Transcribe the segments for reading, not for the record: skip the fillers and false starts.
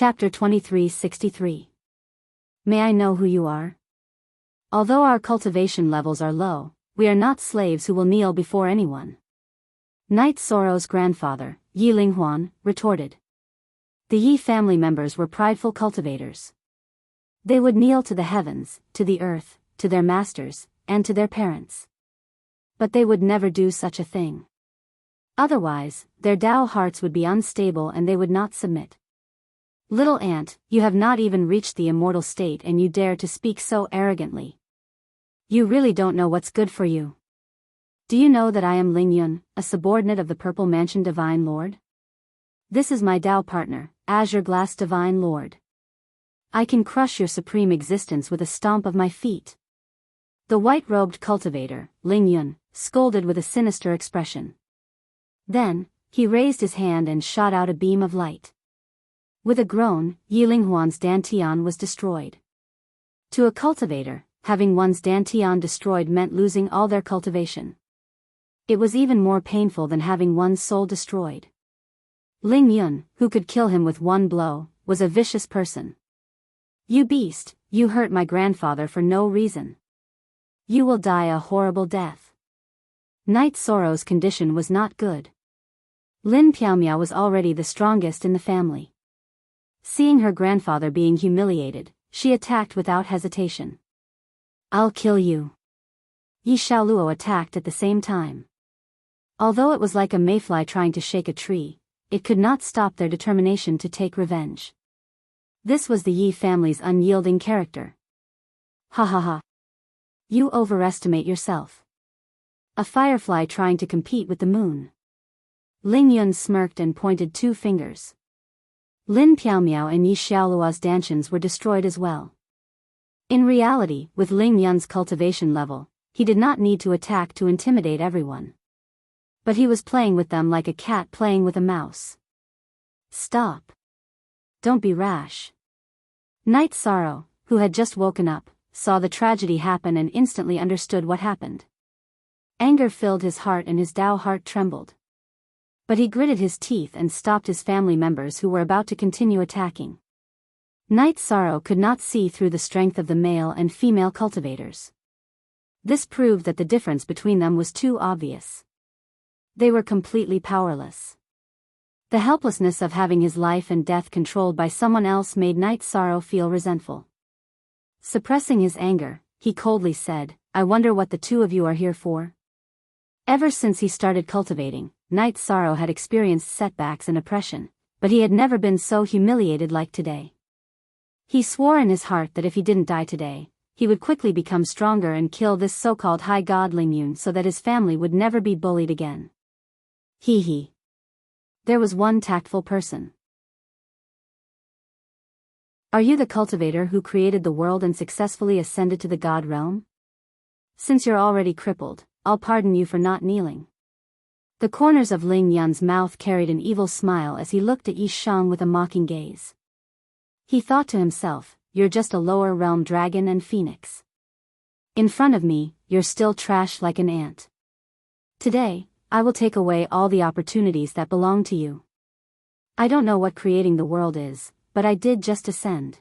Chapter 2363. May I know who you are? Although our cultivation levels are low, we are not slaves who will kneel before anyone. Knight Sorrow's grandfather, Yi Linghuan, retorted. The Yi family members were prideful cultivators. They would kneel to the heavens, to the earth, to their masters, and to their parents. But they would never do such a thing. Otherwise, their Tao hearts would be unstable and they would not submit. Little ant, you have not even reached the immortal state and you dare to speak so arrogantly. You really don't know what's good for you. Do you know that I am Ling Yun, a subordinate of the Purple Mansion Divine Lord? This is my Tao partner, Azure Glass Divine Lord. I can crush your supreme existence with a stomp of my feet. The white-robed cultivator, Ling Yun, scolded with a sinister expression. Then, he raised his hand and shot out a beam of light. With a groan, Yi Linghuan's dantian was destroyed. To a cultivator, having one's dantian destroyed meant losing all their cultivation. It was even more painful than having one's soul destroyed. Ling Yun, who could kill him with one blow, was a vicious person. You beast, you hurt my grandfather for no reason. You will die a horrible death. Knight Sorrow's condition was not good. Lin Piaomiao was already the strongest in the family. Seeing her grandfather being humiliated, she attacked without hesitation. I'll kill you. Yi Xiaoluo attacked at the same time. Although it was like a mayfly trying to shake a tree, it could not stop their determination to take revenge. This was the Yi family's unyielding character. Ha ha ha. You overestimate yourself. A firefly trying to compete with the moon. Ling Yun smirked and pointed two fingers. Lin Piaomiao and Yi Xiaoluo's dantians were destroyed as well. In reality, with Ling Yun's cultivation level, he did not need to attack to intimidate everyone. But he was playing with them like a cat playing with a mouse. Stop. Don't be rash. Knight Sorrow, who had just woken up, saw the tragedy happen and instantly understood what happened. Anger filled his heart and his Tao heart trembled. But he gritted his teeth and stopped his family members who were about to continue attacking. Knight Sorrow could not see through the strength of the male and female cultivators. This proved that the difference between them was too obvious. They were completely powerless. The helplessness of having his life and death controlled by someone else made Knight Sorrow feel resentful. Suppressing his anger, he coldly said, I wonder what the two of you are here for? Ever since he started cultivating, Knight Sorrow had experienced setbacks and oppression, but he had never been so humiliated like today. He swore in his heart that if he didn't die today, he would quickly become stronger and kill this so-called high god Ling Yun so that his family would never be bullied again. Hee hee. There was one tactful person. Are you the cultivator who created the world and successfully ascended to the god realm? Since you're already crippled, I'll pardon you for not kneeling. The corners of Ling Yun's mouth carried an evil smile as he looked at Yi Shang with a mocking gaze. He thought to himself, you're just a lower realm dragon and phoenix. In front of me, you're still trash like an ant. Today, I will take away all the opportunities that belong to you. I don't know what creating the world is, but I did just ascend.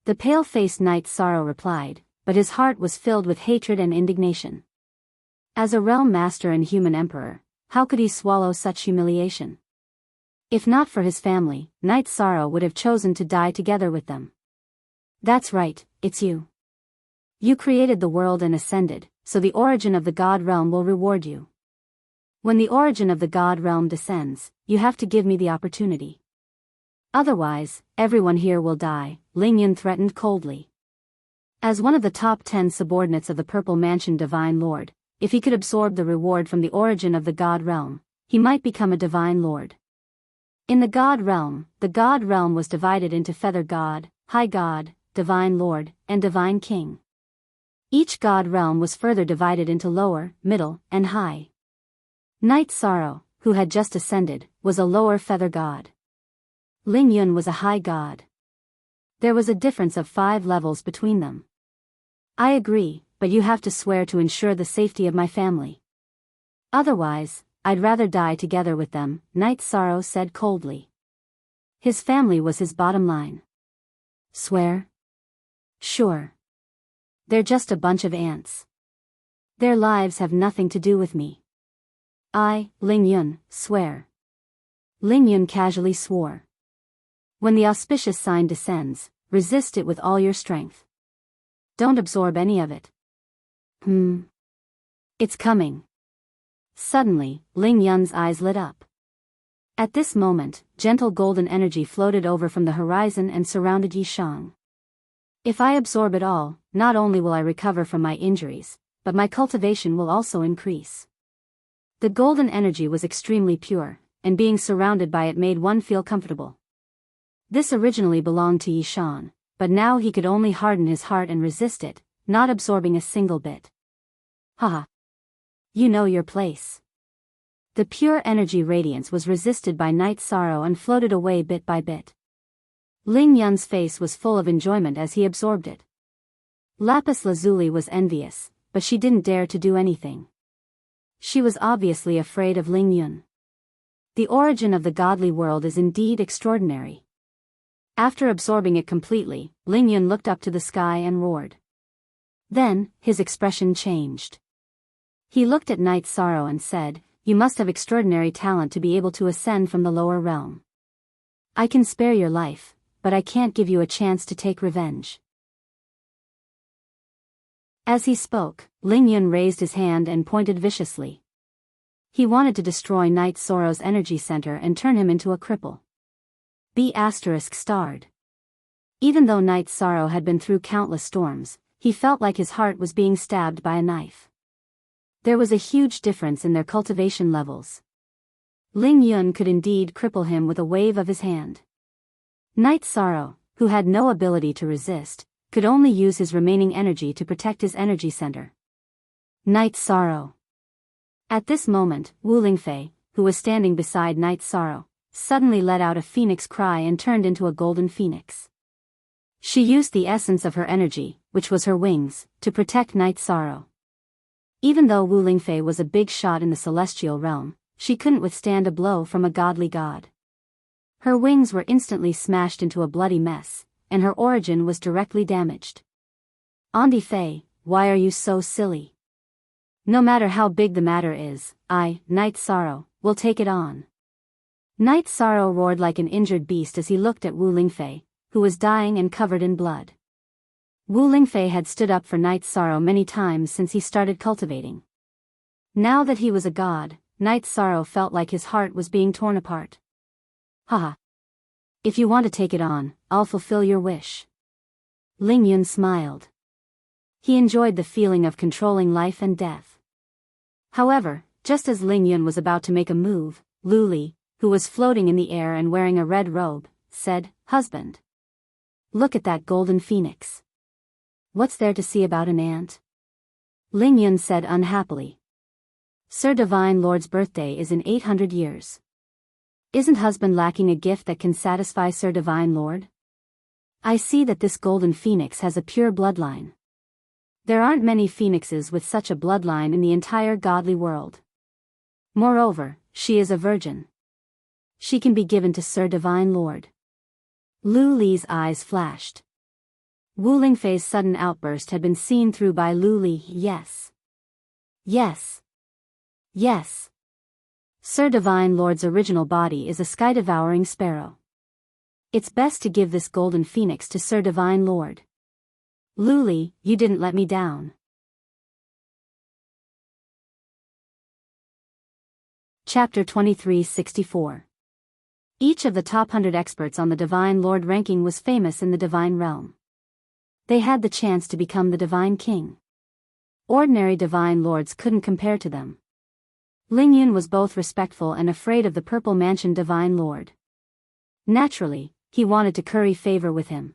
The pale-faced Knight Sorrow replied, but his heart was filled with hatred and indignation. As a realm master and human emperor, how could he swallow such humiliation? If not for his family, Knight Sorrow would have chosen to die together with them. That's right, it's you. You created the world and ascended, so the origin of the god realm will reward you. When the origin of the god realm descends, you have to give me the opportunity. Otherwise, everyone here will die, Ling Yun threatened coldly. As one of the top 10 subordinates of the Purple Mansion Divine Lord, if he could absorb the reward from the origin of the god realm, he might become a divine lord. In the god realm was divided into Feather God, High God, Divine Lord, and Divine King. Each god realm was further divided into lower, middle, and high. Knight Sorrow, who had just ascended, was a lower feather god. Ling Yun was a high god. There was a difference of 5 levels between them. I agree, but you have to swear to ensure the safety of my family. Otherwise, I'd rather die together with them, Knight Sorrow said coldly. His family was his bottom line. Swear? Sure. They're just a bunch of ants. Their lives have nothing to do with me. I, Ling Yun, swear. Ling Yun casually swore. When the auspicious sign descends, resist it with all your strength. Don't absorb any of it. It's coming. Suddenly, Ling Yun's eyes lit up. At this moment, gentle golden energy floated over from the horizon and surrounded Yishang. If I absorb it all, not only will I recover from my injuries, but my cultivation will also increase. The golden energy was extremely pure, and being surrounded by it made one feel comfortable. This originally belonged to Yishan, but now he could only harden his heart and resist it, not absorbing a single bit. Haha. You know your place. The pure energy radiance was resisted by night sorrow and floated away bit by bit. Ling Yun's face was full of enjoyment as he absorbed it. Lapis Lazuli was envious, but she didn't dare to do anything. She was obviously afraid of Ling Yun. The origin of the godly world is indeed extraordinary. After absorbing it completely, Ling Yun looked up to the sky and roared. Then, his expression changed. He looked at Night Sorrow and said, "You must have extraordinary talent to be able to ascend from the lower realm. I can spare your life, but I can't give you a chance to take revenge." As he spoke, Ling Yun raised his hand and pointed viciously. He wanted to destroy Night Sorrow's energy center and turn him into a cripple. B*****. Even though Night Sorrow had been through countless storms, he felt like his heart was being stabbed by a knife. There was a huge difference in their cultivation levels. Ling Yun could indeed cripple him with a wave of his hand. Night Sorrow, who had no ability to resist, could only use his remaining energy to protect his energy center. Night Sorrow. At this moment, Wu Lingfei, who was standing beside Night Sorrow, suddenly let out a phoenix cry and turned into a golden phoenix. She used the essence of her energy, which was her wings, to protect Night Sorrow. Even though Wu Lingfei was a big shot in the celestial realm, she couldn't withstand a blow from a godly god. Her wings were instantly smashed into a bloody mess, and her origin was directly damaged. Andi Fei, why are you so silly? No matter how big the matter is, I, Night Sorrow, will take it on. Night Sorrow roared like an injured beast as he looked at Wu Lingfei, who was dying and covered in blood. Wu Lingfei had stood up for Night Sorrow many times since he started cultivating. Now that he was a god, Night Sorrow felt like his heart was being torn apart. Haha. If you want to take it on, I'll fulfill your wish. Ling Yun smiled. He enjoyed the feeling of controlling life and death. However, just as Ling Yun was about to make a move, Lu Li, who was floating in the air and wearing a red robe, said, "Husband. Look at that golden phoenix. What's there to see about an ant?" Ling Yun said unhappily. "Sir Divine Lord's birthday is in 800 years. Isn't husband lacking a gift that can satisfy Sir Divine Lord? I see that this golden phoenix has a pure bloodline. There aren't many phoenixes with such a bloodline in the entire godly world. Moreover, she is a virgin. She can be given to Sir Divine Lord." Lu Li's eyes flashed. Wu Lingfei's sudden outburst had been seen through by Lu Li. Yes. Yes. Yes. Sir Divine Lord's original body is a sky-devouring sparrow. It's best to give this golden phoenix to Sir Divine Lord. Lu Li, you didn't let me down. Chapter 2364. Each of the top 100 experts on the Divine Lord ranking was famous in the Divine Realm. They had the chance to become the Divine King. Ordinary Divine Lords couldn't compare to them. Ling Yun was both respectful and afraid of the Purple Mansion Divine Lord. Naturally, he wanted to curry favor with him.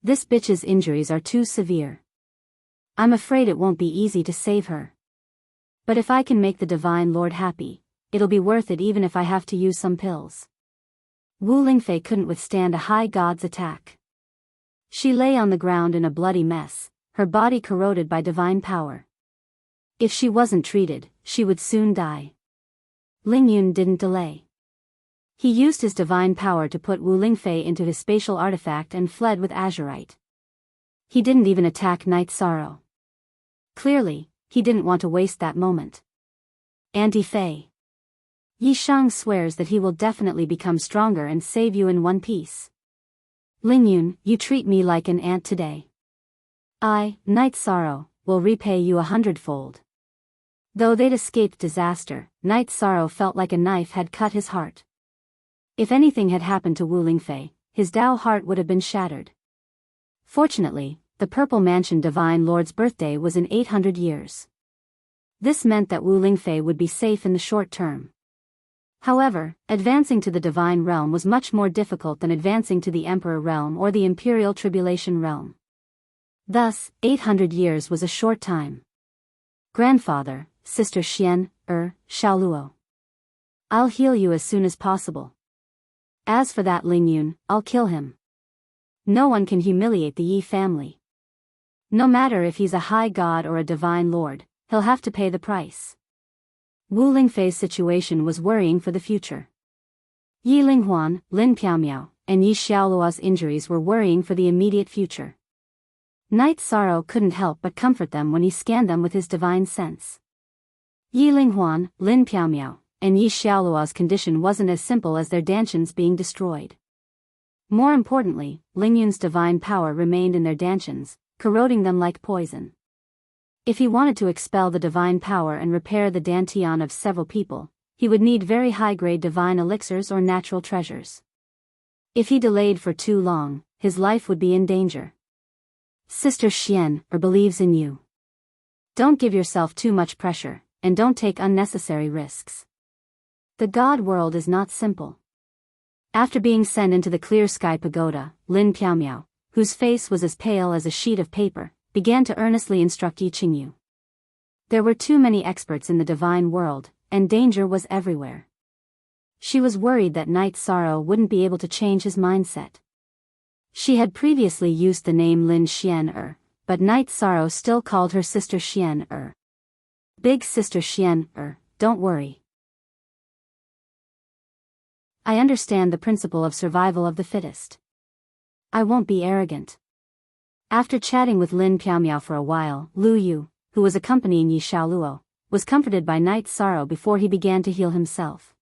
This bitch's injuries are too severe. I'm afraid it won't be easy to save her. But if I can make the Divine Lord happy, it'll be worth it even if I have to use some pills. Wu Lingfei couldn't withstand a high god's attack. She lay on the ground in a bloody mess, her body corroded by divine power. If she wasn't treated, she would soon die. Ling Yun didn't delay. He used his divine power to put Wu Lingfei into his spatial artifact and fled with azurite. He didn't even attack Night Sorrow. Clearly, he didn't want to waste that moment. Anti-Fei. Yi Shang swears that he will definitely become stronger and save you in one piece. Lingyun, you treat me like an ant today. I, Night Sorrow, will repay you 100-fold. Though they'd escaped disaster, Night Sorrow felt like a knife had cut his heart. If anything had happened to Wu Lingfei, his Dao heart would have been shattered. Fortunately, the Purple Mansion Divine Lord's birthday was in 800 years. This meant that Wu Lingfei would be safe in the short term. However, advancing to the Divine Realm was much more difficult than advancing to the Emperor Realm or the Imperial Tribulation Realm. Thus, 800 years was a short time. Grandfather, Sister Xian, Xiaoluo. I'll heal you as soon as possible. As for that Lingyun, I'll kill him. No one can humiliate the Yi family. No matter if he's a high god or a divine lord, he'll have to pay the price. Wu Lingfei's situation was worrying for the future. Yi Linghuan, Lin Piaomiao, and Yi Xiaoluo's injuries were worrying for the immediate future. Night Sorrow couldn't help but comfort them when he scanned them with his divine sense. Yi Linghuan, Lin Piaomiao, and Yi Xiaoluo's condition wasn't as simple as their dantians being destroyed. More importantly, Lingyun's divine power remained in their dantians, corroding them like poison. If he wanted to expel the divine power and repair the dantian of several people, he would need very high-grade divine elixirs or natural treasures. If he delayed for too long, his life would be in danger. Sister Xian believes in you. Don't give yourself too much pressure, and don't take unnecessary risks. The God world is not simple. After being sent into the Clear Sky Pagoda, Lin Piaomiao, whose face was as pale as a sheet of paper, began to earnestly instruct Yi Qingyu. There were too many experts in the divine world, and danger was everywhere. She was worried that Night Sorrow wouldn't be able to change his mindset. She had previously used the name Lin Xian but Night Sorrow still called her Sister Xian Big Sister Xian don't worry. I understand the principle of survival of the fittest. I won't be arrogant. After chatting with Lin Piaomiao for a while, Lu Yu, who was accompanying Yi Xiaoluo, was comforted by Night Sorrow before he began to heal himself.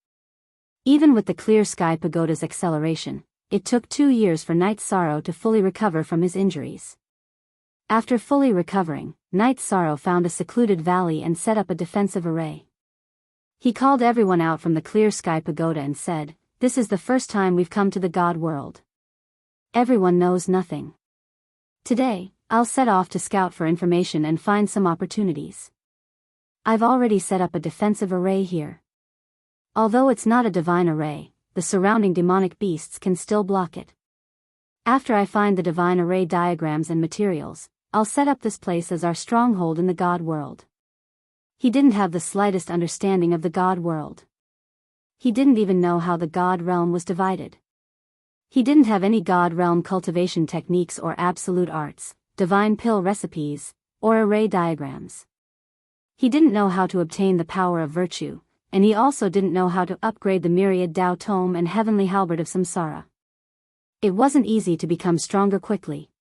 Even with the Clear Sky Pagoda's acceleration, it took 2 years for Night Sorrow to fully recover from his injuries. After fully recovering, Night Sorrow found a secluded valley and set up a defensive array. He called everyone out from the Clear Sky Pagoda and said, "This is the first time we've come to the God world. Everyone knows nothing. Today, I'll set off to scout for information and find some opportunities. I've already set up a defensive array here. Although it's not a divine array, the surrounding demonic beasts can still block it. After I find the divine array diagrams and materials, I'll set up this place as our stronghold in the God world." He didn't have the slightest understanding of the God world. He didn't even know how the God realm was divided. He didn't have any God realm cultivation techniques or absolute arts, divine pill recipes, or array diagrams. He didn't know how to obtain the power of virtue, and he also didn't know how to upgrade the myriad Dao Tome and heavenly halberd of samsara. It wasn't easy to become stronger quickly.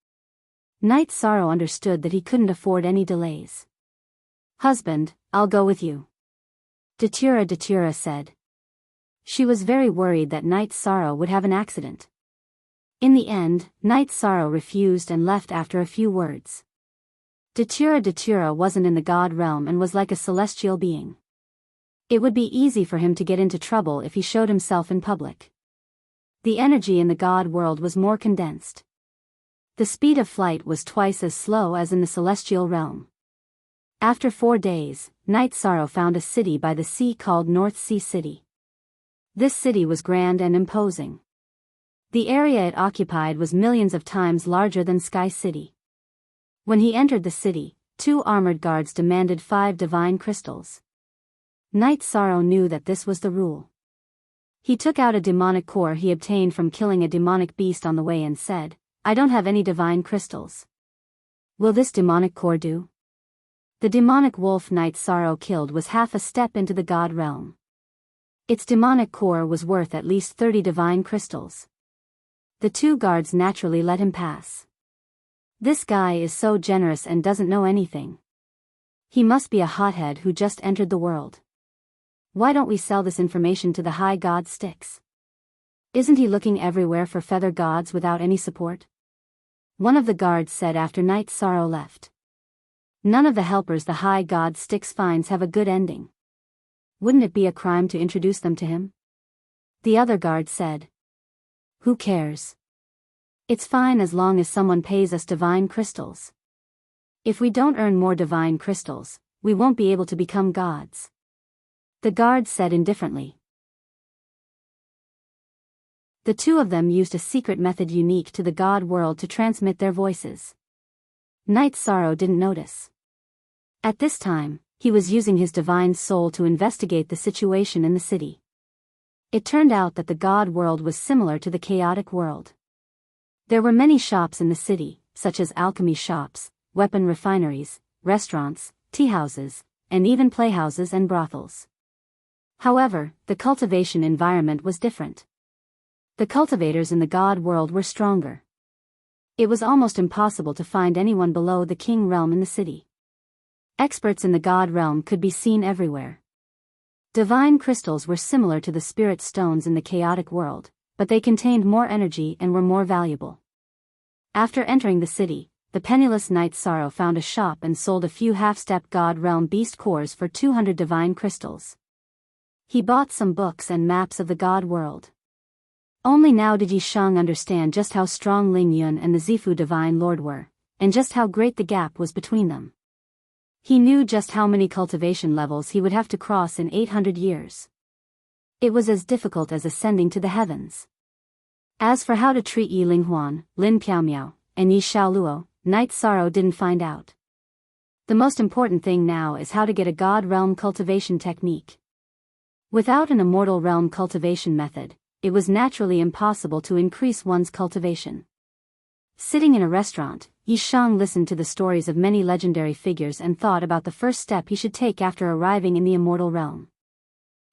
Night Sorrow understood that he couldn't afford any delays. "Husband, I'll go with you," Datura said. She was very worried that Night Sorrow would have an accident. In the end, Night Sorrow refused and left after a few words. Datura wasn't in the God realm and was like a celestial being. It would be easy for him to get into trouble if he showed himself in public. The energy in the God world was more condensed. The speed of flight was twice as slow as in the celestial realm. After 4 days, Night Sorrow found a city by the sea called North Sea City. This city was grand and imposing. The area it occupied was millions of times larger than Sky City. When he entered the city, 2 armored guards demanded 5 divine crystals. Night Sorrow knew that this was the rule. He took out a demonic core he obtained from killing a demonic beast on the way and said, "I don't have any divine crystals. Will this demonic core do?" The demonic wolf Night Sorrow killed was half a step into the God realm. Its demonic core was worth at least 30 divine crystals. The two guards naturally let him pass. This guy is so generous and doesn't know anything. He must be a hothead who just entered the world. Why don't we sell this information to the high god Styx? Isn't he looking everywhere for feather gods without any support? One of the guards said after Night Sorrow left. None of the helpers the high god Styx finds have a good ending. Wouldn't it be a crime to introduce them to him? The other guard said. Who cares? It's fine as long as someone pays us divine crystals. If we don't earn more divine crystals, we won't be able to become gods. The guard said indifferently. The two of them used a secret method unique to the god world to transmit their voices. Night Sorrow didn't notice. At this time, he was using his divine soul to investigate the situation in the city. It turned out that the god world was similar to the chaotic world. There were many shops in the city, such as alchemy shops, weapon refineries, restaurants, teahouses, and even playhouses and brothels. However, the cultivation environment was different. The cultivators in the god world were stronger. It was almost impossible to find anyone below the king realm in the city. Experts in the god realm could be seen everywhere. Divine crystals were similar to the spirit stones in the chaotic world, but they contained more energy and were more valuable. After entering the city, the penniless Night Sorrow found a shop and sold a few half-step god realm beast cores for 200 divine crystals. He bought some books and maps of the god world. Only now did Yi Shang understand just how strong Ling Yun and the Zifu Divine Lord were, and just how great the gap was between them. He knew just how many cultivation levels he would have to cross in 800 years. It was as difficult as ascending to the heavens. As for how to treat Yi Linghuan, Lin Piaomiao, and Yi Xiaoluo, Night Sorrow didn't find out. The most important thing now is how to get a god realm cultivation technique. Without an immortal realm cultivation method, it was naturally impossible to increase one's cultivation. Sitting in a restaurant, Yi Shang listened to the stories of many legendary figures and thought about the first step he should take after arriving in the immortal realm.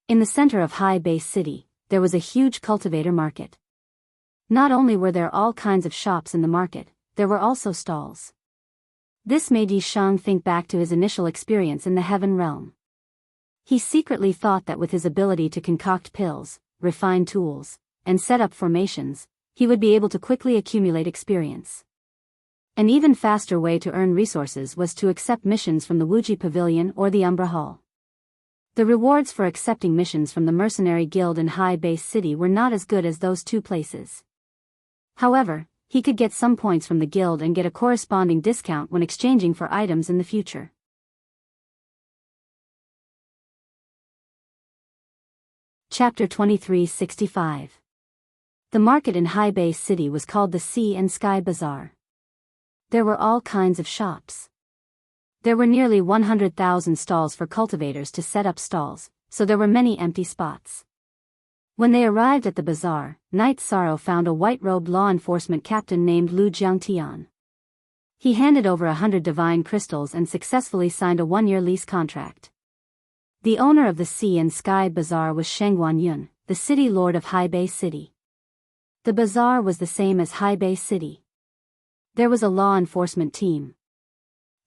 In the center of High Base City, there was a huge cultivator market. Not only were there all kinds of shops in the market, there were also stalls. This made Yi Shang think back to his initial experience in the heaven realm. He secretly thought that with his ability to concoct pills, refine tools, and set up formations, he would be able to quickly accumulate experience. An even faster way to earn resources was to accept missions from the Wuji Pavilion or the Umbra Hall. The rewards for accepting missions from the Mercenary Guild in High Base City were not as good as those two places. However, he could get some points from the guild and get a corresponding discount when exchanging for items in the future. Chapter 2365. The market in High Base City was called the Sea and Sky Bazaar. There were all kinds of shops. There were nearly 100,000 stalls for cultivators to set up stalls, so there were many empty spots. When they arrived at the bazaar, Night Sorrow found a white-robed law enforcement captain named Lu Jiangtian. He handed over 100 divine crystals and successfully signed a 1-year lease contract. The owner of the Sea and Sky Bazaar was Shengguan Yun, the city lord of High Base City. The bazaar was the same as High Base City. There was a law enforcement team.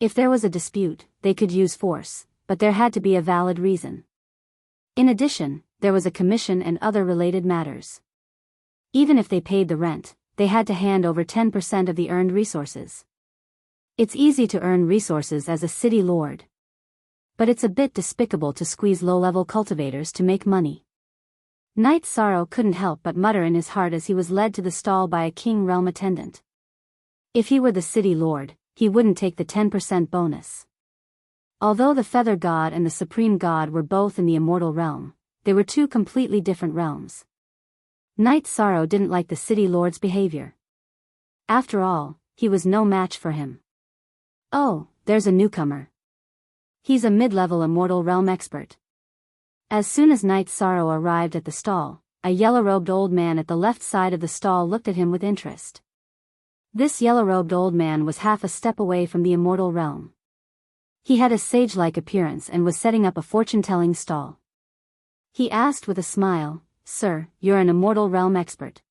If there was a dispute, they could use force, but there had to be a valid reason. In addition, there was a commission and other related matters. Even if they paid the rent, they had to hand over 10% of the earned resources. It's easy to earn resources as a city lord. But it's a bit despicable to squeeze low-level cultivators to make money. Night Sorrow couldn't help but mutter in his heart as he was led to the stall by a king realm attendant. If he were the city lord, he wouldn't take the 10% bonus. Although the Feather God and the Supreme God were both in the immortal realm, they were two completely different realms. Night Sorrow didn't like the city lord's behavior. After all, he was no match for him. Oh, there's a newcomer. He's a mid-level immortal realm expert. As soon as Night Sorrow arrived at the stall, a yellow-robed old man at the left side of the stall looked at him with interest. This yellow-robed old man was half a step away from the immortal realm. He had a sage-like appearance and was setting up a fortune-telling stall. He asked with a smile, "Sir, you're an Immortal Realm expert.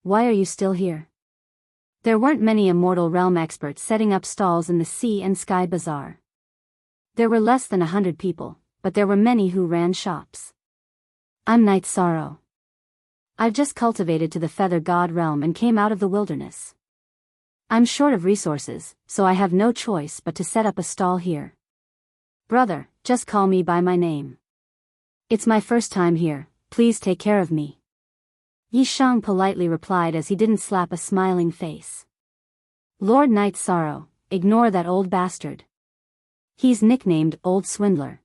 Why are you still here?" There weren't many Immortal Realm experts setting up stalls in the Sea and Sky Bazaar. There were less than 100 people, but there were many who ran shops. "I'm Night Sorrow. I've just cultivated to the Feather God realm and came out of the wilderness. I'm short of resources, so I have no choice but to set up a stall here. Brother, just call me by my name. It's my first time here, please take care of me." Yishang politely replied as he didn't slap a smiling face. "Lord Night Sorrow, ignore that old bastard. He's nicknamed Old Swindler.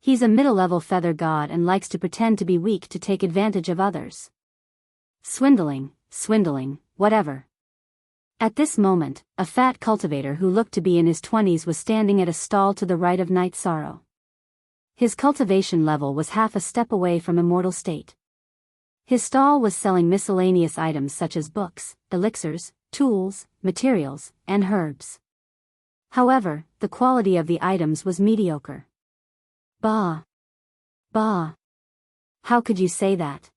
He's a middle-level feather god and likes to pretend to be weak to take advantage of others. Swindling, whatever." At this moment, a fat cultivator who looked to be in his 20s was standing at a stall to the right of Night Sorrow. His cultivation level was half a step away from immortal state. His stall was selling miscellaneous items such as books, elixirs, tools, materials, and herbs. However, the quality of the items was mediocre. Bah! How could you say that?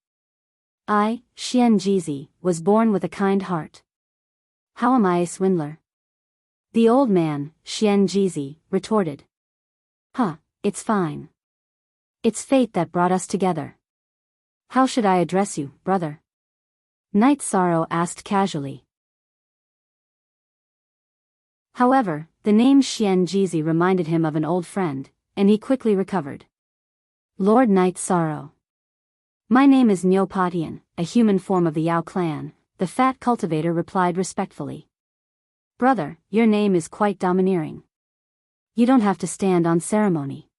I, Xian Jizi, was born with a kind heart. How am I a swindler? The old man, Xian Jizi, retorted. It's fine. It's fate that brought us together. How should I address you, brother? Night Sorrow asked casually. However, the name Xian Jizi reminded him of an old friend, and he quickly recovered. "Lord Night Sorrow. My name is Neopatian, a human form of the Yao clan," the fat cultivator replied respectfully. "Brother, your name is quite domineering. You don't have to stand on ceremony.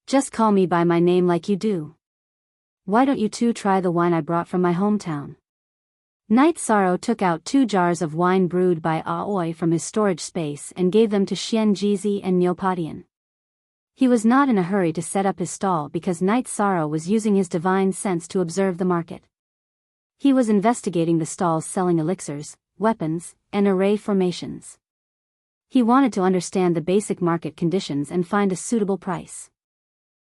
Just call me by my name like you do. Why don't you two try the wine I brought from my hometown?" Night Sorrow took out 2 jars of wine brewed by Aoi from his storage space and gave them to Xian Jizi and Neopatian. He was not in a hurry to set up his stall because Night Sorrow was using his divine sense to observe the market. He was investigating the stalls selling elixirs, weapons, and array formations. He wanted to understand the basic market conditions and find a suitable price.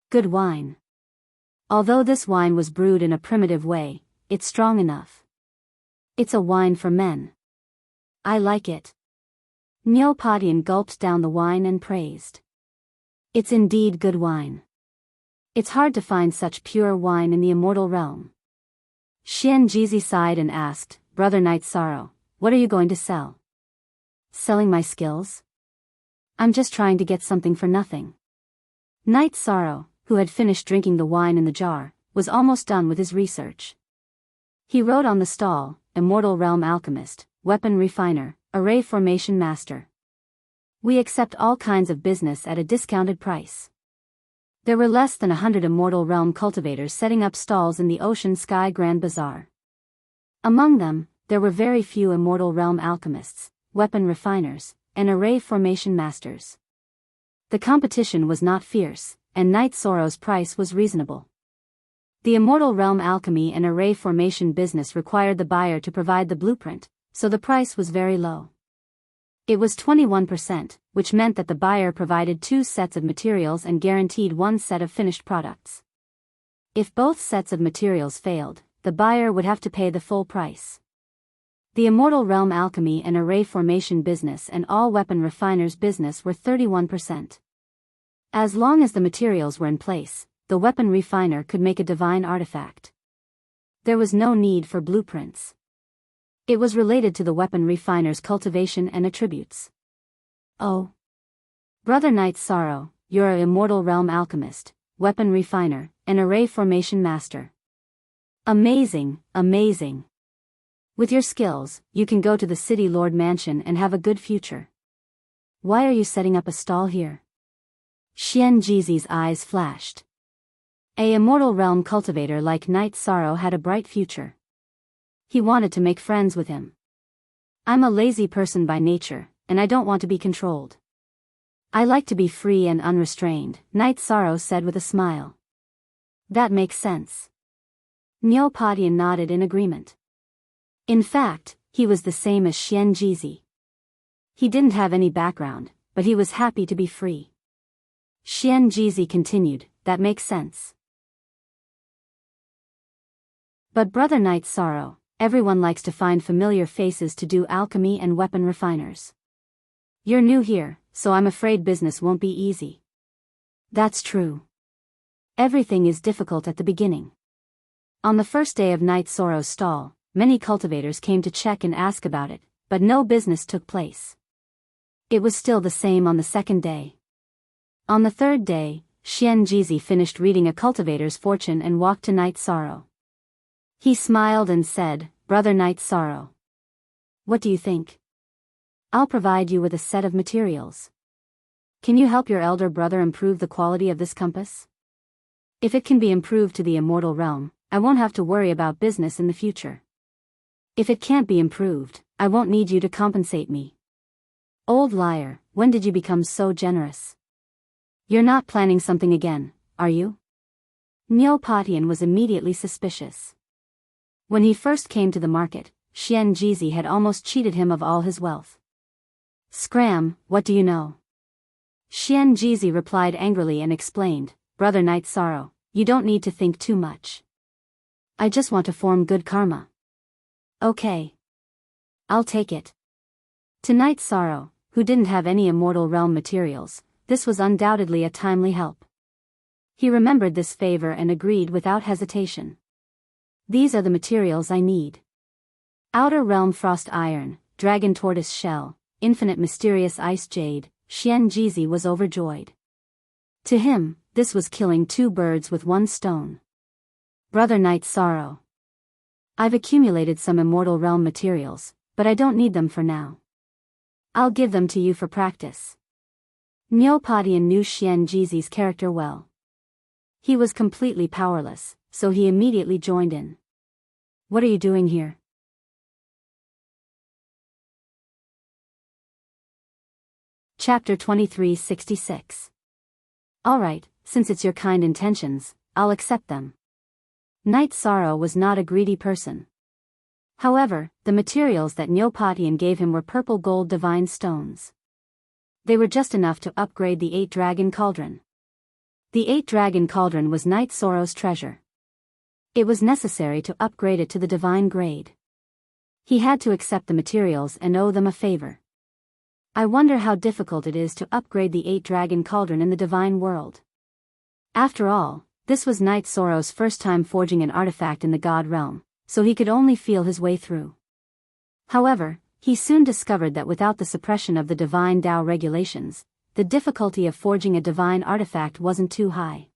Good wine. Although this wine was brewed in a primitive way, it's strong enough. It's a wine for men. I like it. Neopatian gulped down the wine and praised. It's indeed good wine. It's hard to find such pure wine in the immortal realm. Xian Jizi sighed and asked, "Brother Night Sorrow, what are you going to sell?" "Selling my skills? I'm just trying to get something for nothing." Night Sorrow, who had finished drinking the wine in the jar, was almost done with his research. He wrote on the stall, "Immortal Realm Alchemist, Weapon Refiner, Array Formation Master. We accept all kinds of business at a discounted price." There were less than 100 Immortal Realm cultivators setting up stalls in the Ocean Sky Grand Bazaar. Among them, there were very few Immortal Realm alchemists, weapon refiners, and array formation masters. The competition was not fierce, and Night Sorrow's price was reasonable. The Immortal Realm alchemy and array formation business required the buyer to provide the blueprint, so the price was very low. It was 21%, which meant that the buyer provided 2 sets of materials and guaranteed 1 set of finished products. If both sets of materials failed, the buyer would have to pay the full price. The Immortal Realm alchemy and array formation business and all weapon refiners business were 31%. As long as the materials were in place, the weapon refiner could make a divine artifact. There was no need for blueprints. It was related to the weapon refiner's cultivation and attributes. "Oh. Brother Night Sorrow, you're an Immortal Realm alchemist, weapon refiner, and array formation master. Amazing. With your skills, you can go to the City Lord Mansion and have a good future. Why are you setting up a stall here?" Xian Jizi's eyes flashed. A Immortal Realm cultivator like Night Sorrow had a bright future. He wanted to make friends with him. "I'm a lazy person by nature, and I don't want to be controlled. I like to be free and unrestrained," Night Sorrow said with a smile. "That makes sense." Neopatian nodded in agreement. In fact, he was the same as Xian Jizi. He didn't have any background, but he was happy to be free. Xian Jizi continued, "That makes sense. But Brother Night Sorrow, everyone likes to find familiar faces to do alchemy and weapon refiners. You're new here, so I'm afraid business won't be easy. That's true. Everything is difficult at the beginning. On the first day of Night Sorrow's stall, many cultivators came to check and ask about it, but no business took place. It was still the same on the second day. On the third day, Xianjizi finished reading a cultivator's fortune and walked to Night Sorrow. He smiled and said, "Brother Night Sorrow. What do you think? I'll provide you with a set of materials. Can you help your elder brother improve the quality of this compass? If it can be improved to the immortal realm, I won't have to worry about business in the future. If it can't be improved, I won't need you to compensate me." Old liar, when did you become so generous? You're not planning something again, are you? Neopatian was immediately suspicious. When he first came to the market, Xianjizi had almost cheated him of all his wealth. Scram, what do you know? Xianjizi replied angrily and explained, "Brother Night Sorrow, you don't need to think too much. I just want to form good karma." Okay. I'll take it. To Night Sorrow, who didn't have any immortal realm materials, this was undoubtedly a timely help. He remembered this favor and agreed without hesitation. These are the materials I need. Outer realm frost iron, dragon tortoise shell, infinite mysterious ice jade. Xianjizi was overjoyed. To him, this was killing two birds with one stone. Brother Night Sorrow. I've accumulated some immortal realm materials, but I don't need them for now. I'll give them to you for practice. Neopatian knew Xianjizi's character well. He was completely powerless, so he immediately joined in. What are you doing here? Chapter 2366. Alright, since it's your kind intentions, I'll accept them. Night Sorrow was not a greedy person. However, the materials that Neopatian gave him were purple gold divine stones. They were just enough to upgrade the 8-dragon cauldron. The 8-dragon cauldron was Night Sorrow's treasure. It was necessary to upgrade it to the divine grade. He had to accept the materials and owe them a favor. I wonder how difficult it is to upgrade the 8-dragon cauldron in the divine world. After all, this was Night Sorrow's first time forging an artifact in the god realm, so he could only feel his way through. However, he soon discovered that without the suppression of the divine Tao regulations, the difficulty of forging a divine artifact wasn't too high.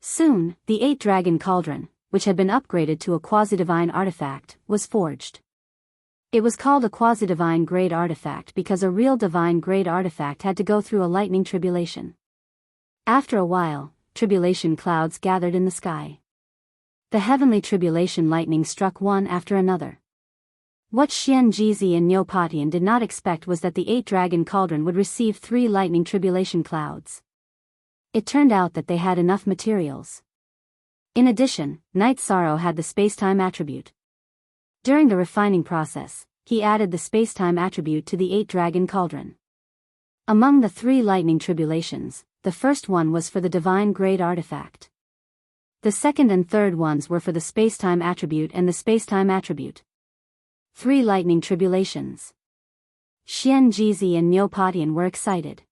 Soon, the 8-dragon cauldron, which had been upgraded to a quasi-divine artifact, was forged. It was called a quasi-divine grade artifact because a real divine grade artifact had to go through a lightning tribulation. After a while, tribulation clouds gathered in the sky. The heavenly tribulation lightning struck one after another. What Xianjizi and Neopatian did not expect was that the 8-dragon cauldron would receive 3 lightning tribulation clouds. It turned out that they had enough materials. In addition, Night Sorrow had the spacetime attribute. During the refining process, he added the spacetime attribute to the 8-dragon cauldron. Among the 3 lightning tribulations, the first one was for the divine grade artifact. The second and third ones were for the spacetime attribute and the spacetime attribute. 3 lightning tribulations. Xianjizi and Neopatian were excited.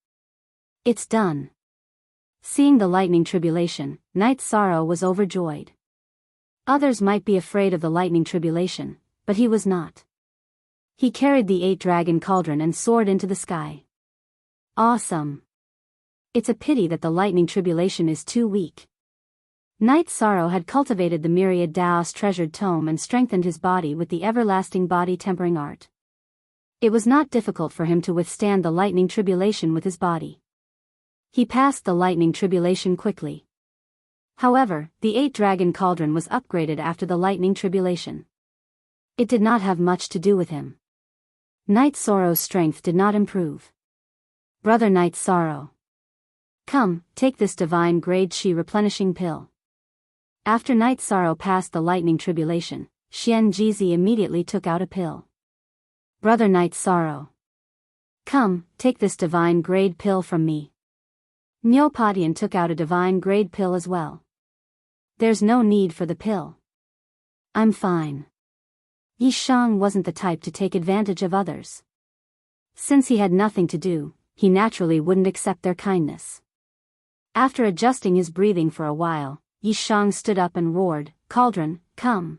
It's done. Seeing the lightning tribulation, Night Sorrow was overjoyed. Others might be afraid of the lightning tribulation, but he was not. He carried the 8-dragon cauldron and soared into the sky. Awesome. It's a pity that the lightning tribulation is too weak. Night Sorrow had cultivated the myriad Daos treasured tome and strengthened his body with the everlasting body tempering art. It was not difficult for him to withstand the lightning tribulation with his body. He passed the lightning tribulation quickly. However, the 8-dragon cauldron was upgraded after the lightning tribulation. It did not have much to do with him. Night Sorrow's strength did not improve. Brother Night Sorrow. Come, take this divine grade Qi replenishing pill. After Night Sorrow passed the lightning tribulation, Xianjizi immediately took out a pill. Brother Night Sorrow. Come, take this divine grade pill from me. Neopatian took out a divine grade pill as well. There's no need for the pill. I'm fine. Yi Shang wasn't the type to take advantage of others. Since he had nothing to do, he naturally wouldn't accept their kindness. After adjusting his breathing for a while, Yi Shang stood up and roared, "Cauldron, come."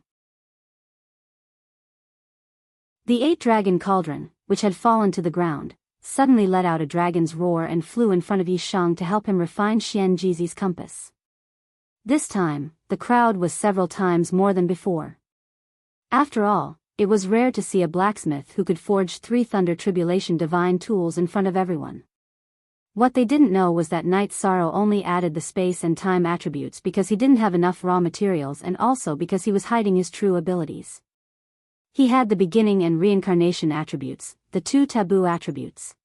The 8-dragon cauldron, which had fallen to the ground, suddenly let out a dragon's roar and flew in front of Yi Shang to help him refine Xian Jizi's compass. This time, the crowd was several times more than before. After all, it was rare to see a blacksmith who could forge 3 Thunder Tribulation divine tools in front of everyone. What they didn't know was that Night Sorrow only added the space and time attributes because he didn't have enough raw materials and also because he was hiding his true abilities. He had the beginning and reincarnation attributes, the 2 taboo attributes.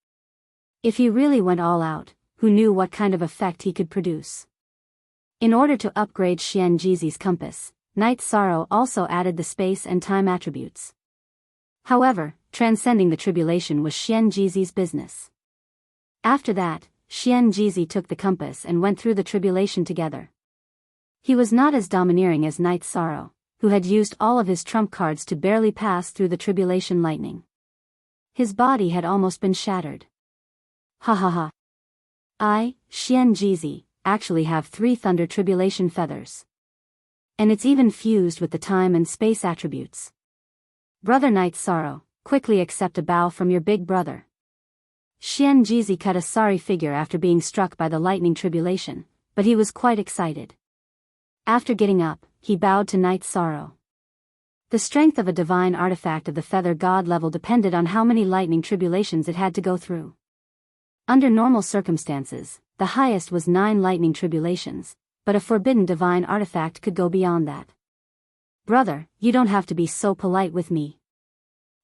If he really went all out, who knew what kind of effect he could produce? In order to upgrade Xian Jizi's compass, Night Sorrow also added the space and time attributes. However, transcending the tribulation was Xian Jizi's business. After that, Xian Jizi took the compass and went through the tribulation together. He was not as domineering as Night Sorrow, who had used all of his trump cards to barely pass through the tribulation lightning. His body had almost been shattered. Ha ha ha. I, Xian Jizi, actually have 3 Thunder Tribulation feathers. And it's even fused with the time and space attributes. Brother Night Sorrow, quickly accept a bow from your big brother. Xian Jizi cut a sorry figure after being struck by the lightning tribulation, but he was quite excited. After getting up, he bowed to Night Sorrow. The strength of a divine artifact of the feather god level depended on how many lightning tribulations it had to go through. Under normal circumstances, the highest was 9 lightning tribulations, but a forbidden divine artifact could go beyond that. Brother, you don't have to be so polite with me.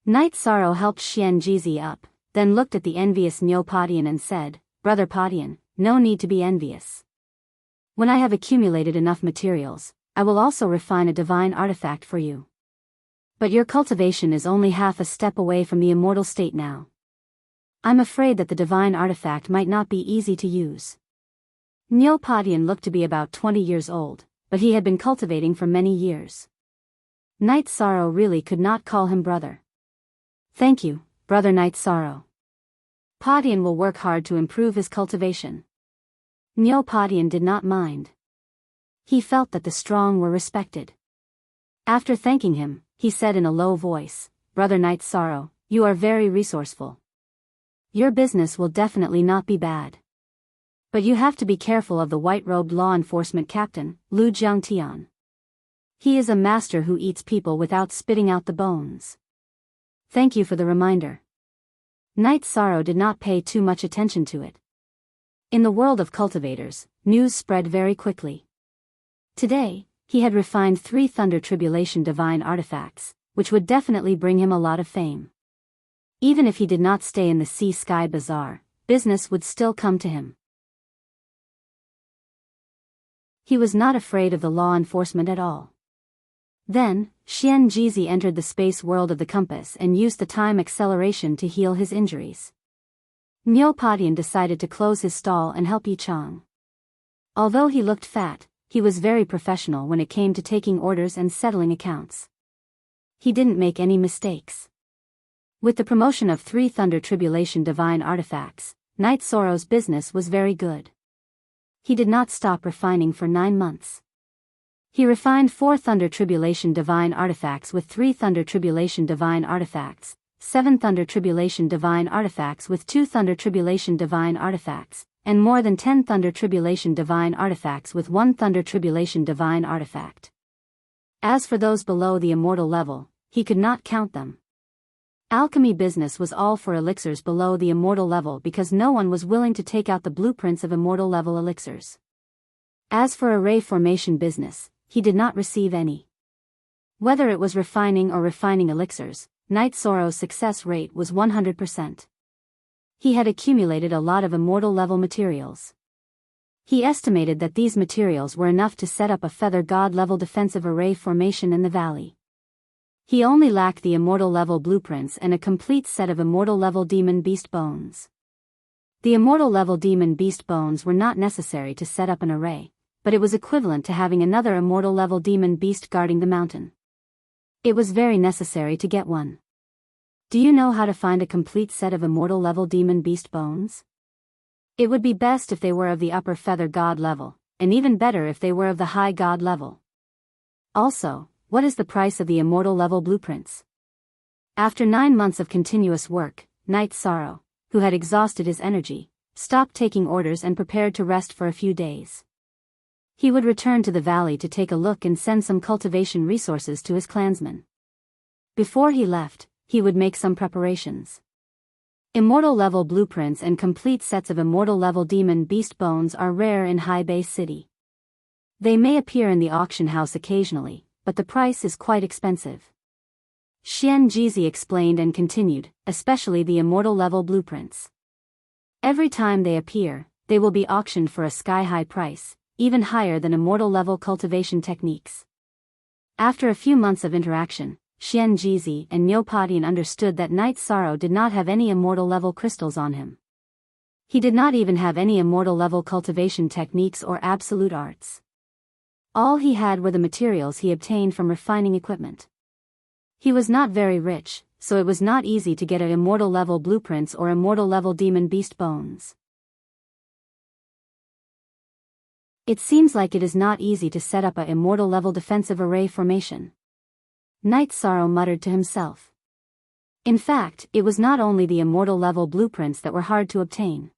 Night Sorrow helped Xian Jizi up, then looked at the envious Nyo Padian and said, Brother Padian, no need to be envious. When I have accumulated enough materials, I will also refine a divine artifact for you. But your cultivation is only half a step away from the immortal state now. I'm afraid that the divine artifact might not be easy to use. Nyo Padian looked to be about 20 years old, but he had been cultivating for many years. Night Sorrow really could not call him brother. Thank you, Brother Night Sorrow. Padian will work hard to improve his cultivation. Nyo Padian did not mind. He felt that the strong were respected. After thanking him, he said in a low voice, Brother Night Sorrow, you are very resourceful. Your business will definitely not be bad. But you have to be careful of the white-robed law enforcement captain, Lu Jiangtian. He is a master who eats people without spitting out the bones. Thank you for the reminder. Night Sorrow did not pay too much attention to it. In the world of cultivators, news spread very quickly. Today, he had refined 3 Thunder Tribulation divine artifacts, which would definitely bring him a lot of fame. Even if he did not stay in the Sea Sky Bazaar, business would still come to him. He was not afraid of the law enforcement at all. Then, Xian Jizi entered the space world of the compass and used the time acceleration to heal his injuries. Nyo Padian decided to close his stall and help Yi Chang. Although he looked fat, he was very professional when it came to taking orders and settling accounts. He didn't make any mistakes. With the promotion of 3 Thunder Tribulation divine artifacts, Night Sorrow's business was very good. He did not stop refining for 9 months. He refined 4 Thunder Tribulation divine artifacts with 3 Thunder Tribulation divine artifacts, 7 Thunder Tribulation divine artifacts with 2 Thunder Tribulation divine artifacts, and more than 10 Thunder Tribulation divine artifacts with 1 Thunder Tribulation divine artifact. As for those below the immortal level, he could not count them. Alchemy business was all for elixirs below the immortal level because no one was willing to take out the blueprints of immortal level elixirs. As for array formation business, he did not receive any. Whether it was refining or refining elixirs, Night Sorrow's success rate was 100%. He had accumulated a lot of immortal level materials. He estimated that these materials were enough to set up a feather god level defensive array formation in the valley. He only lacked the immortal level blueprints and a complete set of immortal level demon beast bones. The immortal level demon beast bones were not necessary to set up an array, but it was equivalent to having another immortal level demon beast guarding the mountain. It was very necessary to get one. Do you know how to find a complete set of immortal level demon beast bones? It would be best if they were of the upper feather god level, and even better if they were of the high god level. Also, what is the price of the immortal level blueprints? After 9 months of continuous work, Knight Sorrow, who had exhausted his energy, stopped taking orders and prepared to rest for a few days. He would return to the valley to take a look and send some cultivation resources to his clansmen. Before he left, he would make some preparations. Immortal level blueprints and complete sets of immortal level demon beast bones are rare in High Bay City. They may appear in the auction house occasionally, but the price is quite expensive. Xian Jizi explained and continued, especially the immortal level blueprints. Every time they appear, they will be auctioned for a sky-high price, even higher than immortal level cultivation techniques. After a few months of interaction, Xian Jizi and Neopodian understood that Knight Sorrow did not have any immortal level crystals on him. He did not even have any immortal level cultivation techniques or absolute arts. All he had were the materials he obtained from refining equipment. He was not very rich, so it was not easy to get immortal level blueprints or immortal level demon beast bones. It seems like it is not easy to set up a immortal level defensive array formation. Knight Sorrow muttered to himself. In fact, it was not only the immortal level blueprints that were hard to obtain.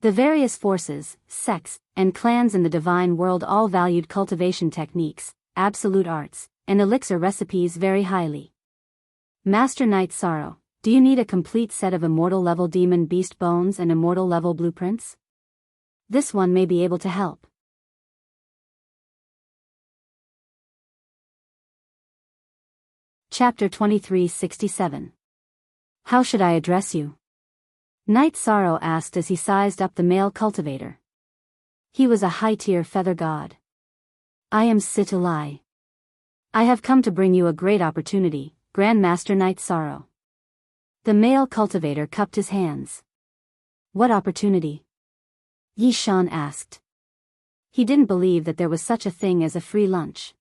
The various forces, sects, and clans in the divine world all valued cultivation techniques, absolute arts, and elixir recipes very highly. Master Knight Sorrow, do you need a complete set of immortal level demon beast bones and immortal level blueprints? This one may be able to help. Chapter 2367. How should I address you? Knight Sorrow asked as he sized up the male cultivator. He was a high-tier feather god. I am Situlai. I have come to bring you a great opportunity, Grandmaster Knight Sorrow. The male cultivator cupped his hands. What opportunity? Yi Shan asked. He didn't believe that there was such a thing as a free lunch.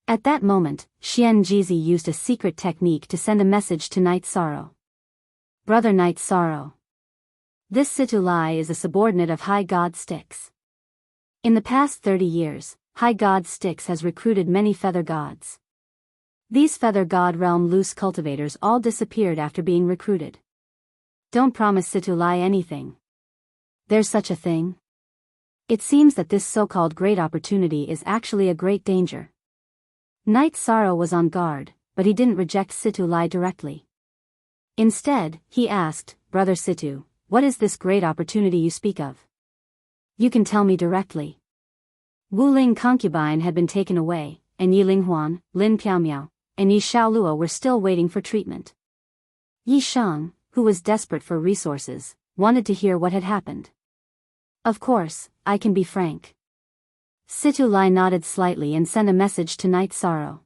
At that moment, Xian Jizi used a secret technique to send a message to Knight Sorrow. Brother Knight Sorrow. This Situlai is a subordinate of High God Styx. In the past 30 years, High God Styx has recruited many feather gods. These feather god realm loose cultivators all disappeared after being recruited. Don't promise Situlai anything. There's such a thing? It seems that this so-called great opportunity is actually a great danger. Knight Sorrow was on guard, but he didn't reject Situlai directly. Instead, he asked, Brother Situ, what is this great opportunity you speak of? You can tell me directly. Wu Ling concubine had been taken away, and Yi Linghuan, Lin Piaomiao, and Yi Xiaoluo were still waiting for treatment. Yi Shang, who was desperate for resources, wanted to hear what had happened. Of course, I can be frank. Situlai nodded slightly and sent a message to Knight Sorrow.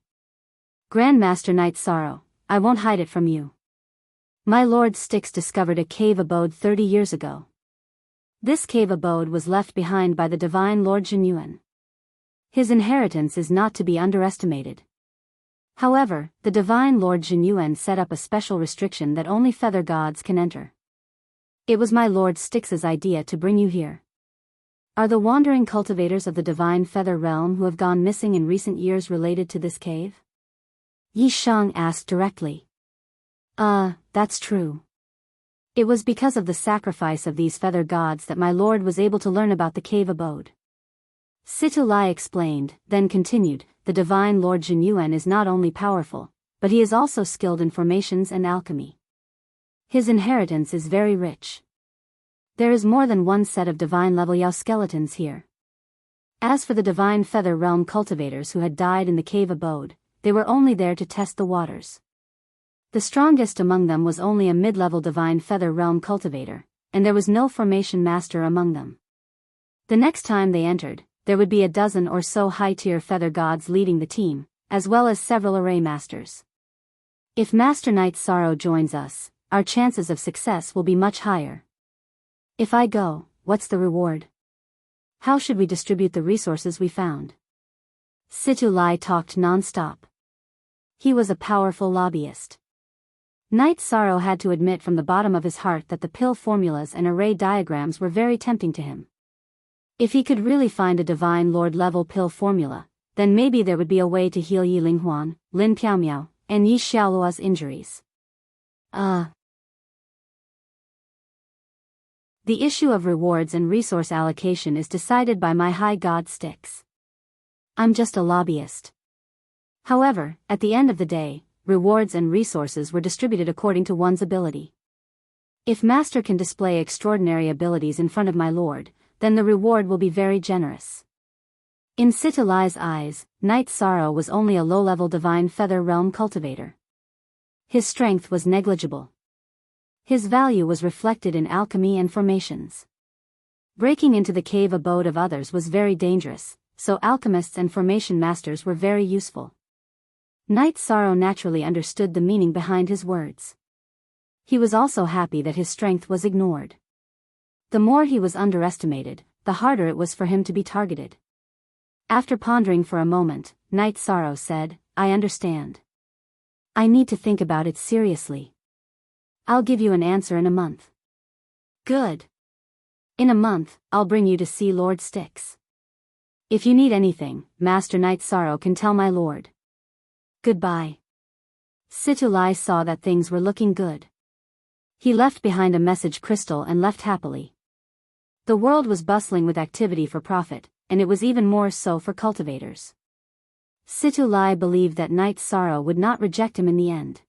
Grandmaster Knight Sorrow, I won't hide it from you. My Lord Styx discovered a cave abode 30 years ago. This cave abode was left behind by the divine Lord Jinyuan. His inheritance is not to be underestimated. However, the divine Lord Jinyuan set up a special restriction that only feather gods can enter. It was my Lord Styx's idea to bring you here. Are the wandering cultivators of the divine feather realm who have gone missing in recent years related to this cave? Yi Shang asked directly. That's true. It was because of the sacrifice of these feather gods that my lord was able to learn about the cave abode. Situlai explained, then continued, the divine Lord Jinyuan is not only powerful, but he is also skilled in formations and alchemy. His inheritance is very rich. There is more than one set of divine level Yao skeletons here. As for the divine feather realm cultivators who had died in the cave abode, they were only there to test the waters. The strongest among them was only a mid-level divine feather realm cultivator, and there was no formation master among them. The next time they entered, there would be a dozen or so high-tier feather gods leading the team, as well as several array masters. If Master Knight Sorrow joins us, our chances of success will be much higher. If I go, what's the reward? How should we distribute the resources we found? Situlai talked non-stop. He was a powerful lobbyist. Knight Sorrow had to admit from the bottom of his heart that the pill formulas and array diagrams were very tempting to him. If he could really find a Divine Lord level pill formula, then maybe there would be a way to heal Yi Linghuan, Lin Piaomiao, and Yi Xiaoluo's injuries. The issue of rewards and resource allocation is decided by my high god sticks. I'm just a lobbyist. However, at the end of the day, rewards and resources were distributed according to one's ability. If Master can display extraordinary abilities in front of my lord, then the reward will be very generous. In Sitalai's eyes, Knight Sorrow was only a low-level Divine Feather Realm cultivator. His strength was negligible. His value was reflected in alchemy and formations. Breaking into the cave abode of others was very dangerous, so alchemists and formation masters were very useful. Knight Sorrow naturally understood the meaning behind his words. He was also happy that his strength was ignored. The more he was underestimated, the harder it was for him to be targeted. After pondering for a moment, Knight Sorrow said, I understand. I need to think about it seriously. I'll give you an answer in a month. Good. In a month, I'll bring you to see Lord Styx. If you need anything, Master Knight Sorrow can tell my lord. Goodbye. Situlai saw that things were looking good. He left behind a message crystal and left happily. The world was bustling with activity for profit, and it was even more so for cultivators. Situlai believed that Knight Sorrow would not reject him in the end.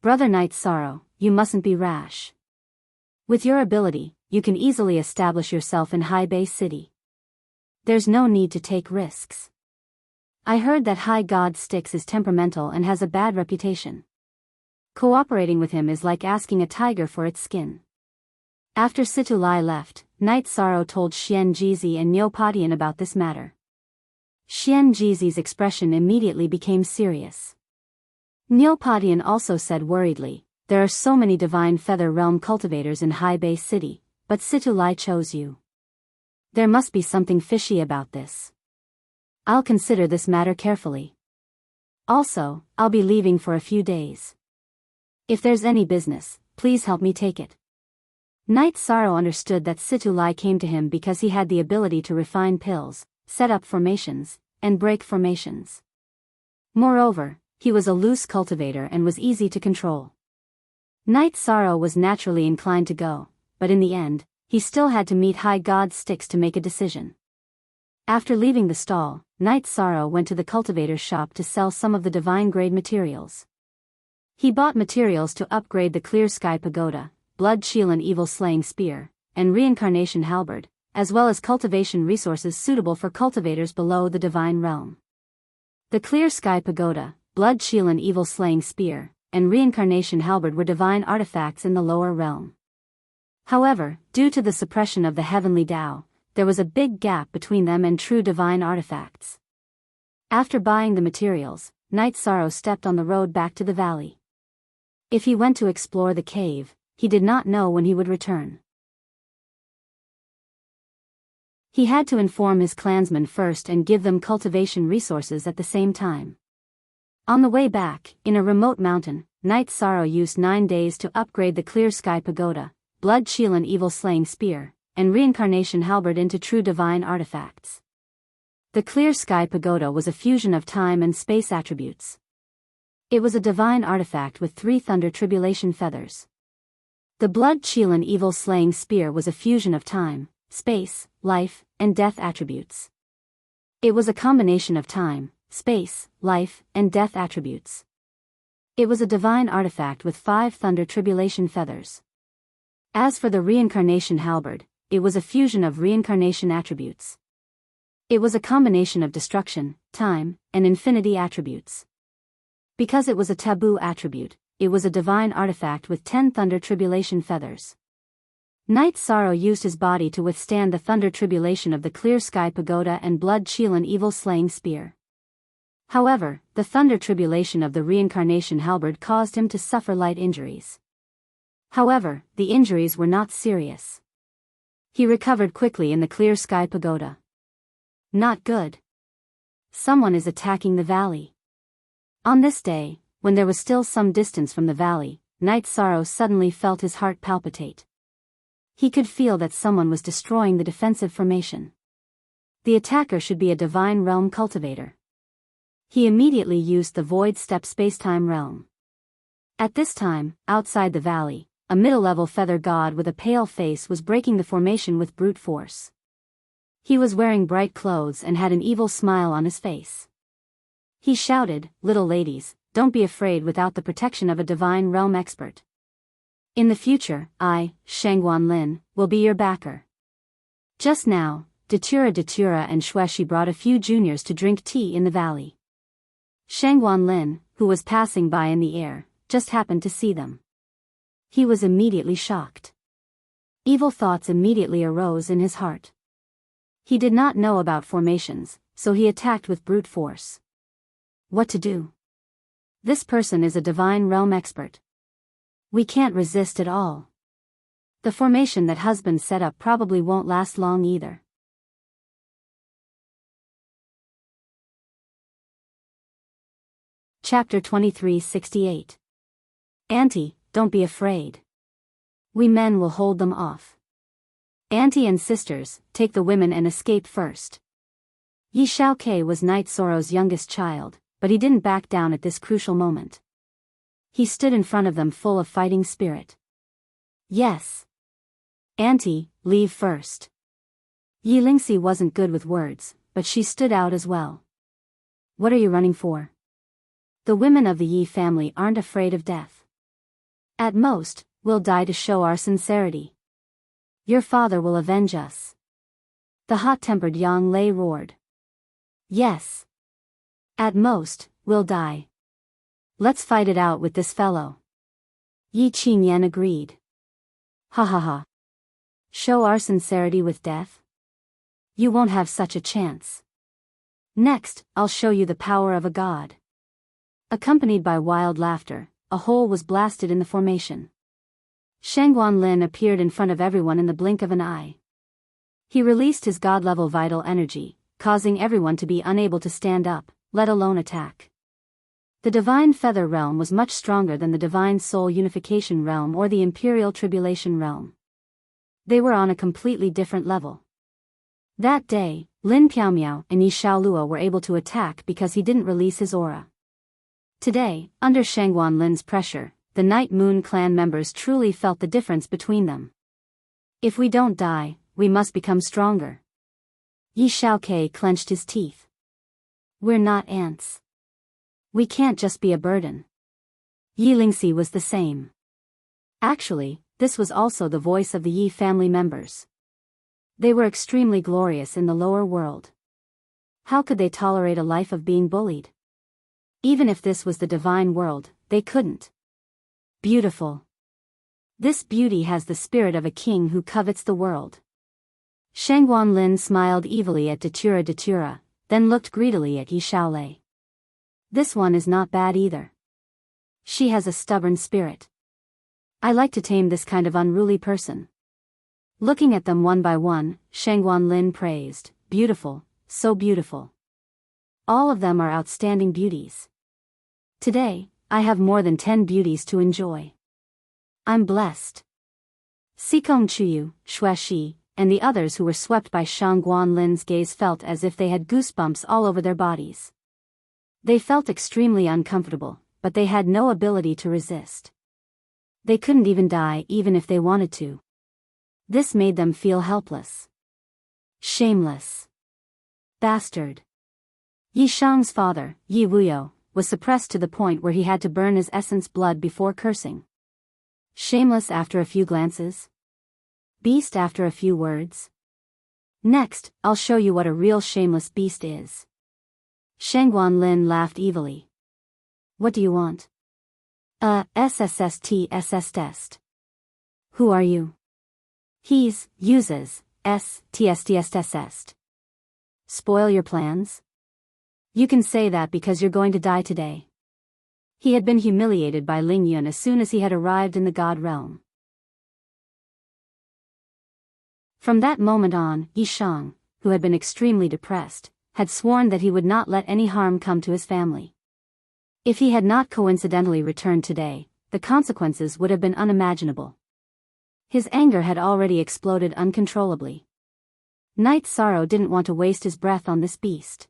Brother Knight Sorrow, you mustn't be rash. With your ability, you can easily establish yourself in High Bay City. There's no need to take risks. I heard that High God Styx is temperamental and has a bad reputation. Cooperating with him is like asking a tiger for its skin. After Situlai left, Knight Sorrow told Xian Jizi and Neopodian about this matter. Xian Jizi's expression immediately became serious. Neopodian also said worriedly, there are so many Divine Feather Realm cultivators in High Bay City, but Situlai chose you. There must be something fishy about this. I'll consider this matter carefully. Also, I'll be leaving for a few days. If there's any business, please help me take it. Knight Sorrow understood that Situlai came to him because he had the ability to refine pills, set up formations, and break formations. Moreover, he was a loose cultivator and was easy to control. Knight Sorrow was naturally inclined to go, but in the end, he still had to meet High God Styx to make a decision. After leaving the stall, Knight Sorrow went to the cultivator's shop to sell some of the divine-grade materials. He bought materials to upgrade the Clear Sky Pagoda, Blood Shield and Evil Slaying Spear, and Reincarnation Halberd, as well as cultivation resources suitable for cultivators below the Divine Realm. The Clear Sky Pagoda, Blood Shield and Evil Slaying Spear, and Reincarnation Halberd were divine artifacts in the lower realm. However, due to the suppression of the heavenly Tao, there was a big gap between them and true divine artifacts. After buying the materials, Knight Sorrow stepped on the road back to the valley. If he went to explore the cave, he did not know when he would return. He had to inform his clansmen first and give them cultivation resources at the same time. On the way back, in a remote mountain, Knight Sorrow used 9 days to upgrade the Clear Sky Pagoda, Blood Shield and Evil Slaying Spear, and Reincarnation Halberd into true divine artifacts. The Clear Sky Pagoda was a fusion of time and space attributes. It was a divine artifact with 3 Thunder Tribulation feathers. The Blood Shield and Evil Slaying Spear was a fusion of time, space, life, and death attributes. It was a combination of time, space, life, and death attributes. It was a divine artifact with 5 Thunder Tribulation feathers. As for the Reincarnation Halberd, it was a fusion of reincarnation attributes. It was a combination of destruction, time, and infinity attributes. Because it was a taboo attribute, it was a divine artifact with 10 Thunder Tribulation feathers. Knight Sorrow used his body to withstand the thunder tribulation of the Clear Sky Pagoda and Blood Shield and Evil Slaying Spear. However, the thunder tribulation of the Reincarnation Halberd caused him to suffer light injuries. However, the injuries were not serious. He recovered quickly in the Clear Sky Pagoda. Not good. Someone is attacking the valley. On this day, when there was still some distance from the valley, Knight Sorrow suddenly felt his heart palpitate. He could feel that someone was destroying the defensive formation. The attacker should be a divine realm cultivator. He immediately used the void step spacetime realm. At this time, outside the valley, a middle-level feather god with a pale face was breaking the formation with brute force. He was wearing bright clothes and had an evil smile on his face. He shouted, "Little ladies, don't be afraid without the protection of a divine realm expert. In the future, I, Shangguan Lin, will be your backer." Just now, Datura and Shueshi brought a few juniors to drink tea in the valley. Shangguan Lin, who was passing by in the air, just happened to see them. He was immediately shocked. Evil thoughts immediately arose in his heart. He did not know about formations, so he attacked with brute force. What to do? This person is a divine realm expert. We can't resist at all. The formation that husband set up probably won't last long either. Chapter 2368. Auntie, don't be afraid. We men will hold them off. Auntie and sisters, take the women and escape first. Yi Xiaokei was Knight Sorrow's youngest child, but he didn't back down at this crucial moment. He stood in front of them full of fighting spirit. Yes. Auntie, leave first. Yi Lingxi wasn't good with words, but she stood out as well. What are you running for? The women of the Yi family aren't afraid of death. At most, we'll die to show our sincerity. Your father will avenge us. The hot-tempered Yang Lei roared. Yes. At most, we'll die. Let's fight it out with this fellow. Yi Qingyan agreed. Ha ha ha. Show our sincerity with death? You won't have such a chance. Next, I'll show you the power of a god. Accompanied by wild laughter, a hole was blasted in the formation. Shangguan Lin appeared in front of everyone in the blink of an eye. He released his god-level vital energy, causing everyone to be unable to stand up, let alone attack. The Divine Feather Realm was much stronger than the Divine Soul Unification Realm or the Imperial Tribulation Realm. They were on a completely different level. That day, Lin Piaomiao and Yi Xiaolua were able to attack because he didn't release his aura. Today, under Shangguan Lin's pressure, the Night Moon clan members truly felt the difference between them. If we don't die, we must become stronger. Yi Xiaokei clenched his teeth. We're not ants. We can't just be a burden. Yi Lingxi was the same. Actually, this was also the voice of the Yi family members. They were extremely glorious in the lower world. How could they tolerate a life of being bullied? Even if this was the divine world, they couldn't. Beautiful. This beauty has the spirit of a king who covets the world. Shangguan Lin smiled evilly at Datura, then looked greedily at Yi Xiaolei. This one is not bad either. She has a stubborn spirit. I like to tame this kind of unruly person. Looking at them one by one, Shangguan Lin praised, beautiful, so beautiful. All of them are outstanding beauties. Today, I have more than 10 beauties to enjoy. I'm blessed. Xikong Chuyu, Shueshi, and the others who were swept by Shangguan Lin's gaze felt as if they had goosebumps all over their bodies. They felt extremely uncomfortable, but they had no ability to resist. They couldn't even die even if they wanted to. This made them feel helpless. Shameless. Bastard. Yi Shang's father, Yi Wuyo, was suppressed to the point where he had to burn his essence blood before cursing. Shameless after a few glances? Beast after a few words? Next, I'll show you what a real shameless beast is. Shangguan Lin laughed evilly. What do you want? SSST test. Who are you? He's, uses, TSTST. Spoil your plans? You can say that because you're going to die today. He had been humiliated by Ling Yun as soon as he had arrived in the God realm. From that moment on, Yi Shang, who had been extremely depressed, had sworn that he would not let any harm come to his family. If he had not coincidentally returned today, the consequences would have been unimaginable. His anger had already exploded uncontrollably. Knight Sorrow didn't want to waste his breath on this beast.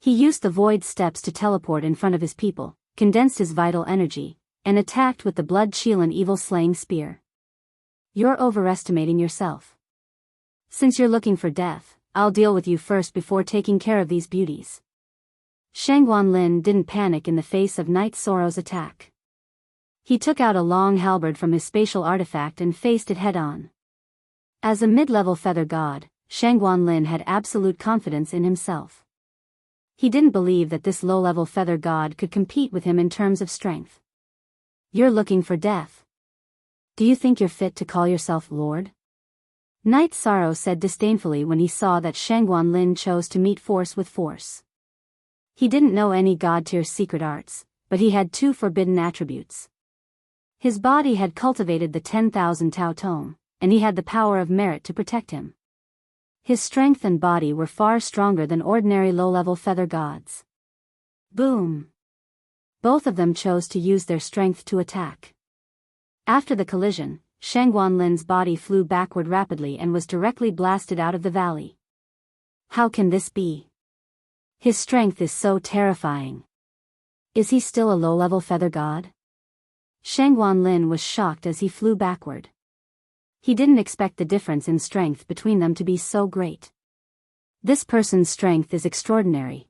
He used the void steps to teleport in front of his people, condensed his vital energy, and attacked with the blood-Shielan evil-slaying spear. You're overestimating yourself. Since you're looking for death, I'll deal with you first before taking care of these beauties. Shangguan Lin didn't panic in the face of Knight Sorrow's attack. He took out a long halberd from his spatial artifact and faced it head-on. As a mid-level feather god, Shangguan Lin had absolute confidence in himself. He didn't believe that this low-level feather god could compete with him in terms of strength. You're looking for death. Do you think you're fit to call yourself Lord? Knight Sorrow said disdainfully when he saw that Shangguan Lin chose to meet force with force. He didn't know any god-tier's secret arts, but he had two forbidden attributes. His body had cultivated the 10,000 Tao Tome, and he had the power of merit to protect him. His strength and body were far stronger than ordinary low-level feather gods. Boom! Both of them chose to use their strength to attack. After the collision, Shangguan Lin's body flew backward rapidly and was directly blasted out of the valley. How can this be? His strength is so terrifying. Is he still a low-level feather god? Shangguan Lin was shocked as he flew backward. He didn't expect the difference in strength between them to be so great. This person's strength is extraordinary.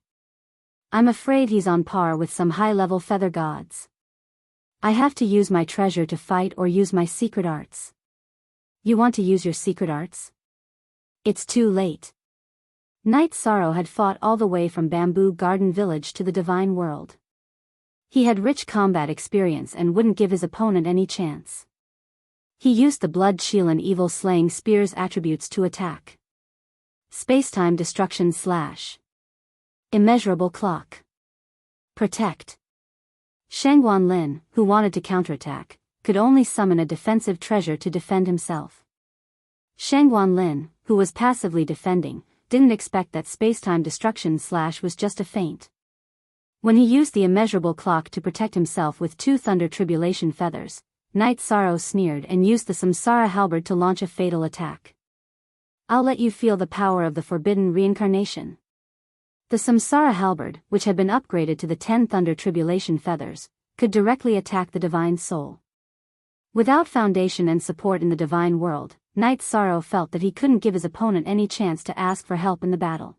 I'm afraid he's on par with some high-level feather gods. I have to use my treasure to fight or use my secret arts. You want to use your secret arts? It's too late. Knight Sorrow had fought all the way from Bamboo Garden Village to the Divine World. He had rich combat experience and wouldn't give his opponent any chance. He used the blood-Shielan evil-slaying spear's attributes to attack. Spacetime destruction / immeasurable clock. Protect. Shangguan Lin, who wanted to counterattack, could only summon a defensive treasure to defend himself. Shangguan Lin, who was passively defending, didn't expect that spacetime destruction / was just a feint. When he used the immeasurable clock to protect himself with two thunder tribulation feathers, Knight Sorrow sneered and used the Samsara halberd to launch a fatal attack. I'll let you feel the power of the forbidden reincarnation. The Samsara halberd, which had been upgraded to the 10 thunder tribulation feathers, could directly attack the divine soul. Without foundation and support in the divine world, Knight Sorrow felt that he couldn't give his opponent any chance to ask for help in the battle.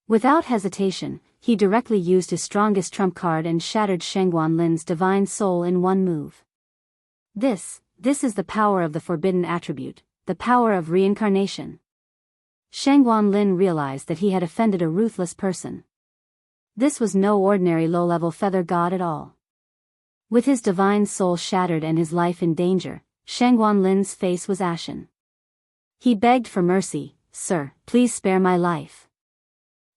Without hesitation, he directly used his strongest trump card and shattered Shangguan Lin's divine soul in one move. This is the power of the forbidden attribute, the power of reincarnation. Shangguan Lin realized that he had offended a ruthless person. This was no ordinary low-level feather god at all. With his divine soul shattered and his life in danger, Shangguan Lin's face was ashen. He begged for mercy, "Sir, please spare my life.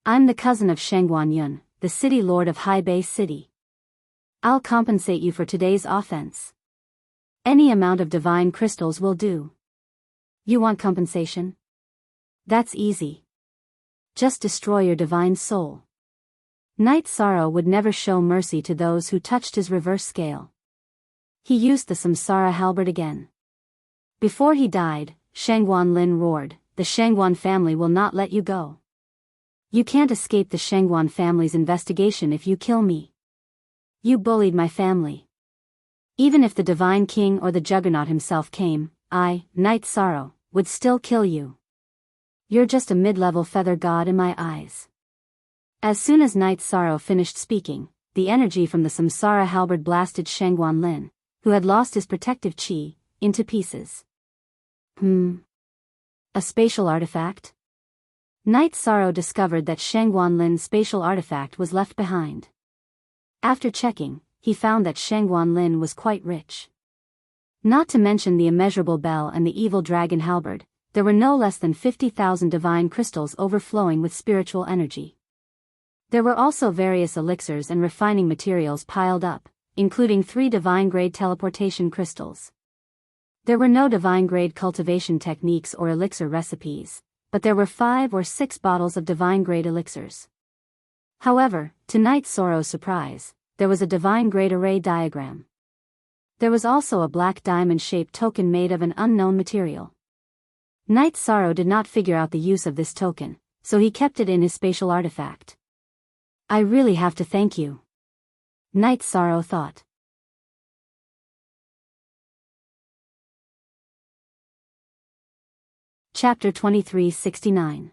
I'm the cousin of Shangguan Yun, the city lord of Hai Bei City. I'll compensate you for today's offense. Any amount of divine crystals will do." You want compensation? That's easy. Just destroy your divine soul. Knight Sorrow would never show mercy to those who touched his reverse scale. He used the Samsara halberd again. Before he died, Shangguan Lin roared, "The Shangguan family will not let you go. You can't escape the Shangguan family's investigation if you kill me. You bullied my family. Even if the Divine King or the Juggernaut himself came, I, Knight Sorrow, would still kill you. You're just a mid-level feather god in my eyes." As soon as Knight Sorrow finished speaking, the energy from the Samsara halberd blasted Shangguan Lin, who had lost his protective chi, into pieces. A spatial artifact? Knight Sorrow discovered that Shangguan Lin's spatial artifact was left behind. After checking, he found that Shangguan Lin was quite rich. Not to mention the immeasurable bell and the evil dragon halberd, there were no less than 50,000 divine crystals overflowing with spiritual energy. There were also various elixirs and refining materials piled up, including 3 divine-grade teleportation crystals. There were no divine-grade cultivation techniques or elixir recipes, but there were 5 or 6 bottles of divine-grade elixirs. However, to Night Sorrow's surprise, there was a divine grade array diagram. There was also a black diamond-shaped token made of an unknown material. Night Sorrow did not figure out the use of this token, so he kept it in his spatial artifact. I really have to thank you, Night Sorrow thought. Chapter 2369.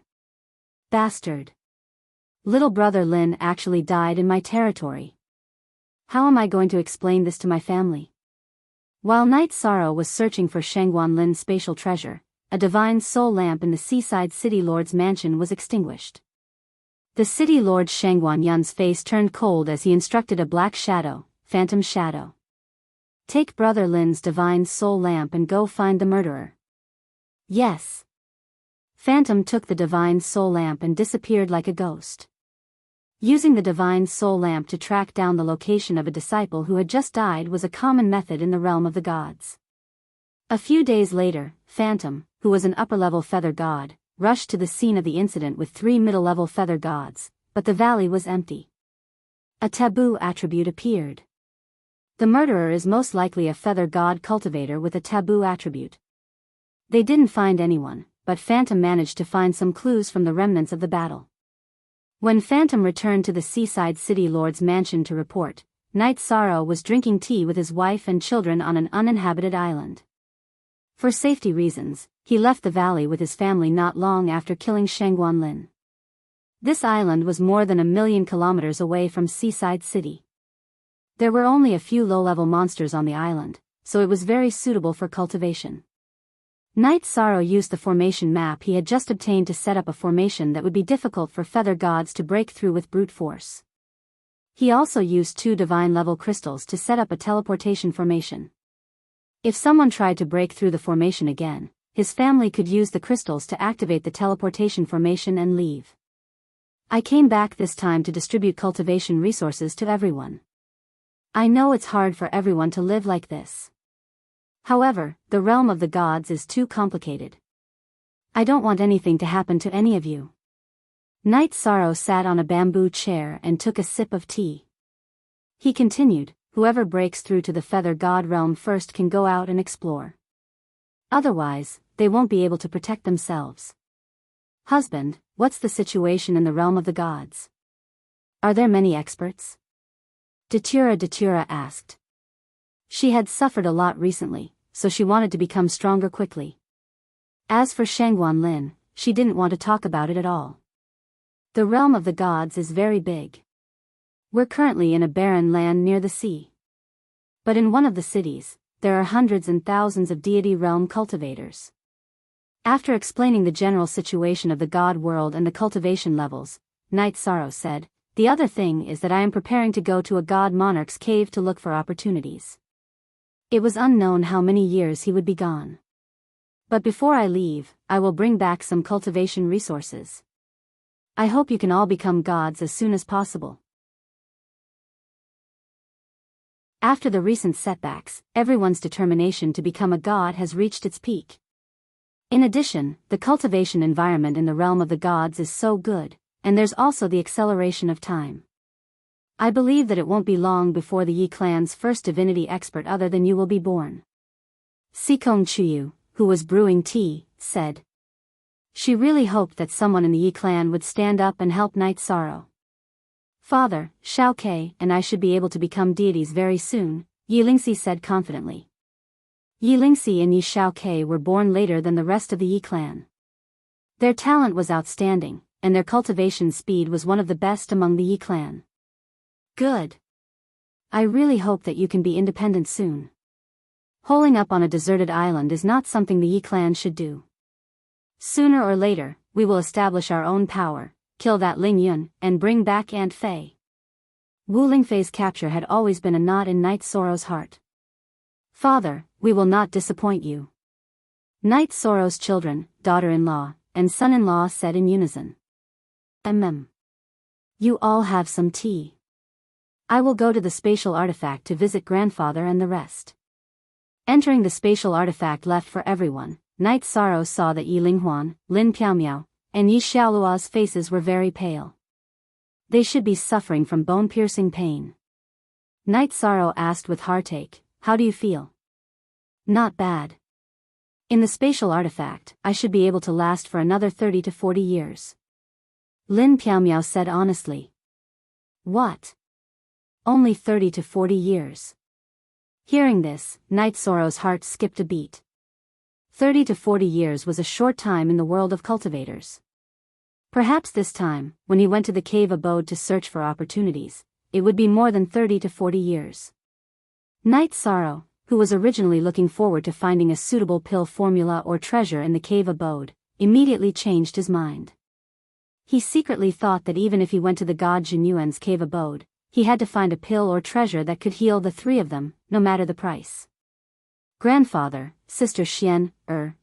Bastard. Little brother Lin actually died in my territory. How am I going to explain this to my family? While Night Sorrow was searching for Shangguan Lin's spatial treasure, a divine soul lamp in the seaside city lord's mansion was extinguished. The city lord Shangguan Yun's face turned cold as he instructed a black shadow, phantom shadow. Take brother Lin's divine soul lamp and go find the murderer. Yes. Phantom took the divine soul lamp and disappeared like a ghost. Using the divine soul lamp to track down the location of a disciple who had just died was a common method in the realm of the gods. A few days later, Phantom, who was an upper-level feather god, rushed to the scene of the incident with 3 middle-level feather gods, but the valley was empty. A taboo attribute appeared. The murderer is most likely a feather god cultivator with a taboo attribute. They didn't find anyone, but Phantom managed to find some clues from the remnants of the battle. When Phantom returned to the seaside city lord's mansion to report, Night Sorrow was drinking tea with his wife and children on an uninhabited island. For safety reasons, he left the valley with his family not long after killing Shangguan Lin. This island was more than 1,000,000 kilometers away from Seaside City. There were only a few low-level monsters on the island, so it was very suitable for cultivation. Night Sorrow used the formation map he had just obtained to set up a formation that would be difficult for feather gods to break through with brute force. He also used 2 divine-level crystals to set up a teleportation formation. If someone tried to break through the formation again, his family could use the crystals to activate the teleportation formation and leave. I came back this time to distribute cultivation resources to everyone. I know it's hard for everyone to live like this. However, the realm of the gods is too complicated. I don't want anything to happen to any of you. Night Sorrow sat on a bamboo chair and took a sip of tea. He continued, whoever breaks through to the feather god realm first can go out and explore. Otherwise, they won't be able to protect themselves. Husband, what's the situation in the realm of the gods? Are there many experts? Datura asked. She had suffered a lot recently, so she wanted to become stronger quickly. As for Shangguan Lin, she didn't want to talk about it at all. The realm of the gods is very big. We're currently in a barren land near the sea. But in one of the cities, there are hundreds and thousands of deity realm cultivators. After explaining the general situation of the god world and the cultivation levels, Night Sorrow said, the other thing is that I am preparing to go to a god monarch's cave to look for opportunities. It was unknown how many years he would be gone. But before I leave, I will bring back some cultivation resources. I hope you can all become gods as soon as possible. After the recent setbacks, everyone's determination to become a god has reached its peak. In addition, the cultivation environment in the realm of the gods is so good, and there's also the acceleration of time. I believe that it won't be long before the Yi clan's first divinity expert other than you will be born. Sikong Chuyu, who was brewing tea, said. She really hoped that someone in the Yi clan would stand up and help Night Sorrow. Father, Xiao Ke and I should be able to become deities very soon, Yi Lingxi said confidently. Yi Lingxi and Yi Xiao Ke were born later than the rest of the Yi clan. Their talent was outstanding, and their cultivation speed was one of the best among the Yi clan. Good. I really hope that you can be independent soon. Holing up on a deserted island is not something the Yi clan should do. Sooner or later, we will establish our own power, kill that Ling Yun, and bring back Aunt Fei. Wu Lingfei's capture had always been a knot in Night Sorrow's heart. Father, we will not disappoint you. Night Sorrow's children, daughter-in-law, and son-in-law said in unison. You all have some tea. I will go to the spatial artifact to visit grandfather and the rest. Entering the spatial artifact left for everyone, Night Sorrow saw that Yi Linghuan, Lin Piaomiao, and Yi Xiaolua's faces were very pale. They should be suffering from bone-piercing pain. Night Sorrow asked with heartache, "How do you feel?" "Not bad. In the spatial artifact, I should be able to last for another 30 to 40 years. Lin Piaomiao said honestly. What? Only 30 to 40 years. Hearing this, Night Sorrow's heart skipped a beat. 30 to 40 years was a short time in the world of cultivators. Perhaps this time, when he went to the cave abode to search for opportunities, it would be more than 30 to 40 years. Night Sorrow, who was originally looking forward to finding a suitable pill formula or treasure in the cave abode, immediately changed his mind. He secretly thought that even if he went to the god Jinyuan's cave abode, he had to find a pill or treasure that could heal the three of them, no matter the price. "Grandfather, Sister Xian,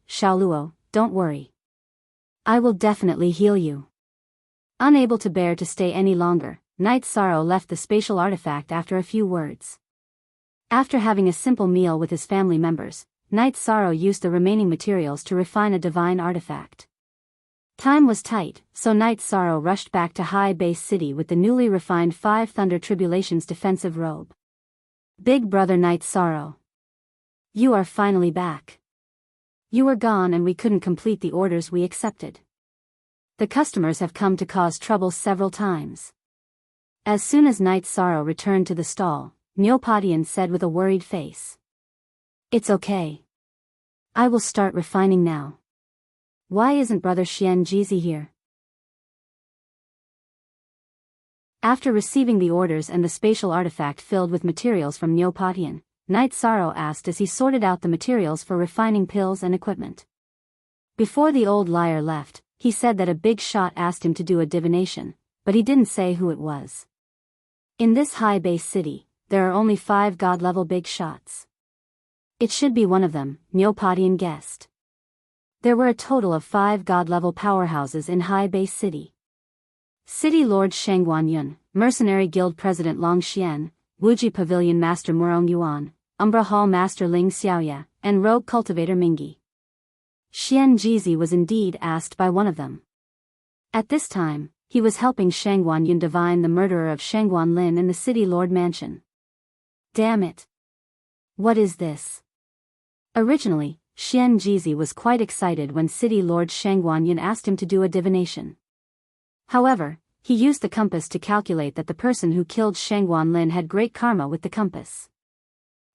Xiaoluo, don't worry. I will definitely heal you." Unable to bear to stay any longer, Night Sorrow left the spatial artifact after a few words. After having a simple meal with his family members, Night Sorrow used the remaining materials to refine a divine artifact. Time was tight, so Night Sorrow rushed back to High Base City with the newly refined 5 Thunder Tribulations defensive robe. "Big brother Night Sorrow. You are finally back. You were gone and we couldn't complete the orders we accepted. The customers have come to cause trouble several times." As soon as Night Sorrow returned to the stall, Neopodian said with a worried face. "It's okay. I will start refining now. Why isn't Brother Xian Jizi here?" After receiving the orders and the spatial artifact filled with materials from Neopodian, Night Sorrow asked as he sorted out the materials for refining pills and equipment. Before the old liar left, he said that a big shot asked him to do a divination, but he didn't say who it was. In this high base city, there are only 5 god-level big shots. It should be one of them, Neopodian guessed. There were a total of 5 god-level powerhouses in High Base City. City Lord Sheng Guanyun, Mercenary Guild President Long Xian, Wuji Pavilion Master Murong Yuan, Umbra Hall Master Ling Xiaoya, and Rogue Cultivator Mingi. Xian Jizi was indeed asked by one of them. At this time, he was helping Sheng Guanyun divine the murderer of Sheng Guanlin in the City Lord Mansion. Damn it. What is this? Originally, Xian Jizi was quite excited when City Lord Sheng Guanyin asked him to do a divination. However, he used the compass to calculate that the person who killed Sheng Guanlin had great karma with the compass.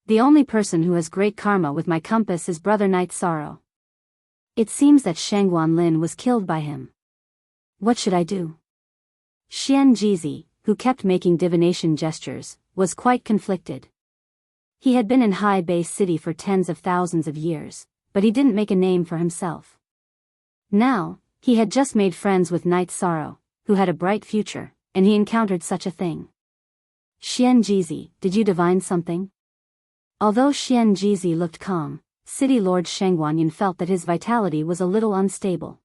"The only person who has great karma with my compass is Brother Night Sorrow. It seems that Sheng Guanlin was killed by him. What should I do?" Xian Jizi, who kept making divination gestures, was quite conflicted. He had been in High Base City for tens of thousands of years, but he didn't make a name for himself. Now, he had just made friends with Night Sorrow, who had a bright future, and he encountered such a thing. "Xian Jizi, did you divine something?" Although Xian Jizi looked calm, City Lord Sheng Guanyin felt that his vitality was a little unstable.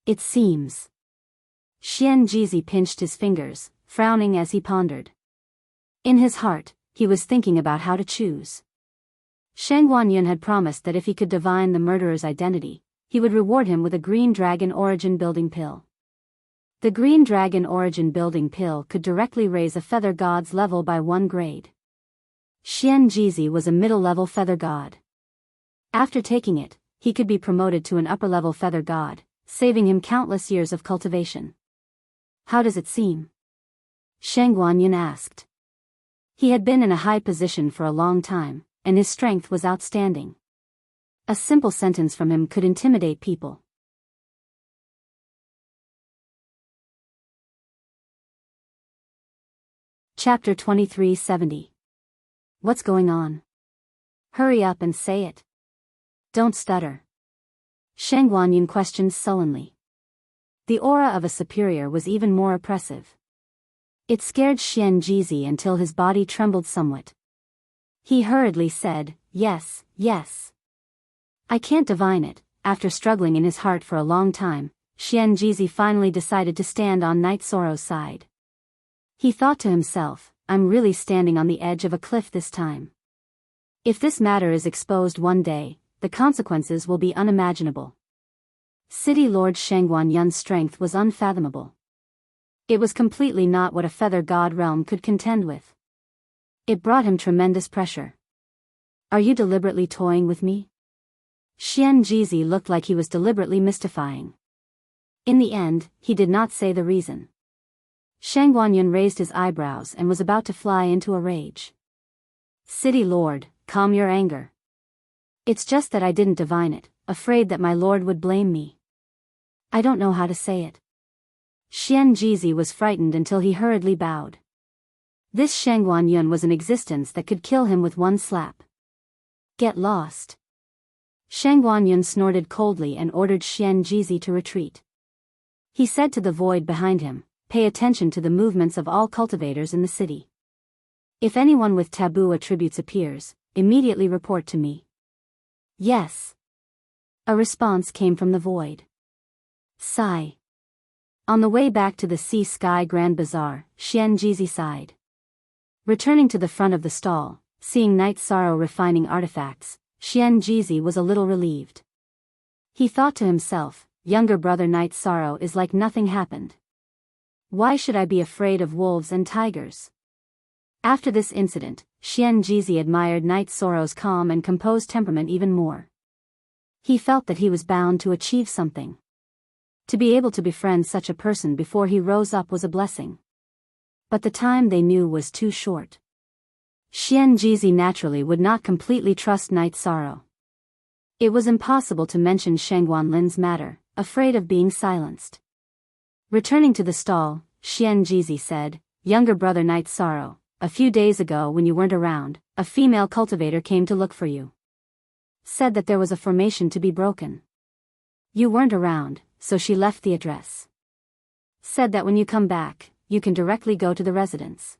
"It seems." Xian Jizi pinched his fingers, frowning as he pondered. In his heart, he was thinking about how to choose. Sheng Guanyin had promised that if he could divine the murderer's identity, he would reward him with a Green Dragon Origin Building Pill. The Green Dragon Origin Building Pill could directly raise a Feather God's level by 1 grade. Xian Jizi was a middle-level Feather God. After taking it, he could be promoted to an upper-level Feather God, saving him countless years of cultivation. "How does it seem?" Sheng Guanyin asked. He had been in a high position for a long time, and his strength was outstanding. A simple sentence from him could intimidate people. Chapter 2370. What's going on? Hurry up and say it. Don't stutter. Sheng Guanyin questioned sullenly. The aura of a superior was even more oppressive. It scared Xian Jizi until his body trembled somewhat. He hurriedly said, "Yes, yes. I can't divine it." After struggling in his heart for a long time, Xian Jizi finally decided to stand on Night Sorrow's side. He thought to himself, "I'm really standing on the edge of a cliff this time. If this matter is exposed one day, the consequences will be unimaginable." City Lord Sheng Guanyun's strength was unfathomable. It was completely not what a feather god realm could contend with. It brought him tremendous pressure. Are you deliberately toying with me? Xian Jizi looked like he was deliberately mystifying. In the end, he did not say the reason. Shang Guanyun raised his eyebrows and was about to fly into a rage. City Lord, calm your anger. It's just that I didn't divine it, afraid that my lord would blame me. I don't know how to say it. Xian Jizi was frightened until he hurriedly bowed. This Shang Guanyun was an existence that could kill him with one slap. Get lost. Shang Guanyun snorted coldly and ordered Xian Jizi to retreat. He said to the void behind him, pay attention to the movements of all cultivators in the city. If anyone with taboo attributes appears, immediately report to me. Yes. A response came from the void. Sigh. On the way back to the Sea Sky Grand Bazaar, Xian Jizi sighed. Returning to the front of the stall, seeing Night Sorrow refining artifacts, Xian Jizi was a little relieved. He thought to himself, younger brother Night Sorrow is like nothing happened. Why should I be afraid of wolves and tigers? After this incident, Xian Jizi admired Night Sorrow's calm and composed temperament even more. He felt that he was bound to achieve something. To be able to befriend such a person before he rose up was a blessing. But the time they knew was too short. Xian Jizi naturally would not completely trust Night Sorrow. It was impossible to mention Shang Guanlin's matter, afraid of being silenced. Returning to the stall, Xian Jizi said, younger brother Night Sorrow, a few days ago when you weren't around, a female cultivator came to look for you. Said that there was a formation to be broken. You weren't around, so she left the address. Said that when you come back, you can directly go to the residence.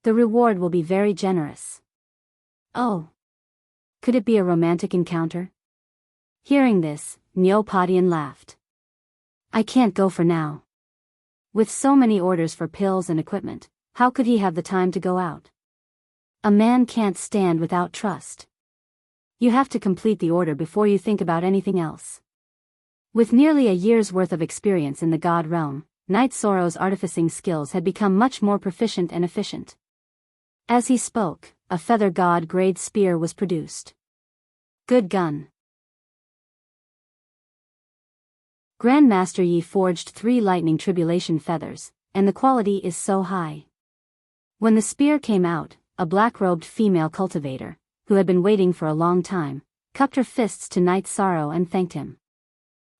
The reward will be very generous. Oh. Could it be a romantic encounter? Hearing this, Niu Padian laughed. I can't go for now. With so many orders for pills and equipment, how could he have the time to go out? A man can't stand without trust. You have to complete the order before you think about anything else. With nearly a year's worth of experience in the god realm, Night Sorrow's artificing skills had become much more proficient and efficient. As he spoke, a feather god-grade spear was produced. Good gun. Grandmaster Yi forged 3 lightning tribulation feathers, and the quality is so high. When the spear came out, a black-robed female cultivator, who had been waiting for a long time, cupped her fists to Night Sorrow and thanked him.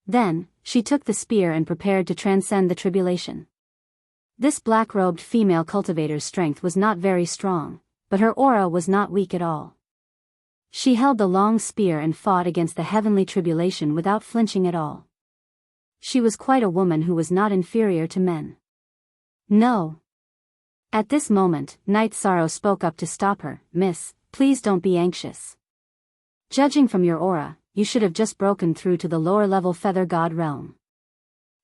Then, she took the spear and prepared to transcend the tribulation. This black-robed female cultivator's strength was not very strong, but her aura was not weak at all. She held the long spear and fought against the heavenly tribulation without flinching at all. She was quite a woman who was not inferior to men. No. At this moment, Night Sorrow spoke up to stop her. Miss, please don't be anxious. Judging from your aura, you should have just broken through to the lower-level feather god realm.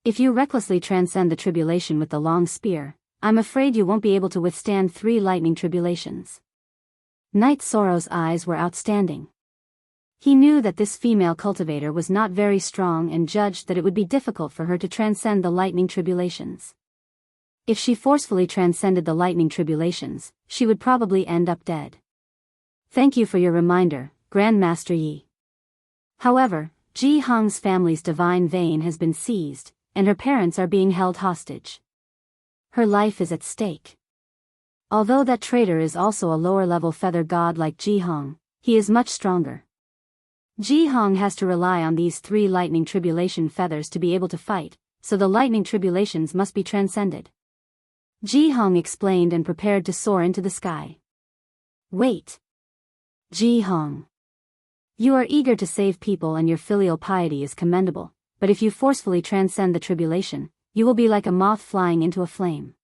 If you recklessly transcend the tribulation with the long spear, I'm afraid you won't be able to withstand 3 lightning tribulations. Night Sorrow's eyes were outstanding. He knew that this female cultivator was not very strong and judged that it would be difficult for her to transcend the lightning tribulations. If she forcefully transcended the lightning tribulations, she would probably end up dead. Thank you for your reminder, Grandmaster Yi. However, Ji Hong's family's divine vein has been seized, and her parents are being held hostage. Her life is at stake. Although that traitor is also a lower-level feather god like Ji Hong, he is much stronger. Ji Hong has to rely on these 3 lightning tribulation feathers to be able to fight, so the lightning tribulations must be transcended. Ji Hong explained and prepared to soar into the sky. Wait. Ji Hong. You are eager to save people and your filial piety is commendable, but if you forcefully transcend the tribulation, you will be like a moth flying into a flame.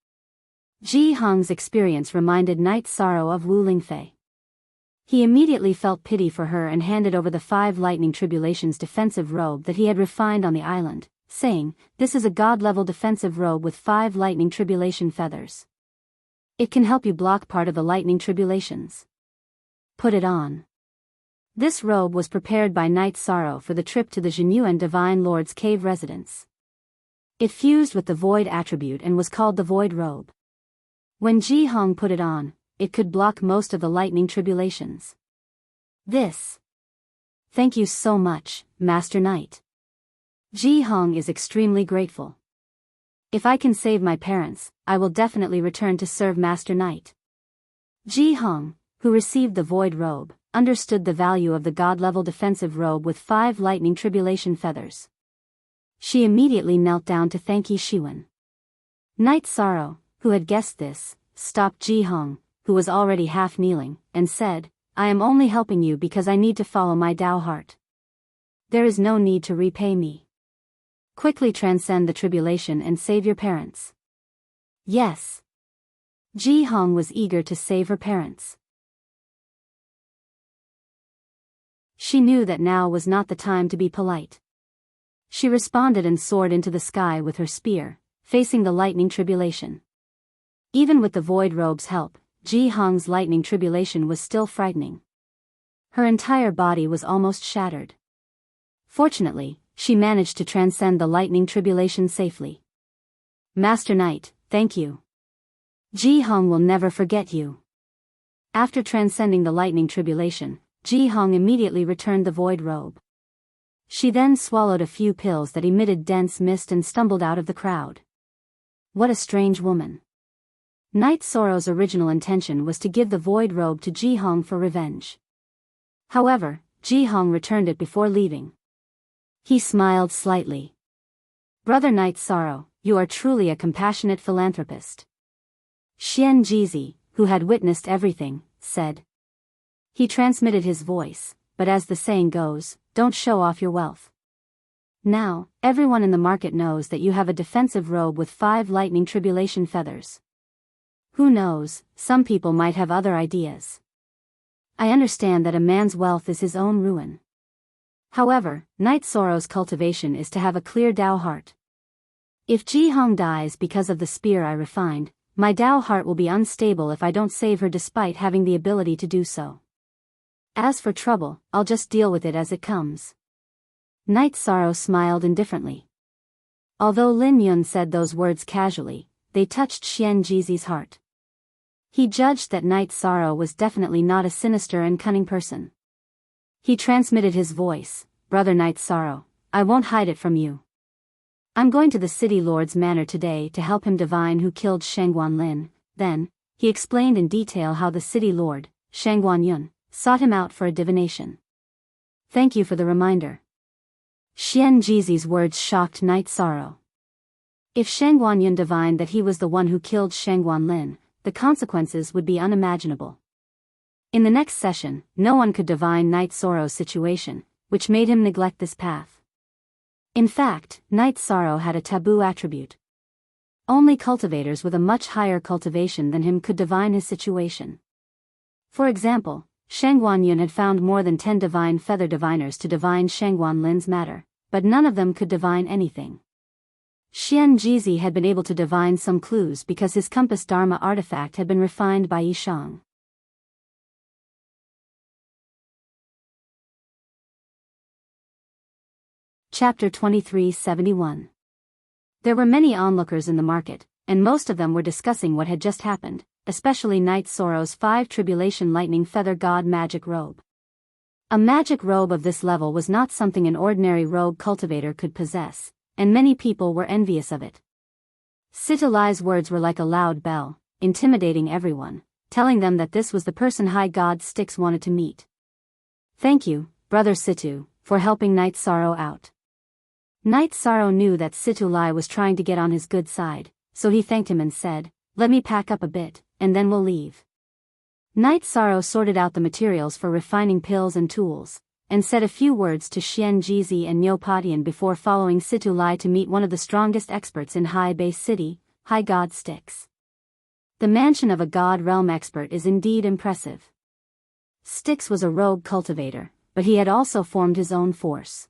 Ji Hong's experience reminded Night Sorrow of Wu Lingfei. He immediately felt pity for her and handed over the 5 lightning tribulations defensive robe that he had refined on the island, saying, this is a god-level defensive robe with 5 lightning tribulation feathers. It can help you block part of the lightning tribulations. Put it on. This robe was prepared by Night Sorrow for the trip to the Jinyuan Divine Lord's cave residence. It fused with the void attribute and was called the void robe. When Ji Hong put it on, it could block most of the lightning tribulations. Thank you so much, Master Knight. Ji Hong is extremely grateful. If I can save my parents, I will definitely return to serve Master Knight. Ji Hong, who received the void robe, understood the value of the god-level defensive robe with 5 lightning tribulation feathers. She immediately knelt down to thank Yi Shiwen. Knight Sorrow, who had guessed this, stopped Ji Hong, who was already half kneeling, and said, I am only helping you because I need to follow my Tao heart. There is no need to repay me. Quickly transcend the tribulation and save your parents. Yes. Ji Hong was eager to save her parents. She knew that now was not the time to be polite. She responded and soared into the sky with her spear, facing the lightning tribulation. Even with the void robe's help, Ji Hong's lightning tribulation was still frightening. Her entire body was almost shattered. Fortunately, she managed to transcend the lightning tribulation safely. Master Knight, thank you. Ji Hong will never forget you. After transcending the lightning tribulation, Ji Hong immediately returned the void robe. She then swallowed a few pills that emitted dense mist and stumbled out of the crowd. What a strange woman. Knight Sorrow's original intention was to give the void robe to Ji Hong for revenge. However, Ji Hong returned it before leaving. He smiled slightly. Brother Knight Sorrow, you are truly a compassionate philanthropist. Xian Jizi, who had witnessed everything, said. He transmitted his voice, but as the saying goes, don't show off your wealth. Now, everyone in the market knows that you have a defensive robe with 5 lightning tribulation feathers. Who knows, some people might have other ideas. I understand that a man's wealth is his own ruin. However, Knight Sorrow's cultivation is to have a clear Tao heart. If Ji Hong dies because of the spear I refined, my Tao heart will be unstable if I don't save her despite having the ability to do so. As for trouble, I'll just deal with it as it comes. Knight Sorrow smiled indifferently. Although Lin Yun said those words casually, they touched Xian Jizi's heart. He judged that Knight Sorrow was definitely not a sinister and cunning person. He transmitted his voice, Brother Knight Sorrow, I won't hide it from you. I'm going to the City Lord's manor today to help him divine who killed Shangguan Lin. Then, he explained in detail how the City Lord, Shangguan Yun, sought him out for a divination. Thank you for the reminder. Xian Jizi's words shocked Knight Sorrow. If Shangguan Yun divined that he was the one who killed Shangguan Lin, the consequences would be unimaginable. In the next session, no one could divine Knight Sorrow's situation, which made him neglect this path. In fact, Knight Sorrow had a taboo attribute. Only cultivators with a much higher cultivation than him could divine his situation. For example, Shangguan Yun had found more than 10 divine feather diviners to divine Shangguan Lin's matter, but none of them could divine anything. Xian Jizi had been able to divine some clues because his compass dharma artifact had been refined by Yishang. Chapter 2371. There were many onlookers in the market, and most of them were discussing what had just happened, especially Knight Sorrow's 5 Tribulation Lightning Feather God magic robe. A magic robe of this level was not something an ordinary rogue cultivator could possess, and many people were envious of it. Situlai's words were like a loud bell, intimidating everyone, telling them that this was the person High God Styx wanted to meet. Thank you, Brother Situ, for helping Knight Sorrow out. Knight Sorrow knew that Situlai was trying to get on his good side, so he thanked him and said, let me pack up a bit, and then we'll leave. Knight Sorrow sorted out the materials for refining pills and tools, and said a few words to Xian Jizi and Nyo Padian before following Situlai to meet one of the strongest experts in High Base City, High God Styx. The mansion of a God Realm expert is indeed impressive. Styx was a rogue cultivator, but he had also formed his own force.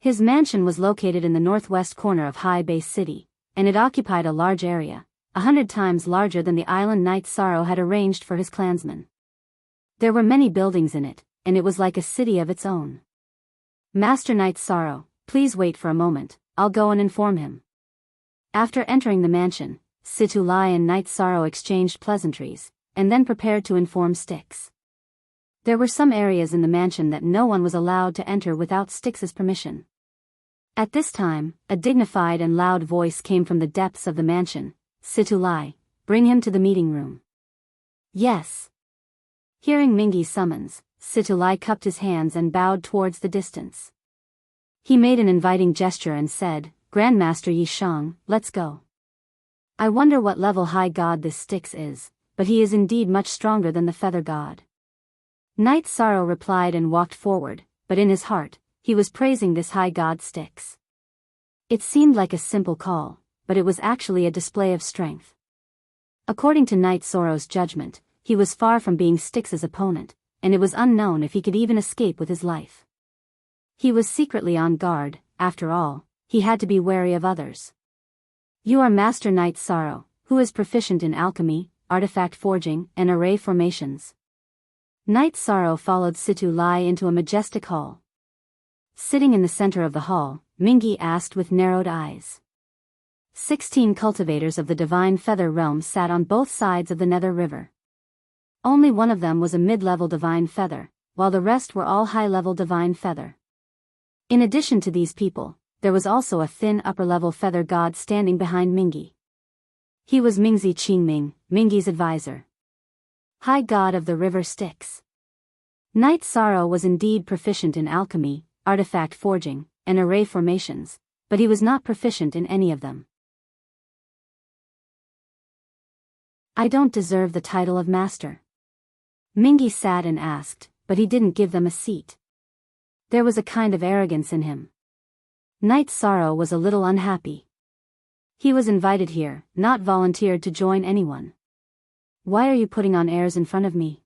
His mansion was located in the northwest corner of High Base City, and it occupied a large area, 100 times larger than the island Knight Sorrow had arranged for his clansmen. There were many buildings in it, and it was like a city of its own. Master Knight Sorrow, please wait for a moment, I'll go and inform him. After entering the mansion, Situlai and Night Sorrow exchanged pleasantries, and then prepared to inform Styx. There were some areas in the mansion that no one was allowed to enter without Styx's permission. At this time, a dignified and loud voice came from the depths of the mansion. Situlai, bring him to the meeting room. Yes. Hearing Mingi's summons, Situlai cupped his hands and bowed towards the distance. He made an inviting gesture and said, Grandmaster Yi Shang, let's go. I wonder what level high god this Styx is, but he is indeed much stronger than the feather god. Night Sorrow replied and walked forward, but in his heart, he was praising this high god Styx. It seemed like a simple call, but it was actually a display of strength. According to Night Sorrow's judgment, he was far from being Styx's opponent, and it was unknown if he could even escape with his life. He was secretly on guard. After all, he had to be wary of others. You are Master Night Sorrow, who is proficient in alchemy, artifact forging, and array formations. Night Sorrow followed Situlai into a majestic hall. Sitting in the center of the hall, Mingi asked with narrowed eyes. 16 cultivators of the divine feather realm sat on both sides of the Nether River. Only one of them was a mid-level divine feather, while the rest were all high-level divine feather. In addition to these people, there was also a thin upper-level feather god standing behind Mingi. He was Mingzi Qingming, Mingi's advisor. High god of the river Styx. Night Sorrow was indeed proficient in alchemy, artifact forging, and array formations, but he was not proficient in any of them. I don't deserve the title of master. Mingi sat and asked, but he didn't give them a seat. There was a kind of arrogance in him. Night Sorrow was a little unhappy. He was invited here, not volunteered to join anyone. Why are you putting on airs in front of me?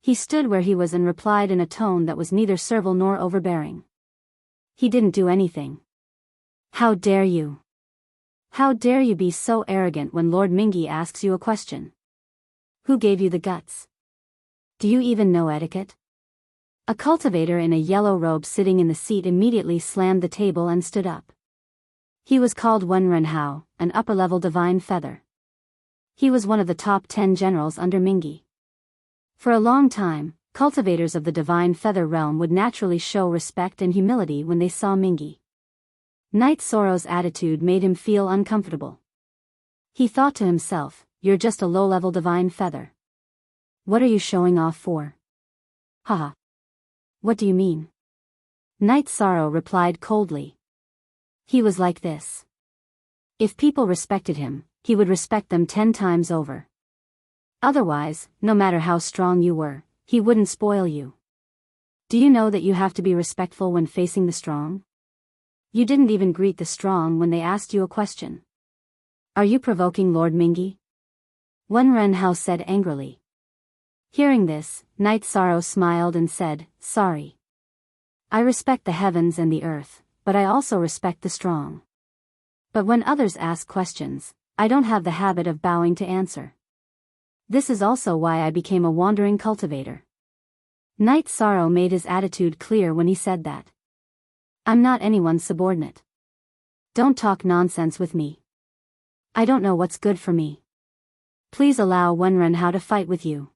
He stood where he was and replied in a tone that was neither servile nor overbearing. He didn't do anything. How dare you? How dare you be so arrogant when Lord Mingi asks you a question? Who gave you the guts? Do you even know etiquette? A cultivator in a yellow robe sitting in the seat immediately slammed the table and stood up. He was called Wenrenhao, an upper-level divine feather. He was one of the top 10 generals under Mingi. For a long time, cultivators of the divine feather realm would naturally show respect and humility when they saw Mingi. Night Sorrow's attitude made him feel uncomfortable. He thought to himself, you're just a low-level divine feather. What are you showing off for? Haha. What do you mean? Night Sorrow replied coldly. He was like this. If people respected him, he would respect them 10 times over. Otherwise, no matter how strong you were, he wouldn't spoil you. Do you know that you have to be respectful when facing the strong? You didn't even greet the strong when they asked you a question. Are you provoking Lord Mingi? Wenrenhao said angrily. Hearing this, Night Sorrow smiled and said, sorry. I respect the heavens and the earth, but I also respect the strong. But when others ask questions, I don't have the habit of bowing to answer. This is also why I became a wandering cultivator. Night Sorrow made his attitude clear when he said that. I'm not anyone's subordinate. Don't talk nonsense with me. I don't know what's good for me. Please allow Wenrenhao to fight with you.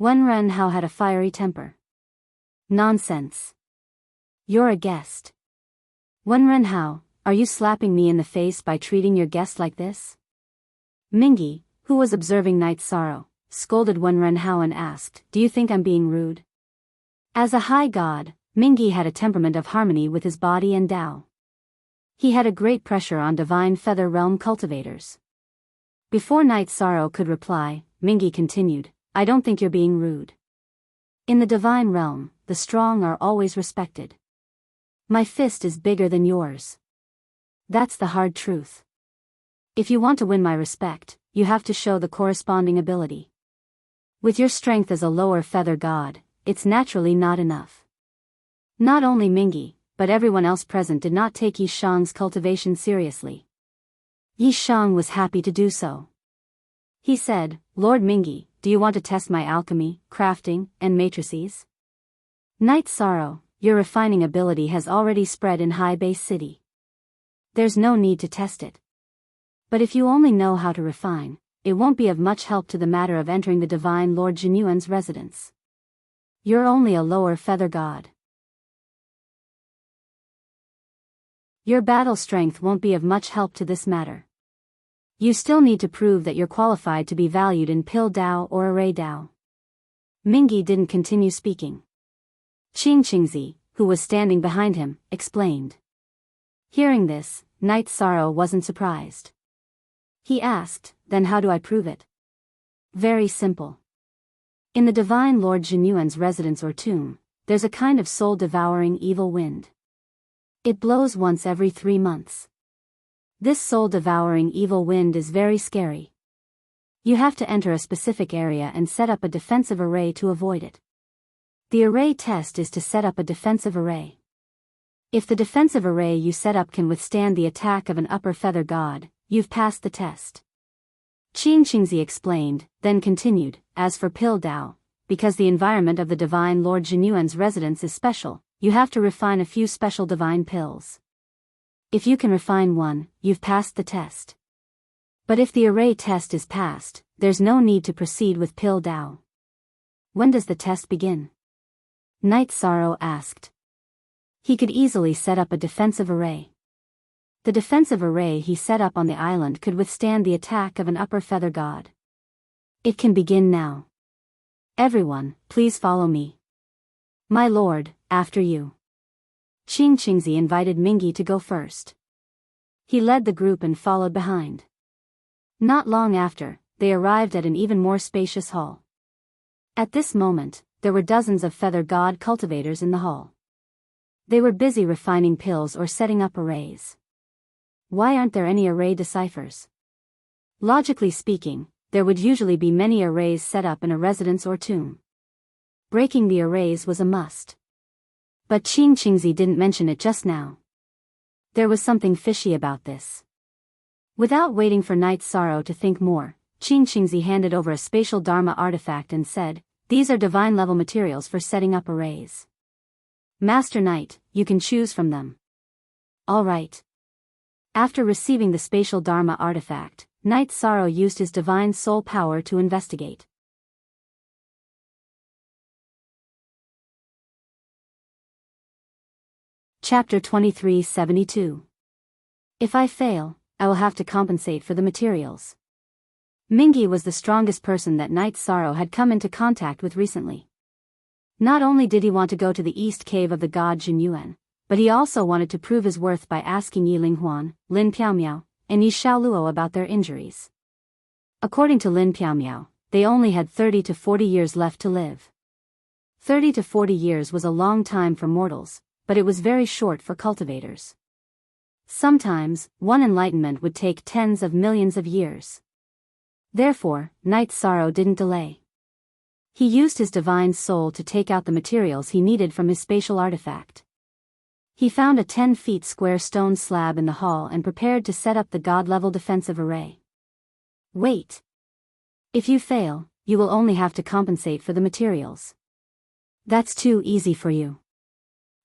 Wenrenhao had a fiery temper. Nonsense. You're a guest. Wenrenhao, are you slapping me in the face by treating your guest like this? Mingi, who was observing Night Sorrow, scolded Wenrenhao and asked, do you think I'm being rude? As a high god, Mingi had a temperament of harmony with his body and Tao. He had a great pressure on divine feather realm cultivators. Before Night Sorrow could reply, Mingi continued, I don't think you're being rude. In the divine realm, the strong are always respected. My fist is bigger than yours. That's the hard truth. If you want to win my respect, you have to show the corresponding ability. With your strength as a lower feather god, it's naturally not enough. Not only Mingi, but everyone else present did not take Yi Shang's cultivation seriously. Yi Shang was happy to do so. He said, Lord Mingi, do you want to test my alchemy, crafting, and matrices? Night Sorrow, your refining ability has already spread in High Base City. There's no need to test it. But if you only know how to refine, it won't be of much help to the matter of entering the Divine Lord Jinyuan's residence. You're only a lower feather god. Your battle strength won't be of much help to this matter. You still need to prove that you're qualified to be valued in Pill Dao or Array Dao. Mingi didn't continue speaking. Qingqingzi, who was standing behind him, explained. Hearing this, Knight Sorrow wasn't surprised. He asked, then how do I prove it? Very simple. In the Divine Lord Jinyuan's residence or tomb, there's a kind of soul-devouring evil wind. It blows once every 3 months. This soul-devouring evil wind is very scary. You have to enter a specific area and set up a defensive array to avoid it. The array test is to set up a defensive array. If the defensive array you set up can withstand the attack of an upper feather god, you've passed the test. Qingqingzi explained, then continued, as for Pill Dao, because the environment of the Divine Lord Jinyuan's residence is special, you have to refine a few special divine pills. If you can refine one, you've passed the test. But if the array test is passed, there's no need to proceed with Pill Dao. When does the test begin? Knight Sorrow asked. He could easily set up a defensive array. The defensive array he set up on the island could withstand the attack of an upper feather god. It can begin now. Everyone, please follow me. My lord, after you. Qingqingzi invited Mingi to go first. He led the group and followed behind. Not long after, they arrived at an even more spacious hall. At this moment, there were dozens of feather god cultivators in the hall. They were busy refining pills or setting up arrays. Why aren't there any array deciphers? Logically speaking, there would usually be many arrays set up in a residence or tomb. Breaking the arrays was a must. But Qingqingzi didn't mention it just now. There was something fishy about this. Without waiting for Knight Sorrow to think more, Qingqingzi handed over a spatial Dharma artifact and said, "These are divine-level materials for setting up arrays. Master Knight, you can choose from them." All right. After receiving the spatial Dharma artifact, Knight Sorrow used his divine soul power to investigate. Chapter 2372. If I fail, I will have to compensate for the materials. Mingi was the strongest person that Knight Sorrow had come into contact with recently. Not only did he want to go to the east cave of the god Jinyuan, but he also wanted to prove his worth by asking Yi Linghuan, Lin Piaomiao, and Yi Xiaoluo about their injuries. According to Lin Piaomiao, they only had 30 to 40 years left to live. 30 to 40 years was a long time for mortals, but it was very short for cultivators. Sometimes, one enlightenment would take tens of millions of years. Therefore, Knight Sorrow didn't delay. He used his divine soul to take out the materials he needed from his spatial artifact. He found a 10 feet square stone slab in the hall and prepared to set up the god-level defensive array. Wait. If you fail, you will only have to compensate for the materials. That's too easy for you.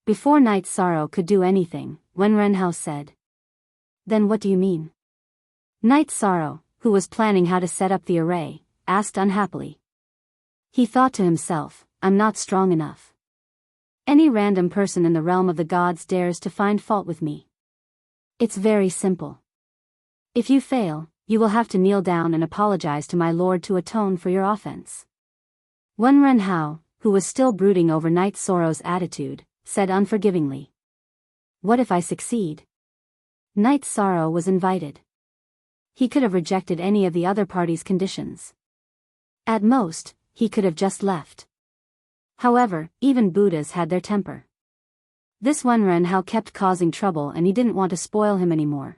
Before Knight Sorrow could do anything, Wen Renhao said. Then what do you mean? Knight Sorrow, who was planning how to set up the array, asked unhappily. He thought to himself, I'm not strong enough. Any random person in the realm of the gods dares to find fault with me. It's very simple. If you fail, you will have to kneel down and apologize to my lord to atone for your offense. Wen Renhao, who was still brooding over Knight Sorrow's attitude, said unforgivingly. What if I succeed? Knight Sorrow was invited. He could have rejected any of the other party's conditions. At most, he could have just left. However, even Buddhas had their temper. This Wen Renhao kept causing trouble and he didn't want to spoil him anymore.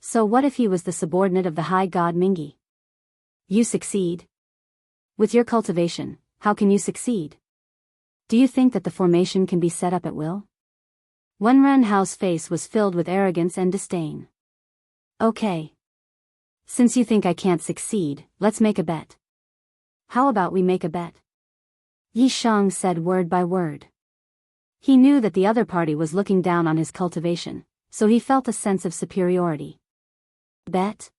So what if he was the subordinate of the high god Mingi? You succeed? With your cultivation, how can you succeed? Do you think that the formation can be set up at will? Wen Renhao's face was filled with arrogance and disdain. Okay. Since you think I can't succeed, let's make a bet. How about we make a bet? Yi Shang said word by word. He knew that the other party was looking down on his cultivation, so he felt a sense of superiority. Bet?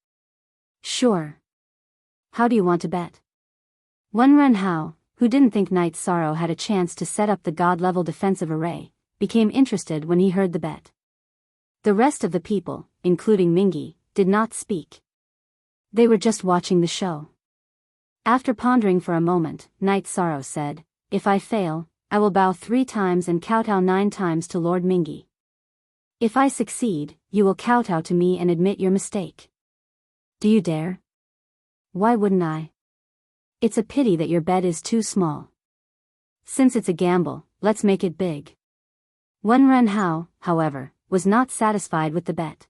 Sure. How do you want to bet? Wen Hao, who didn't think Night Sorrow had a chance to set up the god-level defensive array, became interested when he heard the bet. The rest of the people, including Mingy, did not speak. They were just watching the show. After pondering for a moment, Night Sorrow said, "If I fail, I will bow 3 times and kowtow 9 times to Lord Mingy. If I succeed, you will kowtow to me and admit your mistake. Do you dare?" "Why wouldn't I? It's a pity that your bet is too small. Since it's a gamble, let's make it big." Wen Hao, however, was not satisfied with the bet.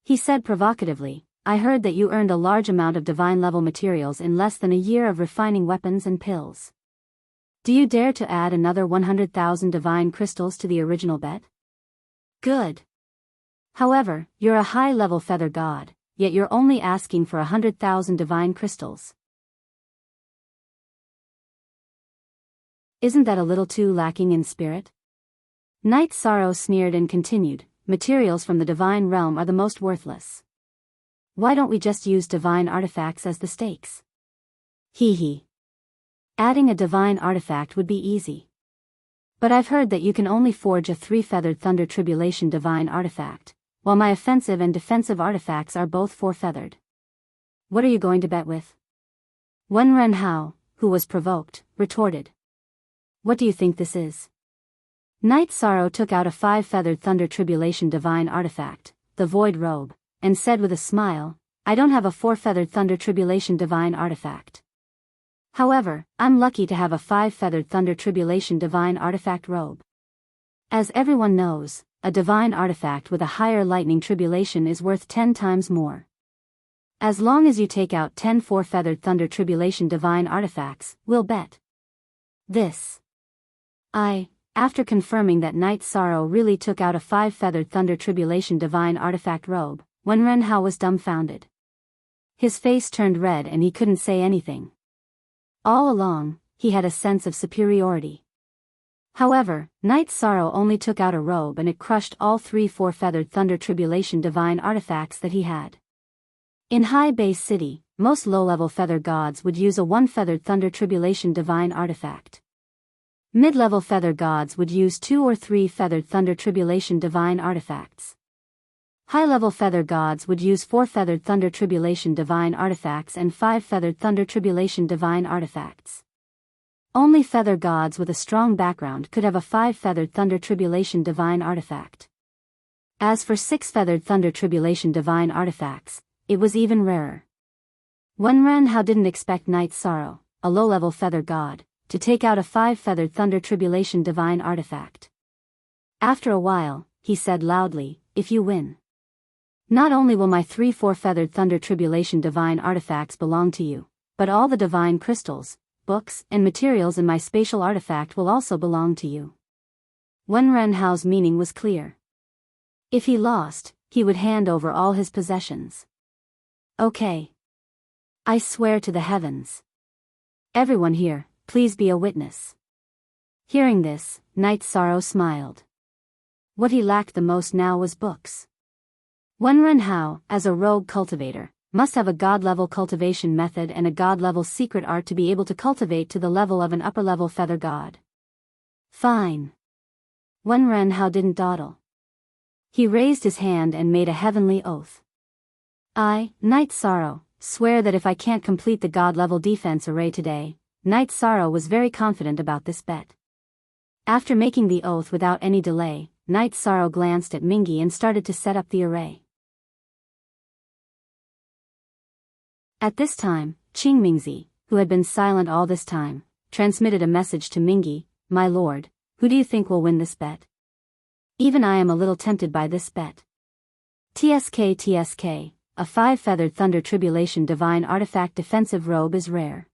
He said provocatively, "I heard that you earned a large amount of divine-level materials in less than a year of refining weapons and pills. Do you dare to add another 100,000 divine crystals to the original bet? Good. However, you're a high-level feather god, yet you're only asking for 100,000 divine crystals. Isn't that a little too lacking in spirit?" Night Sorrow sneered and continued, "Materials from the divine realm are the most worthless. Why don't we just use divine artifacts as the stakes?" Hee. Adding a divine artifact would be easy. But I've heard that you can only forge a 3-feathered Thunder Tribulation divine artifact, while my offensive and defensive artifacts are both 4-feathered. What are you going to bet with? Wen Hao, who was provoked, retorted. What do you think this is? Night Sorrow took out a 5-feathered Thunder Tribulation divine artifact, the Void Robe, and said with a smile, "I don't have a 4-feathered Thunder Tribulation divine artifact. However, I'm lucky to have a 5-feathered Thunder Tribulation divine artifact robe. As everyone knows, a divine artifact with a higher lightning tribulation is worth 10 times more. As long as you take out 10 4-feathered Thunder Tribulation divine artifacts, we'll bet." This. After confirming that Night Sorrow really took out a 5-feathered Thunder Tribulation divine artifact robe, Wen Hao was dumbfounded. His face turned red and he couldn't say anything. All along, he had a sense of superiority. However, Night Sorrow only took out a robe and it crushed all 3 4-feathered Thunder Tribulation divine artifacts that he had. In High Base City, most low-level feather gods would use a 1-feathered Thunder Tribulation divine artifact. Mid-level feather gods would use 2 or 3-feathered Thunder Tribulation divine artifacts. High-level feather gods would use 4-feathered Thunder Tribulation divine artifacts and 5-feathered Thunder Tribulation divine artifacts. Only feather gods with a strong background could have a 5-feathered Thunder Tribulation divine artifact. As for 6-feathered Thunder Tribulation divine artifacts, it was even rarer. Wen Hao didn't expect Night Sorrow, a low-level feather god, to take out a 5-feathered Thunder Tribulation divine artifact. After a while, he said loudly, "If you win, not only will my 3 4-feathered Thunder Tribulation divine artifacts belong to you, but all the divine crystals, books, and materials in my spatial artifact will also belong to you." Wen Hao's meaning was clear. If he lost, he would hand over all his possessions. "Okay. I swear to the heavens. Everyone here, please be a witness." Hearing this, Night Sorrow smiled. What he lacked the most now was books. Wen Hao, as a rogue cultivator, must have a god-level cultivation method and a god-level secret art to be able to cultivate to the level of an upper-level feather god. Fine. Wen Hao didn't dawdle. He raised his hand and made a heavenly oath. "I, Night Sorrow, swear that if I can't complete the god-level defense array today." Night Sorrow was very confident about this bet. After making the oath without any delay, Night Sorrow glanced at Mingy and started to set up the array. At this time, Qingmingzi, who had been silent all this time, transmitted a message to Mingy, "My lord, who do you think will win this bet? Even I am a little tempted by this bet. TSK, a 5-feathered Thunder Tribulation divine artifact defensive robe is rare.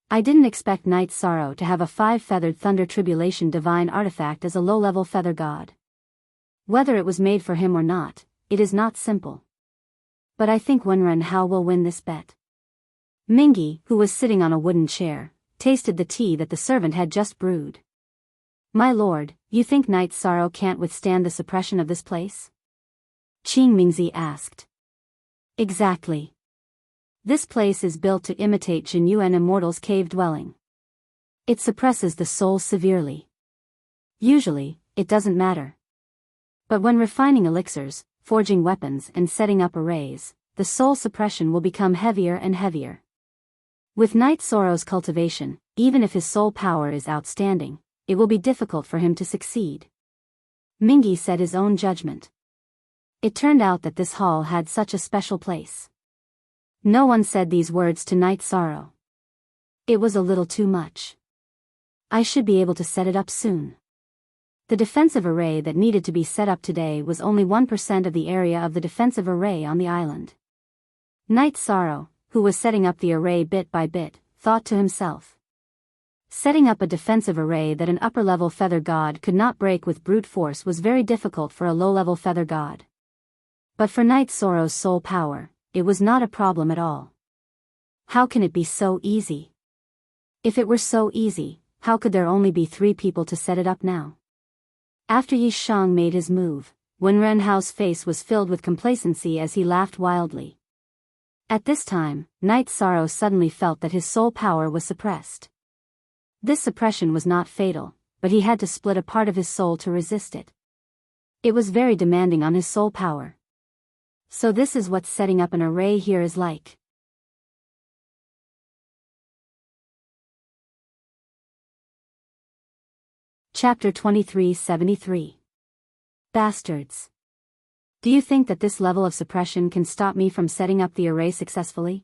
I didn't expect Night Sorrow to have a 5-feathered Thunder Tribulation divine artifact as a low-level feather god. Whether it was made for him or not, it is not simple. But I think Wen Hao will win this bet." Mingy, who was sitting on a wooden chair, tasted the tea that the servant had just brewed. "My lord, you think Night Sorrow can't withstand the suppression of this place?" Qingmingzi asked. Exactly. This place is built to imitate Jinyuan Immortal's cave dwelling. It suppresses the soul severely. Usually, it doesn't matter. But when refining elixirs, forging weapons and setting up arrays, the soul suppression will become heavier and heavier. With Knight Sorrow's cultivation, even if his soul power is outstanding, it will be difficult for him to succeed. Mingi said his own judgment. It turned out that this hall had such a special place. No one said these words to Knight Sorrow. It was a little too much. I should be able to set it up soon. The defensive array that needed to be set up today was only 1% of the area of the defensive array on the island. Knight Sorrow, who was setting up the array bit by bit, thought to himself. Setting up a defensive array that an upper-level feather god could not break with brute force was very difficult for a low-level feather god. But for Knight Sorrow's soul power, it was not a problem at all. How can it be so easy? If it were so easy, how could there only be 3 people to set it up now? After Yi Shang made his move, Wenren Hao's face was filled with complacency as he laughed wildly. At this time, Knight Sorrow suddenly felt that his soul power was suppressed. This suppression was not fatal, but he had to split a part of his soul to resist it. It was very demanding on his soul power. So this is what setting up an array here is like. Chapter 2373. Bastards. Do you think that this level of suppression can stop me from setting up the array successfully?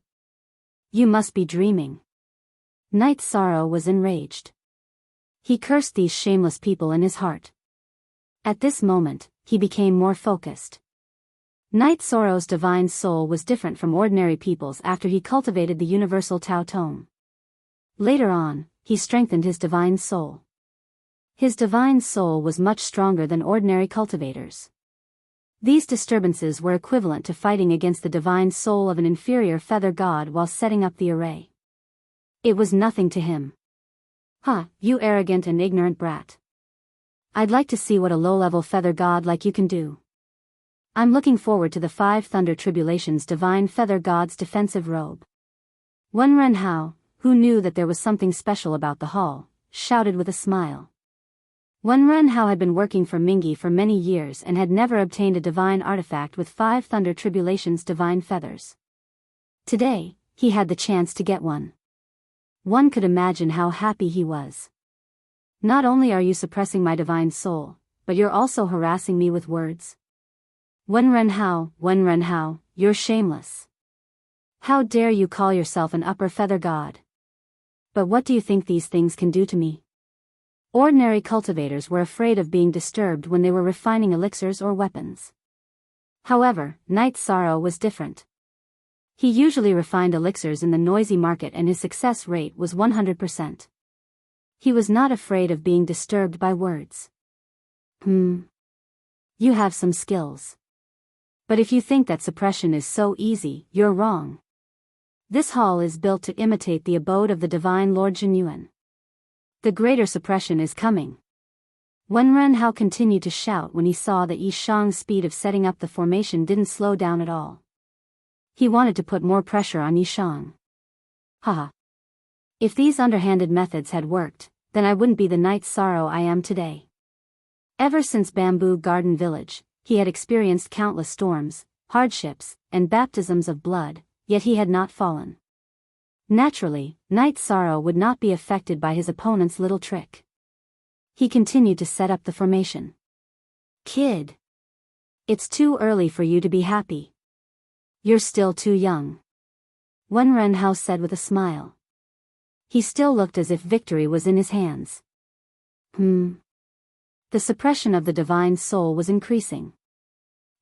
You must be dreaming. Knight Sorrow was enraged. He cursed these shameless people in his heart. At this moment, he became more focused. Knight Sorrow's divine soul was different from ordinary people's after he cultivated the universal Tao Tome. Later on, he strengthened his divine soul. His divine soul was much stronger than ordinary cultivators. These disturbances were equivalent to fighting against the divine soul of an inferior feather god while setting up the array. It was nothing to him. You arrogant and ignorant brat. I'd like to see what a low-level feather god like you can do. I'm looking forward to the 5 Thunder Tribulations Divine Feather God's defensive robe. Wenren Hao, who knew that there was something special about the hall, shouted with a smile. Wenren Hao had been working for Mingi for many years and had never obtained a divine artifact with 5 Thunder Tribulations divine feathers. Today, he had the chance to get one. One could imagine how happy he was. Not only are you suppressing my divine soul, but you're also harassing me with words. Wenren Hao, you're shameless. How dare you call yourself an upper feather god? But what do you think these things can do to me? Ordinary cultivators were afraid of being disturbed when they were refining elixirs or weapons. However, Knight Sorrow was different. He usually refined elixirs in the noisy market and his success rate was 100%. He was not afraid of being disturbed by words. You have some skills. But if you think that suppression is so easy, you're wrong. This hall is built to imitate the abode of the divine Lord Jinyuan. The greater suppression is coming. Wenren Hao continued to shout when he saw that Yi Shang's speed of setting up the formation didn't slow down at all. He wanted to put more pressure on Yi Shang. If these underhanded methods had worked, then I wouldn't be the Knight Sorrow I am today. Ever since Bamboo Garden Village, he had experienced countless storms, hardships, and baptisms of blood, yet he had not fallen. Naturally, Knight Sorrow would not be affected by his opponent's little trick. He continued to set up the formation. Kid. It's too early for you to be happy. You're still too young. Wenren Hao said with a smile. He still looked as if victory was in his hands. The suppression of the divine soul was increasing.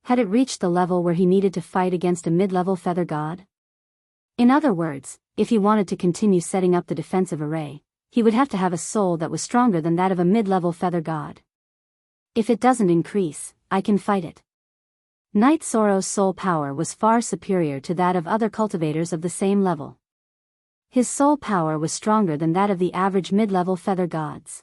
Had it reached the level where he needed to fight against a mid-level feather god? In other words, if he wanted to continue setting up the defensive array, he would have to have a soul that was stronger than that of a mid-level feather god. If it doesn't increase, I can fight it. Knight Sorrow's soul power was far superior to that of other cultivators of the same level. His soul power was stronger than that of the average mid-level feather gods.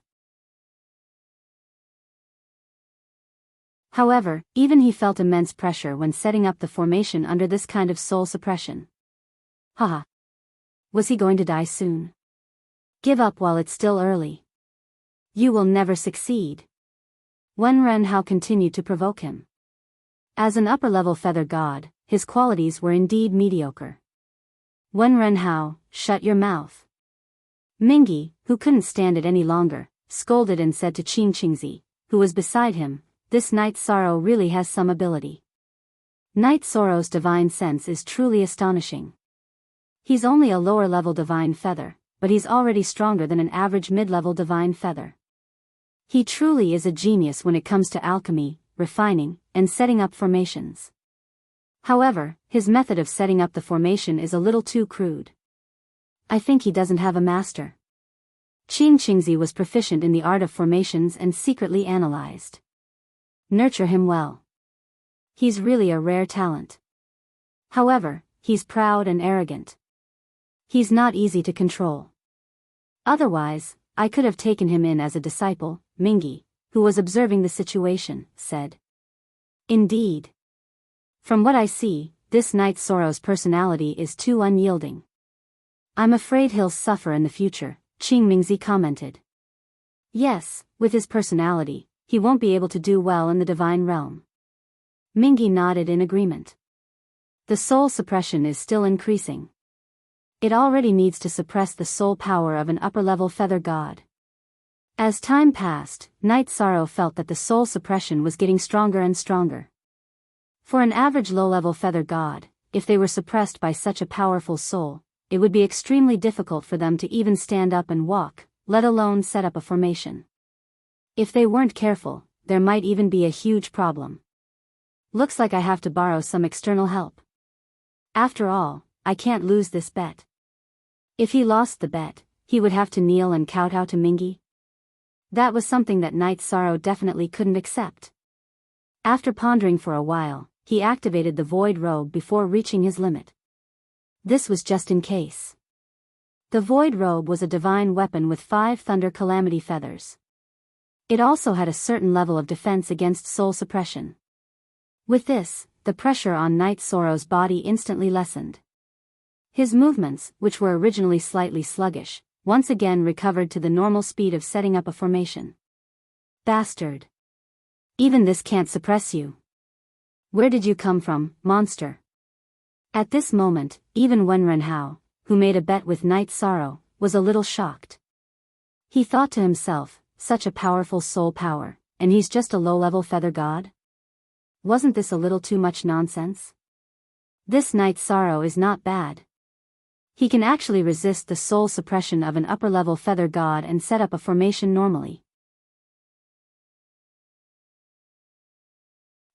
However, even he felt immense pressure when setting up the formation under this kind of soul suppression. Haha. Was he going to die soon? Give up while it's still early. You will never succeed. Wenren continued to provoke him. As an upper-level feather god, his qualities were indeed mediocre. Wenren, shut your mouth. Mingi, who couldn't stand it any longer, scolded and said to Qingqingzi, who was beside him, this Night Sorrow really has some ability. Night Sorrow's divine sense is truly astonishing. He's only a lower-level divine feather, but he's already stronger than an average mid-level divine feather. He truly is a genius when it comes to alchemy, refining, and setting up formations. However, his method of setting up the formation is a little too crude. I think he doesn't have a master. Qingqingzi was proficient in the art of formations and secretly analyzed. Nurture him well. He's really a rare talent. However, he's proud and arrogant. He's not easy to control. Otherwise, I could have taken him in as a disciple, Mingi, who was observing the situation, said. Indeed. From what I see, this Night Sorrow's personality is too unyielding. I'm afraid he'll suffer in the future, Qingmingzi commented. Yes, with his personality, he won't be able to do well in the divine realm. Mingi nodded in agreement. The soul suppression is still increasing. It already needs to suppress the soul power of an upper-level feather god. As time passed, Night Sorrow felt that the soul suppression was getting stronger and stronger. For an average low-level feather god, if they were suppressed by such a powerful soul, it would be extremely difficult for them to even stand up and walk, let alone set up a formation. If they weren't careful, there might even be a huge problem. Looks like I have to borrow some external help. After all, I can't lose this bet. If he lost the bet, he would have to kneel and kowtow to Mingi. That was something that Night Sorrow definitely couldn't accept. After pondering for a while, he activated the void robe before reaching his limit. This was just in case. The void robe was a divine weapon with 5 thunder calamity feathers. It also had a certain level of defense against soul suppression. With this, the pressure on Night Sorrow's body instantly lessened. His movements, which were originally slightly sluggish, once again recovered to the normal speed of setting up a formation. Bastard. Even this can't suppress you. Where did you come from, monster? At this moment, even Wenren, who made a bet with Night Sorrow, was a little shocked. He thought to himself, such a powerful soul power, and he's just a low-level feather god? Wasn't this a little too much nonsense? This Night Sorrow is not bad. He can actually resist the soul suppression of an upper-level feather god and set up a formation normally.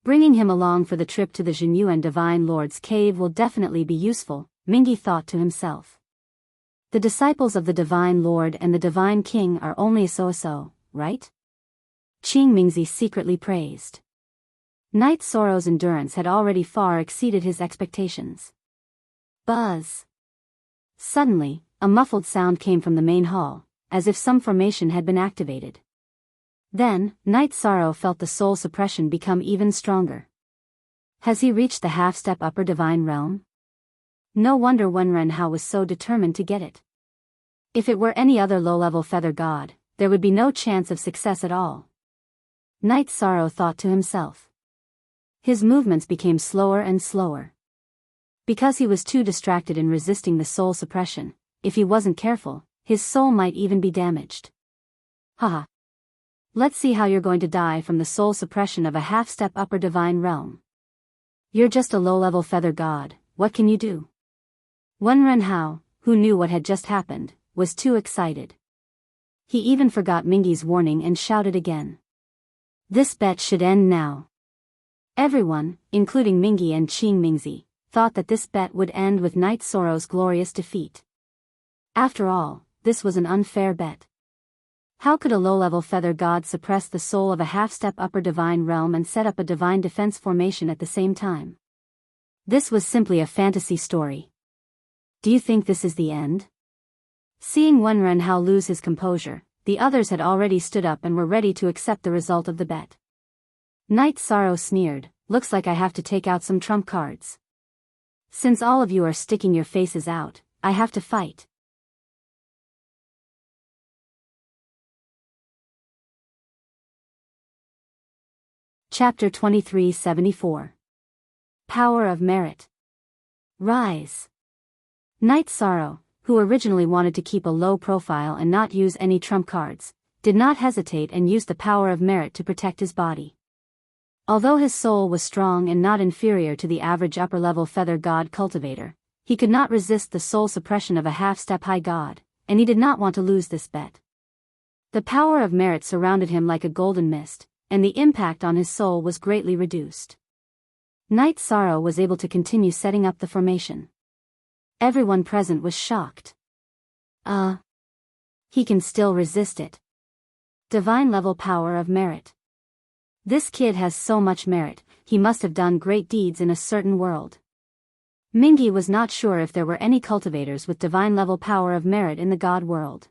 Bringing him along for the trip to the Jinyuan Divine Lord's cave will definitely be useful, Mingi thought to himself. The disciples of the Divine Lord and the Divine King are only so-so, right? Qingmingzi secretly praised. Night Sorrow's endurance had already far exceeded his expectations. Buzz. Suddenly, a muffled sound came from the main hall, as if some formation had been activated. Then, Night Sorrow felt the soul suppression become even stronger. Has he reached the half-step upper divine realm? No wonder Wenren was so determined to get it. If it were any other low-level feather god, there would be no chance of success at all. Night Sorrow thought to himself. His movements became slower and slower. Because he was too distracted in resisting the soul suppression, if he wasn't careful, his soul might even be damaged. Haha. Let's see how you're going to die from the soul suppression of a half-step upper divine realm. You're just a low-level feather god, what can you do? Wenren, who knew what had just happened, was too excited. He even forgot Mingi's warning and shouted again. This bet should end now. Everyone, including Mingi and Qingmingzi, thought that this bet would end with Night Sorrow's glorious defeat. After all, this was an unfair bet. How could a low-level feather god suppress the soul of a half-step upper divine realm and set up a divine defense formation at the same time? This was simply a fantasy story. Do you think this is the end? Seeing Wenren lose his composure, the others had already stood up and were ready to accept the result of the bet. Night Sorrow sneered, looks like I have to take out some trump cards. Since all of you are sticking your faces out, I have to fight. Chapter 2374. Power of Merit. Rise. Night Sorrow, who originally wanted to keep a low profile and not use any trump cards, did not hesitate and used the power of merit to protect his body. Although his soul was strong and not inferior to the average upper-level feather god cultivator, he could not resist the soul suppression of a half-step high god, and he did not want to lose this bet. The power of merit surrounded him like a golden mist, and the impact on his soul was greatly reduced. Night Sorrow was able to continue setting up the formation. Everyone present was shocked. He can still resist it. Divine level power of merit. This kid has so much merit, he must have done great deeds in a certain world. Mingy was not sure if there were any cultivators with divine level power of merit in the god world.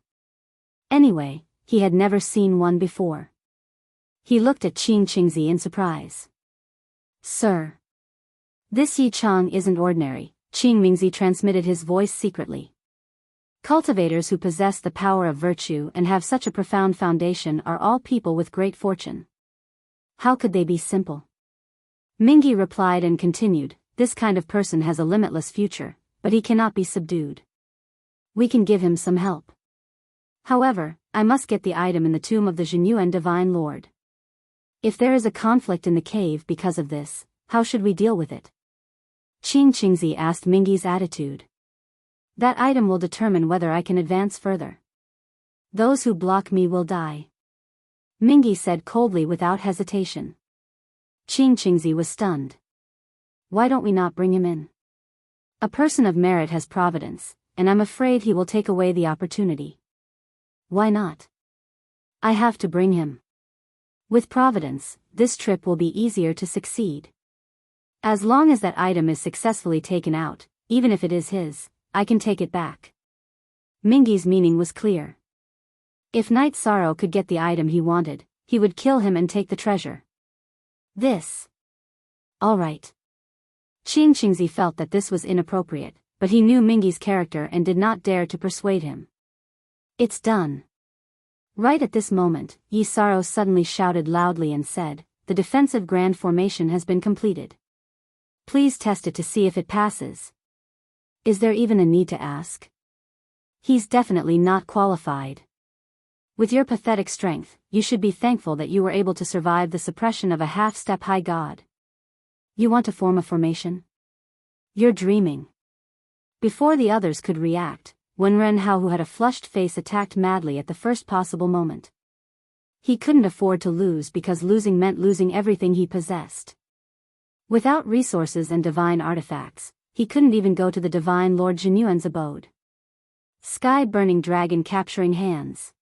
Anyway, he had never seen one before. He looked at Qingqingzi in surprise. Sir. This Yi Chang isn't ordinary, Qingmingzi transmitted his voice secretly. Cultivators who possess the power of virtue and have such a profound foundation are all people with great fortune. How could they be simple? Mingy replied and continued, this kind of person has a limitless future, but he cannot be subdued. We can give him some help. However, I must get the item in the tomb of the Zhenyuan Divine Lord. If there is a conflict in the cave because of this, how should we deal with it? Qingqingzi asked Mingy's attitude. That item will determine whether I can advance further. Those who block me will die. Mingy said coldly without hesitation. Qingqingzi was stunned. Why don't we not bring him in? A person of merit has providence, and I'm afraid he will take away the opportunity. Why not? I have to bring him. With providence, this trip will be easier to succeed. As long as that item is successfully taken out, even if it is his, I can take it back. Mingy's meaning was clear. If Night Sorrow could get the item he wanted, he would kill him and take the treasure. All right. Qingqingzi felt that this was inappropriate, but he knew Mingy's character and did not dare to persuade him. It's done. Right at this moment, Yi Sorrow suddenly shouted loudly and said, the defensive grand formation has been completed. Please test it to see if it passes. Is there even a need to ask? He's definitely not qualified. With your pathetic strength, you should be thankful that you were able to survive the suppression of a half-step high god. You want to form a formation? You're dreaming. Before the others could react, Wenren-hao, who had a flushed face, attacked madly at the first possible moment. He couldn't afford to lose because losing meant losing everything he possessed. Without resources and divine artifacts, he couldn't even go to the Divine Lord Zhenyuan's abode. Sky-burning dragon capturing hands.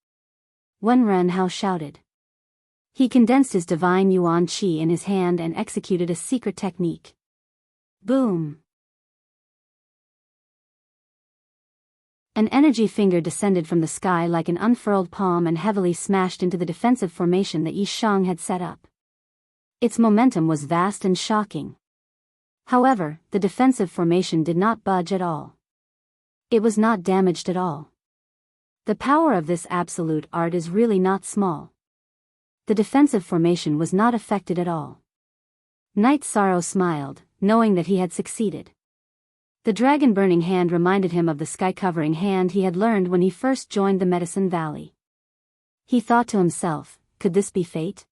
Wenren-hao shouted. He condensed his divine yuan qi in his hand and executed a secret technique. Boom! An energy finger descended from the sky like an unfurled palm and heavily smashed into the defensive formation that Yi Shang had set up. Its momentum was vast and shocking. However, the defensive formation did not budge at all. It was not damaged at all. The power of this absolute art is really not small. The defensive formation was not affected at all. Night Sorrow smiled, knowing that he had succeeded. The dragon-burning hand reminded him of the sky-covering hand he had learned when he first joined the Medicine Valley. He thought to himself, could this be fate?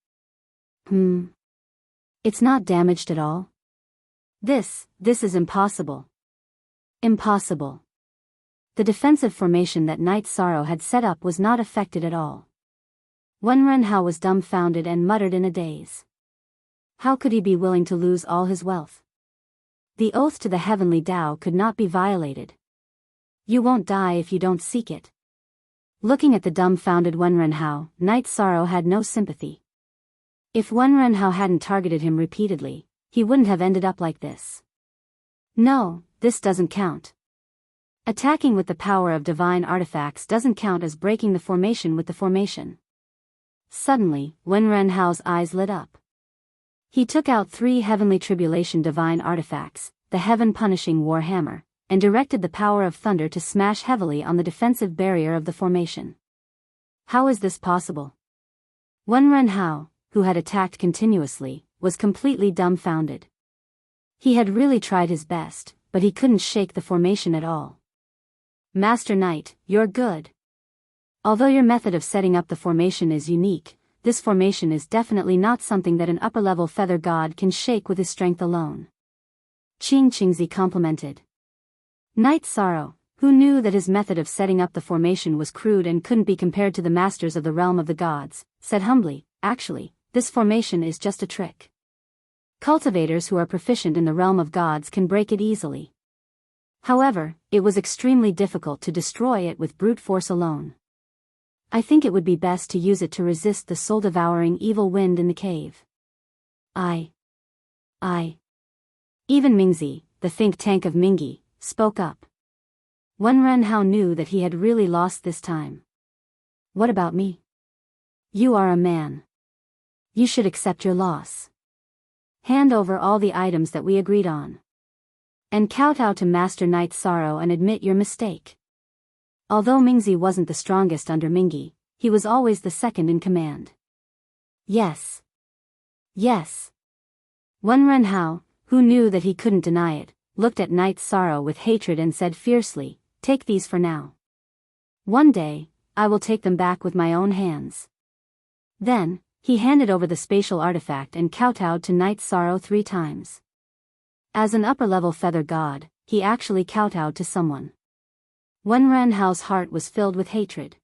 It's not damaged at all. This is impossible. Impossible. The defensive formation that Night Sorrow had set up was not affected at all. Wenren-hao was dumbfounded and muttered in a daze. How could he be willing to lose all his wealth? The oath to the heavenly Tao could not be violated. You won't die if you don't seek it. Looking at the dumbfounded Wenren-hao, Night Sorrow had no sympathy. If Wenren-hao hadn't targeted him repeatedly, he wouldn't have ended up like this. No, this doesn't count. Attacking with the power of divine artifacts doesn't count as breaking the formation with the formation. Suddenly, Wenren-hao's eyes lit up. He took out 3 heavenly tribulation divine artifacts, the heaven-punishing war hammer, and directed the power of thunder to smash heavily on the defensive barrier of the formation. How is this possible? Wenren Hao, who had attacked continuously, was completely dumbfounded. He had really tried his best, but he couldn't shake the formation at all. Master Knight, you're good. Although your method of setting up the formation is unique, this formation is definitely not something that an upper-level feather god can shake with his strength alone. Qing Qingzi complimented. Knight Sorrow, who knew that his method of setting up the formation was crude and couldn't be compared to the masters of the realm of the gods, said humbly, actually, this formation is just a trick. Cultivators who are proficient in the realm of gods can break it easily. However, it was extremely difficult to destroy it with brute force alone. I think it would be best to use it to resist the soul-devouring evil wind in the cave. Even Mingzi, the think tank of Mingyi, spoke up. Wenren Hao knew that he had really lost this time. What about me? You are a man. You should accept your loss. Hand over all the items that we agreed on. And kowtow to Master Knight Sorrow and admit your mistake. Although Mingzi wasn't the strongest under Mingyi, he was always the second in command. Yes. Yes. Wenren Hao, who knew that he couldn't deny it, looked at Knight Sorrow with hatred and said fiercely, take these for now. One day, I will take them back with my own hands. Then, he handed over the spatial artifact and kowtowed to Knight Sorrow 3 times. As an upper-level feather god, he actually kowtowed to someone. Wenren Hao's heart was filled with hatred.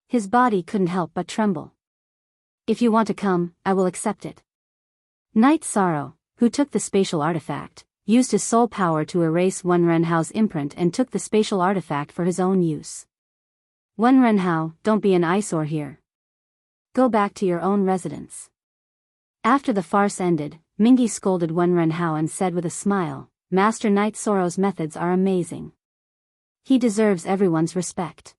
His body couldn't help but tremble. If you want to come, I will accept it. Knight Sorrow, who took the spatial artifact, used his soul power to erase Wenren Hao's imprint and took the spatial artifact for his own use. Wenren Hao, don't be an eyesore here. Go back to your own residence. After the farce ended, Mingyi scolded Wenren Hao and said with a smile, Master Knight Sorrow's methods are amazing. He deserves everyone's respect.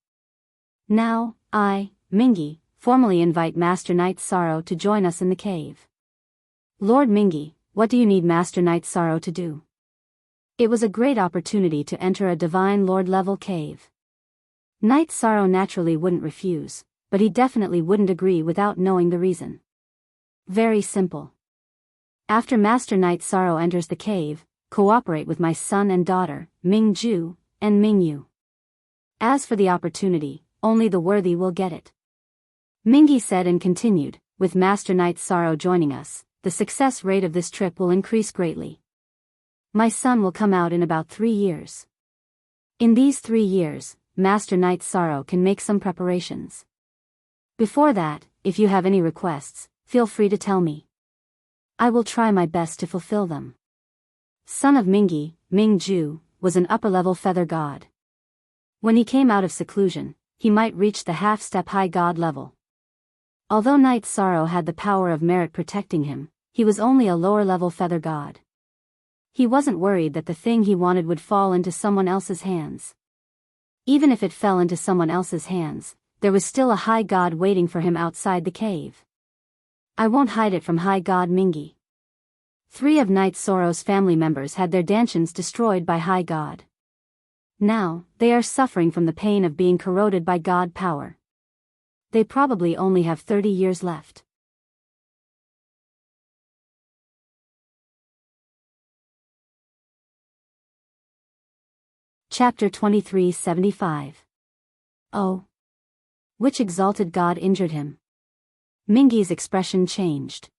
Now, I, Mingyi, formally invite Master Knight Sorrow to join us in the cave. Lord Mingyi, what do you need Master Knight Sorrow to do? It was a great opportunity to enter a divine lord-level cave. Knight Sorrow naturally wouldn't refuse, but he definitely wouldn't agree without knowing the reason. Very simple. After Master Knight Sorrow enters the cave, cooperate with my son and daughter, Ming Ju, and Ming Yu. As for the opportunity, only the worthy will get it. Mingyi said and continued, with Master Knight Sorrow joining us, the success rate of this trip will increase greatly. My son will come out in about 3 years. In these 3 years, Master Knight Sorrow can make some preparations. Before that, if you have any requests, feel free to tell me. I will try my best to fulfill them. Son of Mingyi, Ming Ju, was an upper-level feather god. When he came out of seclusion, he might reach the half-step high god level. Although Knight Sorrow had the power of merit protecting him, he was only a lower-level feather god. He wasn't worried that the thing he wanted would fall into someone else's hands. Even if it fell into someone else's hands, there was still a high god waiting for him outside the cave. I won't hide it from high god Mingyi. 3 of Knight Sorrow's family members had their dantians destroyed by high god. Now, they are suffering from the pain of being corroded by god power. They probably only have 30 years left. Chapter 2375. Oh. Which exalted god injured him? Mingyi's expression changed.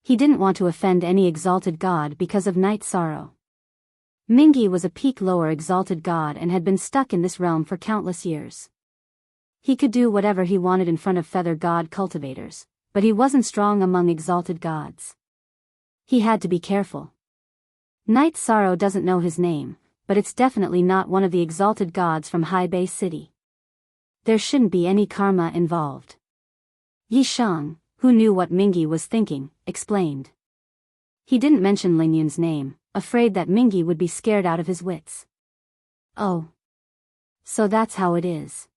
He didn't want to offend any exalted god because of Knight Sorrow. Mingyi was a peak lower exalted god and had been stuck in this realm for countless years. He could do whatever he wanted in front of feather god cultivators, but he wasn't strong among exalted gods. He had to be careful. Knight Sorrow doesn't know his name, but it's definitely not one of the exalted gods from High Bay City. There shouldn't be any karma involved. Yi Shang, who knew what Mingyi was thinking, explained. He didn't mention Ling Yun's name, afraid that Mingyi would be scared out of his wits. Oh. So that's how it is.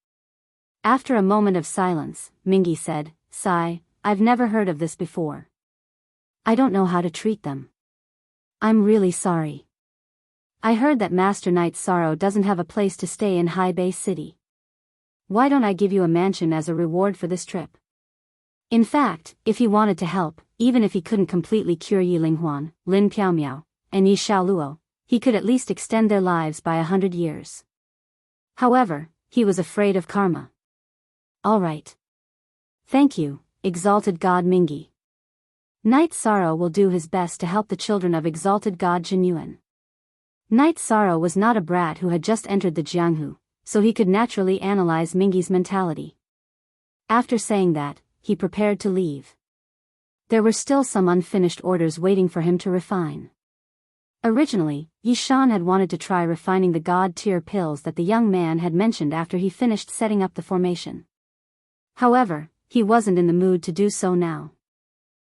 After a moment of silence, Mingyi said, Sigh, I've never heard of this before. I don't know how to treat them. I'm really sorry. I heard that Master Knight Sorrow doesn't have a place to stay in High Bay City. Why don't I give you a mansion as a reward for this trip? In fact, if he wanted to help, even if he couldn't completely cure Yi Linghuan, Lin Piaomiao, and Yi Xiaoluo, he could at least extend their lives by 100 years. However, he was afraid of karma. All right. Thank you, exalted God Mingi. Knight Sorrow will do his best to help the children of exalted God Jinyuan. Knight Sorrow was not a brat who had just entered the Jianghu, so he could naturally analyze Mingi's mentality. After saying that, he prepared to leave. There were still some unfinished orders waiting for him to refine. Originally, Yi Shan had wanted to try refining the God-tier pills that the young man had mentioned after he finished setting up the formation. However, he wasn't in the mood to do so now.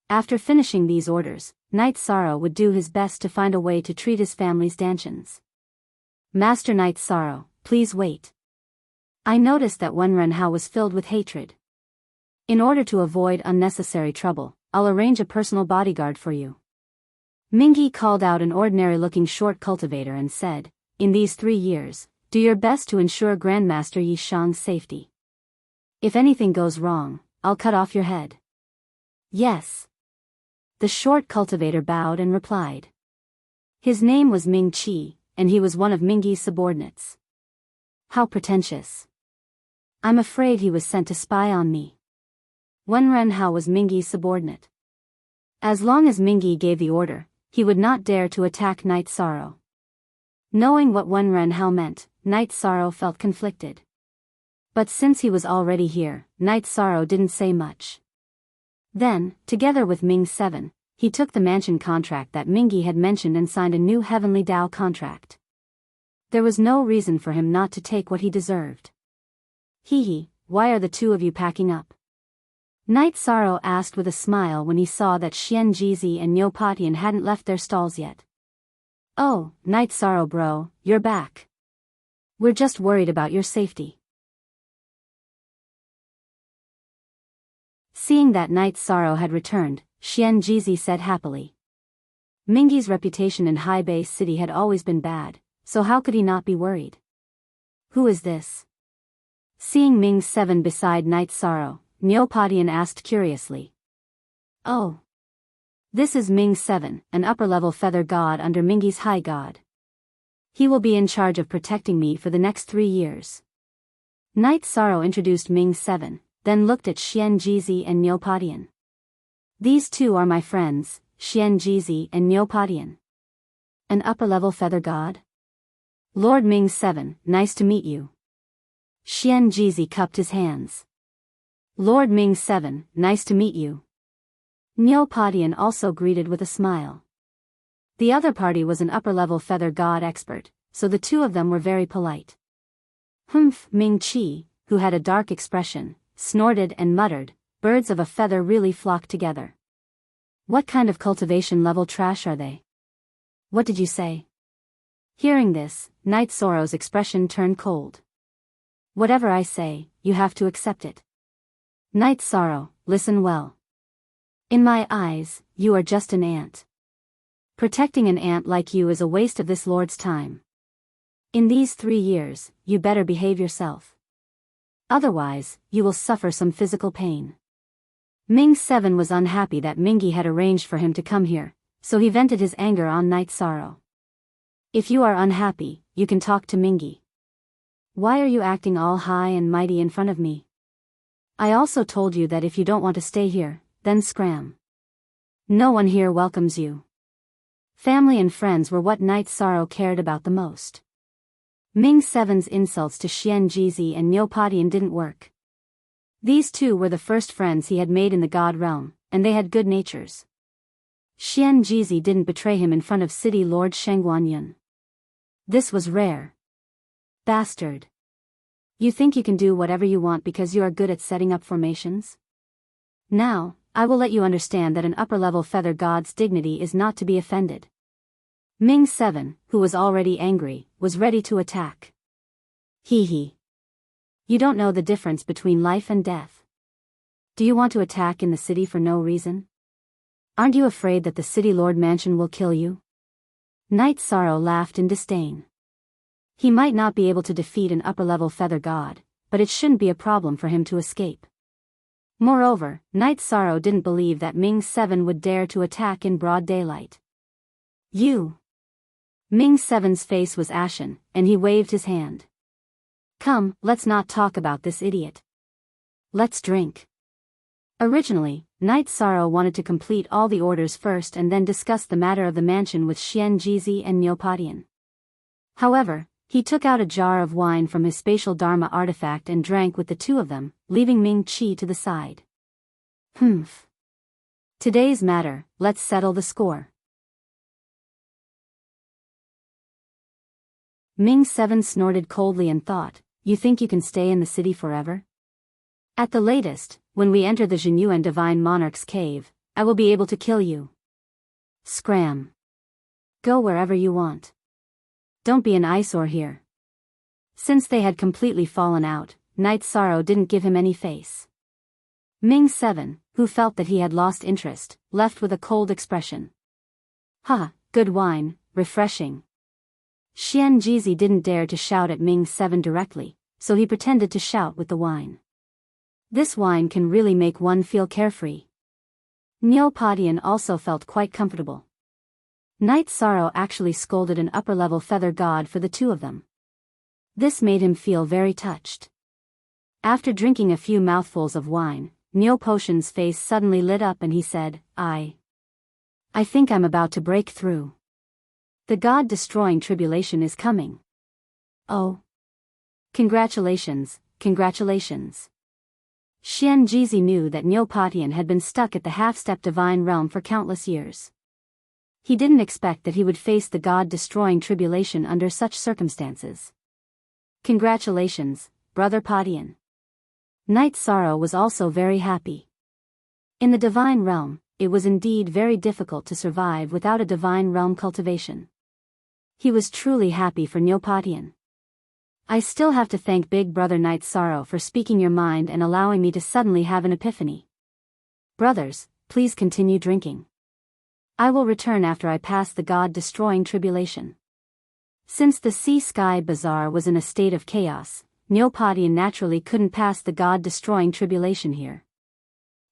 After finishing these orders, Knight Sorrow would do his best to find a way to treat his family's dantians. Master Knight Sorrow, please wait. I noticed that Wenren Hao was filled with hatred. In order to avoid unnecessary trouble, I'll arrange a personal bodyguard for you. Mingi called out an ordinary-looking short cultivator and said, in these 3 years, do your best to ensure Grandmaster Yi Shang's safety. If anything goes wrong, I'll cut off your head. Yes. The short cultivator bowed and replied. His name was Ming Qi, and he was one of Mingi's subordinates. How pretentious. I'm afraid he was sent to spy on me. Wenren Hao was Mingi's subordinate. As long as Mingi gave the order, he would not dare to attack Knight Sorrow. Knowing what Wenren Hao meant, Knight Sorrow felt conflicted. But since he was already here, Knight Sorrow didn't say much. Then, together with Ming 7, he took the mansion contract that Mingi had mentioned and signed a new Heavenly Dao contract. There was no reason for him not to take what he deserved. Hee, why are the two of you packing up? Knight Sorrow asked with a smile when he saw that Xian Jizi and Niu Patian hadn't left their stalls yet. Oh, Knight Sorrow bro, you're back. We're just worried about your safety. Seeing that Knight Sorrow had returned, Xian Jizi said happily. Mingi's reputation in High Bay City had always been bad, so how could he not be worried? Who is this? Seeing Ming 7 beside Knight Sorrow, Niu Patian asked curiously. Oh. This is Ming 7, an upper-level feather god under Mingi's high god. He will be in charge of protecting me for the next 3 years. Knight Sorrow introduced Ming 7, then looked at Xian Jizi and Niu Patian. These two are my friends, Xian Jizi and Niu Patian. An upper-level feather god? Lord Ming 7, nice to meet you. Xian Jizi cupped his hands. Lord Ming 7, nice to meet you. Niu Patian also greeted with a smile. The other party was an upper-level feather god expert, so the two of them were very polite. Humph, Ming Qi, who had a dark expression, snorted and muttered, birds of a feather really flock together. What kind of cultivation level trash are they? What did you say? Hearing this, Knight Sorrow's expression turned cold. Whatever I say, you have to accept it. Knight Sorrow, listen well. In my eyes, you are just an ant. Protecting an ant like you is a waste of this lord's time. In these 3 years, you better behave yourself. Otherwise, you will suffer some physical pain. Ming 7 was unhappy that Mingi had arranged for him to come here, so he vented his anger on Knight Sorrow. If you are unhappy, you can talk to Mingi. Why are you acting all high and mighty in front of me? I also told you that if you don't want to stay here, then scram. No one here welcomes you. Family and friends were what Knight Sorrow cared about the most. Ming 7's insults to Xian Jizi and Niu Patian didn't work. These two were the first friends he had made in the god realm, and they had good natures. Xian Jizi didn't betray him in front of City Lord Shengguanyun. This was rare. Bastard. You think you can do whatever you want because you are good at setting up formations? Now, I will let you understand that an upper-level feather god's dignity is not to be offended. Ming 7, who was already angry, was ready to attack. Hee. You don't know the difference between life and death. Do you want to attack in the city for no reason? Aren't you afraid that the City Lord Mansion will kill you? Knight Sorrow laughed in disdain. He might not be able to defeat an upper-level feather god, but it shouldn't be a problem for him to escape. Moreover, Knight Sorrow didn't believe that Ming 7 would dare to attack in broad daylight. You! Ming 7's face was ashen, and he waved his hand. Come, let's not talk about this idiot. Let's drink. Originally, Knight Sorrow wanted to complete all the orders first and then discuss the matter of the mansion with Xian Jizi and Neopodian. However, he took out a jar of wine from his spatial Dharma artifact and drank with the two of them, leaving Ming Qi to the side. Humph. Today's matter, let's settle the score. Ming 7 snorted coldly and thought, you think you can stay in the city forever? At the latest, when we enter the Jinyuan Divine Monarch's cave, I will be able to kill you. Scram. Go wherever you want. Don't be an eyesore here. Since they had completely fallen out, Knight Sorrow didn't give him any face. Ming 7, who felt that he had lost interest, left with a cold expression. Ha, good wine, refreshing. Xian Jizi didn't dare to shout at Ming 7 directly, so he pretended to shout with the wine. This wine can really make one feel carefree. Neopodian also felt quite comfortable. Knight Sorrow actually scolded an upper-level feather god for the two of them. This made him feel very touched. After drinking a few mouthfuls of wine, Neopotion's face suddenly lit up and he said, I think I'm about to break through. The god-destroying tribulation is coming. Oh. Congratulations, congratulations. Xian Jizi knew that Neopodian had been stuck at the half-step divine realm for countless years. He didn't expect that he would face the god-destroying tribulation under such circumstances. Congratulations, Brother Podian. Knight Sorrow was also very happy. In the divine realm, it was indeed very difficult to survive without a divine realm cultivation. He was truly happy for Neopodian. I still have to thank Big Brother Knight Sorrow for speaking your mind and allowing me to suddenly have an epiphany. Brothers, please continue drinking. I will return after I pass the god-destroying tribulation. Since the Sea-Sky Bazaar was in a state of chaos, Neopodian naturally couldn't pass the god-destroying tribulation here.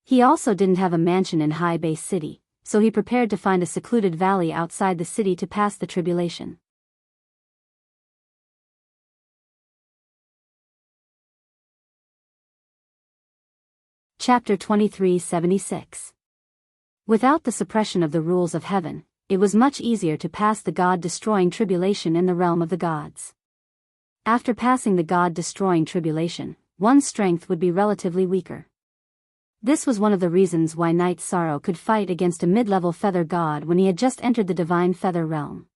He also didn't have a mansion in High Base City, so he prepared to find a secluded valley outside the city to pass the tribulation. Chapter 2376. Without the suppression of the rules of heaven, it was much easier to pass the god-destroying tribulation in the realm of the gods. After passing the god-destroying tribulation, one's strength would be relatively weaker. This was one of the reasons why Knight Sorrow could fight against a mid-level feather god when he had just entered the divine feather realm.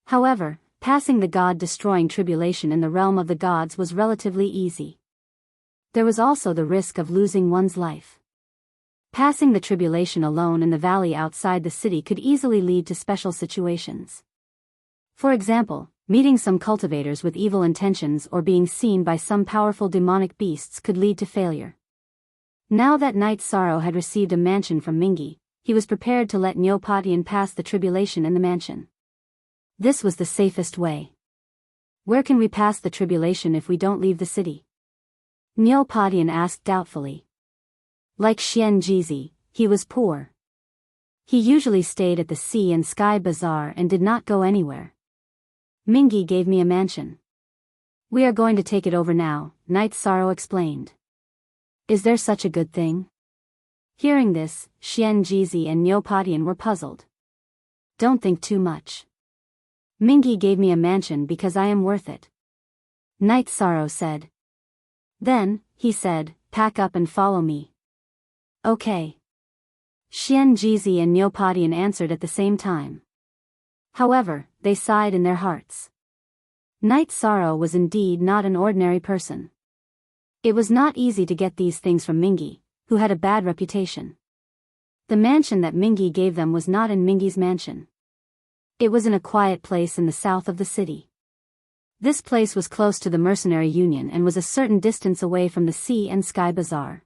However, passing the god-destroying tribulation in the realm of the gods was relatively easy. There was also the risk of losing one's life. Passing the tribulation alone in the valley outside the city could easily lead to special situations. For example, meeting some cultivators with evil intentions or being seen by some powerful demonic beasts could lead to failure. Now that Knight Sorrow had received a mansion from Mingi, he was prepared to let Neopodian pass the tribulation in the mansion. This was the safest way. Where can we pass the tribulation if we don't leave the city? Neopodian asked doubtfully. Like Xian Jizi, he was poor. He usually stayed at the Sea and Sky Bazaar and did not go anywhere. Mingi gave me a mansion. We are going to take it over now, Knight Sorrow explained. Is there such a good thing? Hearing this, Xian Jizi and Neopodian were puzzled. Don't think too much. Mingi gave me a mansion because I am worth it. Knight Sorrow said. Then, he said, pack up and follow me. Okay. Xian Jizi and Neopodian answered at the same time. However, they sighed in their hearts. Knight Sorrow was indeed not an ordinary person. It was not easy to get these things from Mingi, who had a bad reputation. The mansion that Mingi gave them was not in Mingi's mansion. It was in a quiet place in the south of the city. This place was close to the mercenary union and was a certain distance away from the Sea and Sky Bazaar.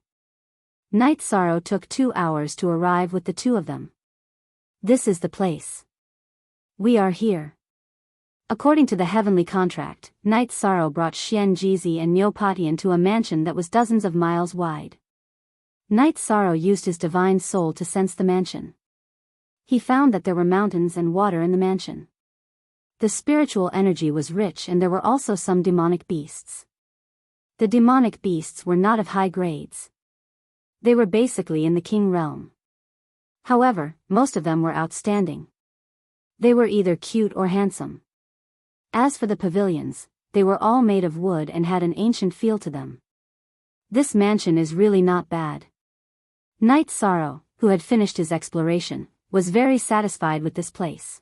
Night Sorrow took 2 hours to arrive with the two of them. This is the place. We are here. According to the heavenly contract, Night Sorrow brought Xianjizi and Neopatian to a mansion that was dozens of miles wide. Night Sorrow used his divine soul to sense the mansion. He found that there were mountains and water in the mansion. The spiritual energy was rich and there were also some demonic beasts. The demonic beasts were not of high grades. They were basically in the king realm. However, most of them were outstanding. They were either cute or handsome. As for the pavilions, they were all made of wood and had an ancient feel to them. This mansion is really not bad. Night Sorrow, who had finished his exploration, was very satisfied with this place.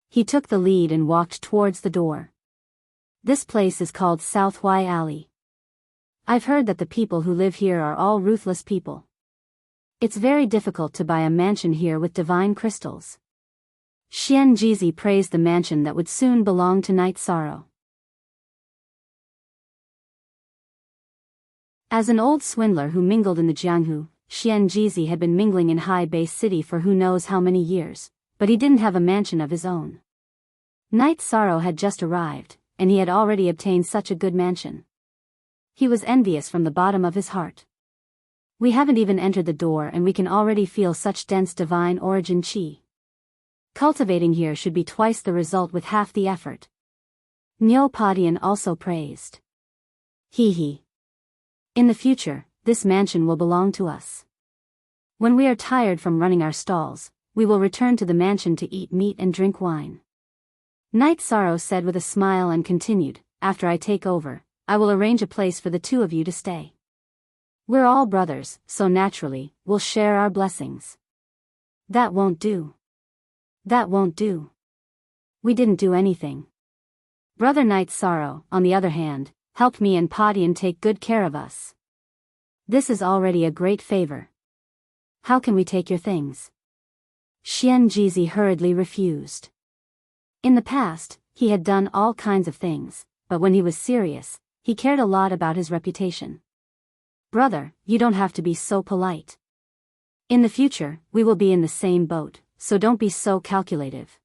He took the lead and walked towards the door. This place is called South Y Alley. I've heard that the people who live here are all ruthless people. It's very difficult to buy a mansion here with divine crystals. Xianjizi praised the mansion that would soon belong to Night Sorrow. As an old swindler who mingled in the Jianghu, Xianjizi had been mingling in High Base City for who knows how many years, but he didn't have a mansion of his own. Night Sorrow had just arrived, and he had already obtained such a good mansion. He was envious from the bottom of his heart. We haven't even entered the door and we can already feel such dense divine origin qi. Cultivating here should be twice the result with half the effort. Neopatian also praised. Hee. In the future, this mansion will belong to us. When we are tired from running our stalls, we will return to the mansion to eat meat and drink wine. Night Sorrow said with a smile and continued, after I take over, I will arrange a place for the two of you to stay. We're all brothers, so naturally, we'll share our blessings. That won't do. That won't do. We didn't do anything. Brother Night Sorrow, on the other hand, helped me and Patian take good care of us. This is already a great favor. How can we take your things? Xianjizi hurriedly refused. In the past, he had done all kinds of things, but when he was serious, he cared a lot about his reputation. Brother, you don't have to be so polite. In the future, we will be in the same boat, so don't be so calculative.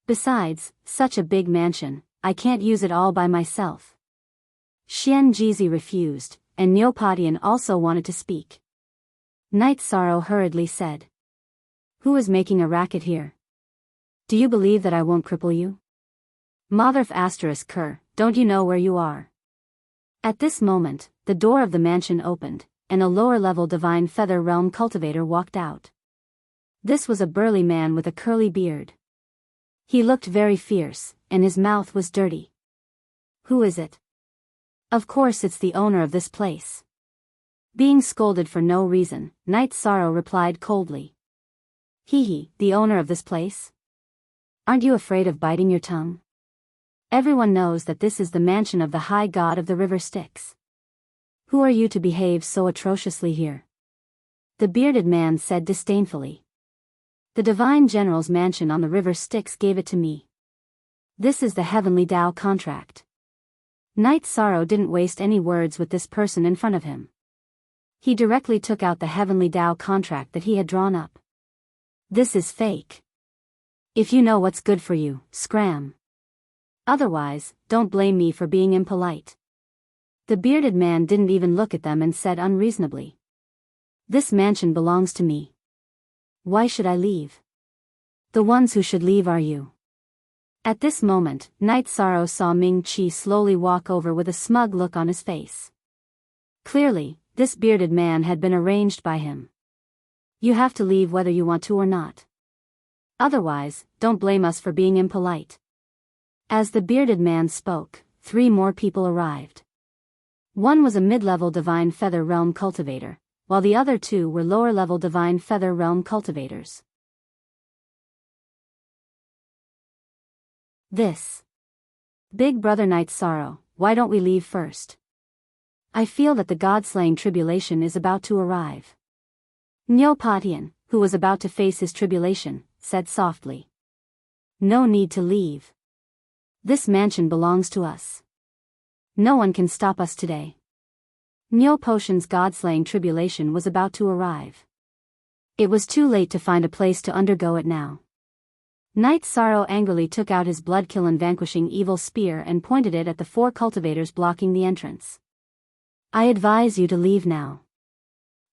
Besides, such a big mansion, I can't use it all by myself. Xianjizi refused, and Neopatian also wanted to speak. Night Sorrow hurriedly said. Who is making a racket here? Do you believe that I won't cripple you? Motherf ***, don't you know where you are? At this moment, the door of the mansion opened, and a lower-level Divine Feather Realm cultivator walked out. This was a burly man with a curly beard. He looked very fierce, and his mouth was dirty. Who is it? Of course it's the owner of this place. Being scolded for no reason, Night Sorrow replied coldly. Hee, the owner of this place? Aren't you afraid of biting your tongue? Everyone knows that this is the mansion of the High God of the River Styx. Who are you to behave so atrociously here? The bearded man said disdainfully. The Divine General's mansion on the River Styx gave it to me. This is the Heavenly Tao contract. Night Sorrow didn't waste any words with this person in front of him. He directly took out the Heavenly Tao contract that he had drawn up. This is fake. If you know what's good for you, scram. Otherwise, don't blame me for being impolite. The bearded man didn't even look at them and said unreasonably. This mansion belongs to me. Why should I leave? The ones who should leave are you. At this moment, Night Sorrow saw Ming Qi slowly walk over with a smug look on his face. Clearly, this bearded man had been arranged by him. You have to leave whether you want to or not. Otherwise, don't blame us for being impolite. As the bearded man spoke, 3 more people arrived. One was a mid-level Divine Feather Realm cultivator, while the other 2 were lower-level Divine Feather Realm cultivators. This. Big Brother Night Sorrow, why don't we leave first? I feel that the God-slaying tribulation is about to arrive. Neopatian, who was about to face his tribulation, said softly. No need to leave. This mansion belongs to us. No one can stop us today. Neo Potion's god-slaying tribulation was about to arrive. It was too late to find a place to undergo it now. Knight Sorrow angrily took out his blood-killing vanquishing evil spear and pointed it at the 4 cultivators blocking the entrance. I advise you to leave now.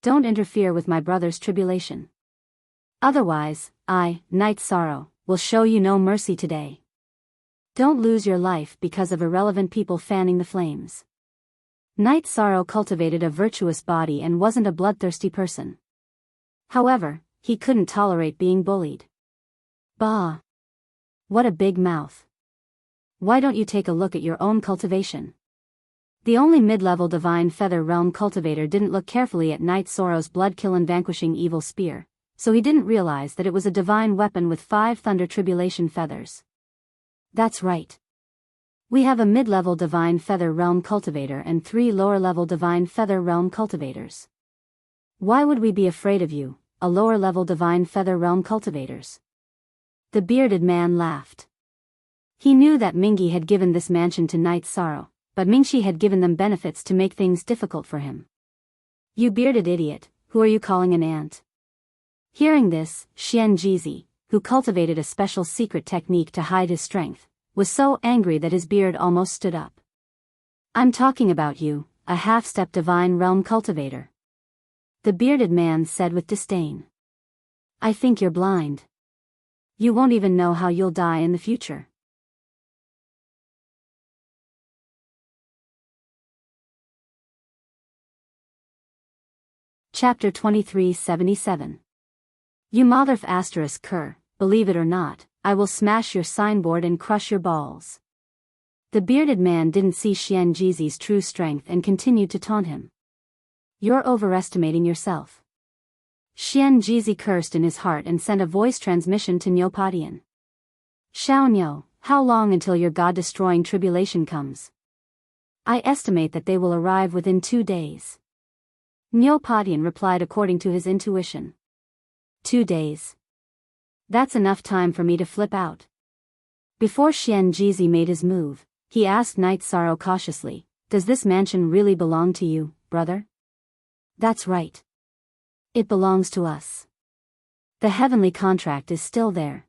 Don't interfere with my brother's tribulation. Otherwise, I, Knight Sorrow, will show you no mercy today. Don't lose your life because of irrelevant people fanning the flames. Knight Sorrow cultivated a virtuous body and wasn't a bloodthirsty person. However, he couldn't tolerate being bullied. Bah! What a big mouth. Why don't you take a look at your own cultivation? The only mid-level Divine Feather Realm cultivator didn't look carefully at Knight Sorrow's blood-killing vanquishing evil spear, so he didn't realize that it was a divine weapon with 5 Thunder Tribulation feathers. That's right. We have a mid-level Divine Feather Realm cultivator and 3 lower-level Divine Feather Realm cultivators. Why would we be afraid of you, a lower-level Divine Feather Realm cultivators? The bearded man laughed. He knew that Mingi had given this mansion to Knight Sorrow, but Mingxi had given them benefits to make things difficult for him. You bearded idiot, who are you calling an ant? Hearing this, Xian Jizi, who cultivated a special secret technique to hide his strength, was so angry that his beard almost stood up. I'm talking about you, a half-step Divine Realm cultivator. The bearded man said with disdain. I think you're blind. You won't even know how you'll die in the future. Chapter 2377. You motherf asterisk cur, believe it or not, I will smash your signboard and crush your balls. The bearded man didn't see Xian Jizi's true strength and continued to taunt him. You're overestimating yourself. Xian Jizi cursed in his heart and sent a voice transmission to Neopodian. Xiao Niu, how long until your god-destroying tribulation comes? I estimate that they will arrive within 2 days. Neopodian replied according to his intuition. 2 days. That's enough time for me to flip out. Before Xian Jizi made his move, he asked Knight Sorrow cautiously, does this mansion really belong to you, brother? That's right. It belongs to us. The heavenly contract is still there.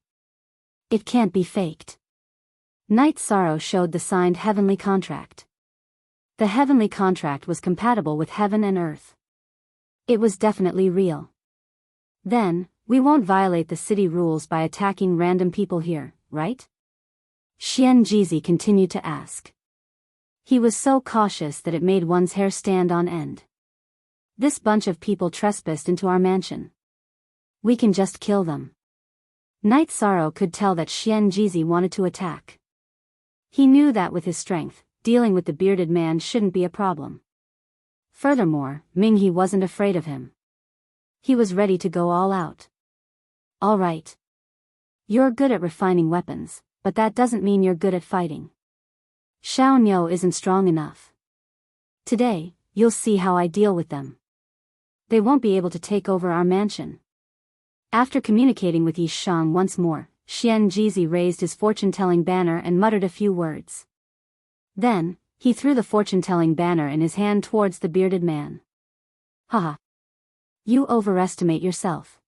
It can't be faked. Knight Sorrow showed the signed heavenly contract. The heavenly contract was compatible with heaven and earth. It was definitely real. Then, we won't violate the city rules by attacking random people here, right? Xian Jizi continued to ask. He was so cautious that it made one's hair stand on end. This bunch of people trespassed into our mansion. We can just kill them. Knight Sorrow could tell that Xian Jizi wanted to attack. He knew that with his strength, dealing with the bearded man shouldn't be a problem. Furthermore, Minghe wasn't afraid of him. He was ready to go all out. All right. You're good at refining weapons, but that doesn't mean you're good at fighting. Xiao Niu isn't strong enough. Today, you'll see how I deal with them. They won't be able to take over our mansion. After communicating with Yi Shang once more, Xian Jizi raised his fortune-telling banner and muttered a few words. Then, he threw the fortune-telling banner in his hand towards the bearded man. Haha. You overestimate yourself.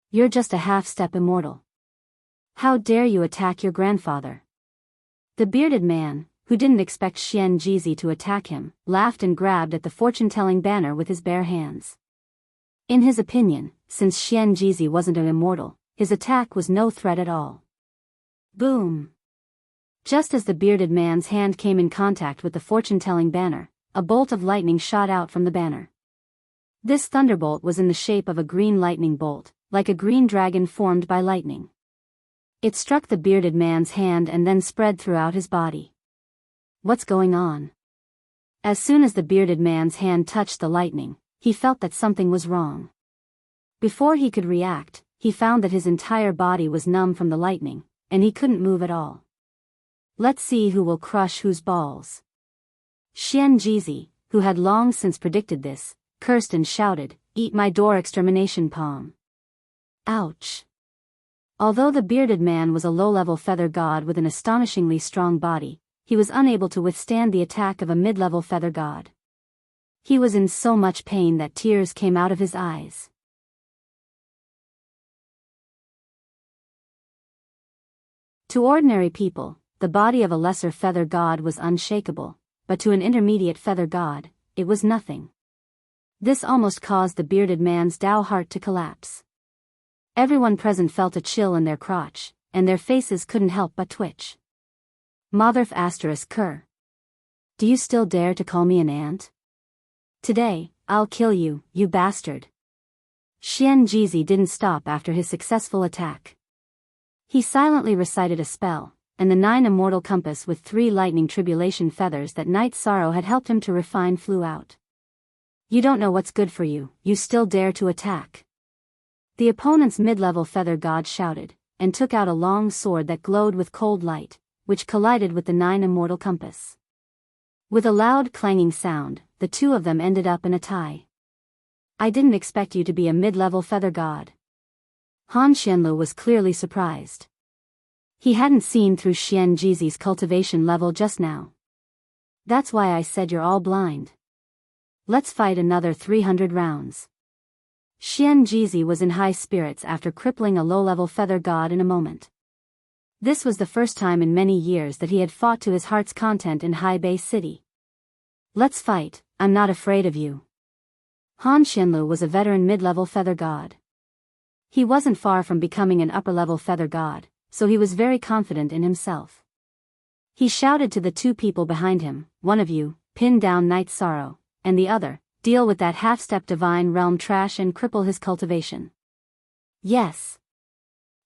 You're just a half-step immortal. How dare you attack your grandfather? The bearded man, who didn't expect Xian Jizi to attack him, laughed and grabbed at the fortune-telling banner with his bare hands. In his opinion, since Xian Jizi wasn't an immortal, his attack was no threat at all. Boom! Just as the bearded man's hand came in contact with the fortune-telling banner, a bolt of lightning shot out from the banner. This thunderbolt was in the shape of a green lightning bolt, like a green dragon formed by lightning. It struck the bearded man's hand and then spread throughout his body. What's going on? As soon as the bearded man's hand touched the lightning, he felt that something was wrong. Before he could react, he found that his entire body was numb from the lightning, and he couldn't move at all. Let's see who will crush whose balls. Xian Jizi, who had long since predicted this, cursed and shouted, "Eat my door extermination palm." Ouch. Although the bearded man was a low-level feather god with an astonishingly strong body, he was unable to withstand the attack of a mid-level feather god. He was in so much pain that tears came out of his eyes. To ordinary people, the body of a lesser feather god was unshakable, but to an intermediate feather god, it was nothing. This almost caused the bearded man's Tao heart to collapse. Everyone present felt a chill in their crotch, and their faces couldn't help but twitch. Motherf *****. Do you still dare to call me an ant? Today, I'll kill you, you bastard. Xian Jizi didn't stop after his successful attack. He silently recited a spell, and the 9 immortal compass with 3 lightning tribulation feathers that Night Sorrow had helped him to refine flew out. You don't know what's good for you, you still dare to attack. The opponent's mid-level feather god shouted, and took out a long sword that glowed with cold light, which collided with the 9 immortal compass. With a loud clanging sound, the two of them ended up in a tie. I didn't expect you to be a mid-level feather god. Han Xianlu was clearly surprised. He hadn't seen through Xian Jizi's cultivation level just now. That's why I said you're all blind. Let's fight another 300 rounds. Xian Jizi was in high spirits after crippling a low-level feather god in a moment. This was the first time in many years that he had fought to his heart's content in High Bay City. Let's fight, I'm not afraid of you. Han Xianlu was a veteran mid-level feather god. He wasn't far from becoming an upper-level feather god, so he was very confident in himself. He shouted to the 2 people behind him, one of you, pin down Night Sorrow, and the other, deal with that half-step divine realm trash and cripple his cultivation. Yes.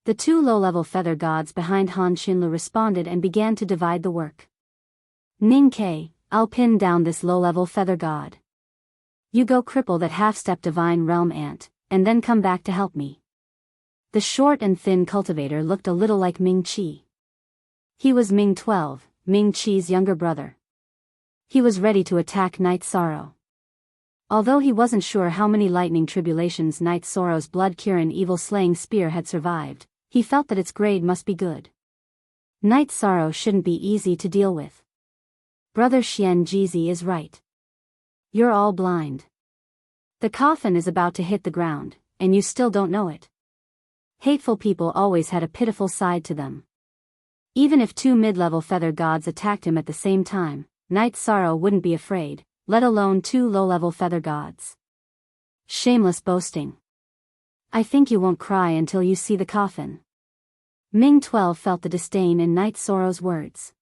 The 2 low-level feather gods behind Han Xianlu responded and began to divide the work. Ning Ke, I'll pin down this low-level feather god. You go cripple that half-step divine realm ant, and then come back to help me. The short and thin cultivator looked a little like Ming Qi. He was Ming 12, Ming Qi's younger brother. He was ready to attack Night Sorrow. Although he wasn't sure how many lightning tribulations Night Sorrow's blood-curing evil-slaying spear had survived, he felt that its grade must be good. Night Sorrow shouldn't be easy to deal with. Brother Xian Jizi is right. You're all blind. The coffin is about to hit the ground, and you still don't know it. Hateful people always had a pitiful side to them. Even if 2 mid-level feather gods attacked him at the same time, Night Sorrow wouldn't be afraid, let alone 2 low-level feather gods. Shameless boasting. I think you won't cry until you see the coffin. Ming 12 felt the disdain in Night Sorrow's words.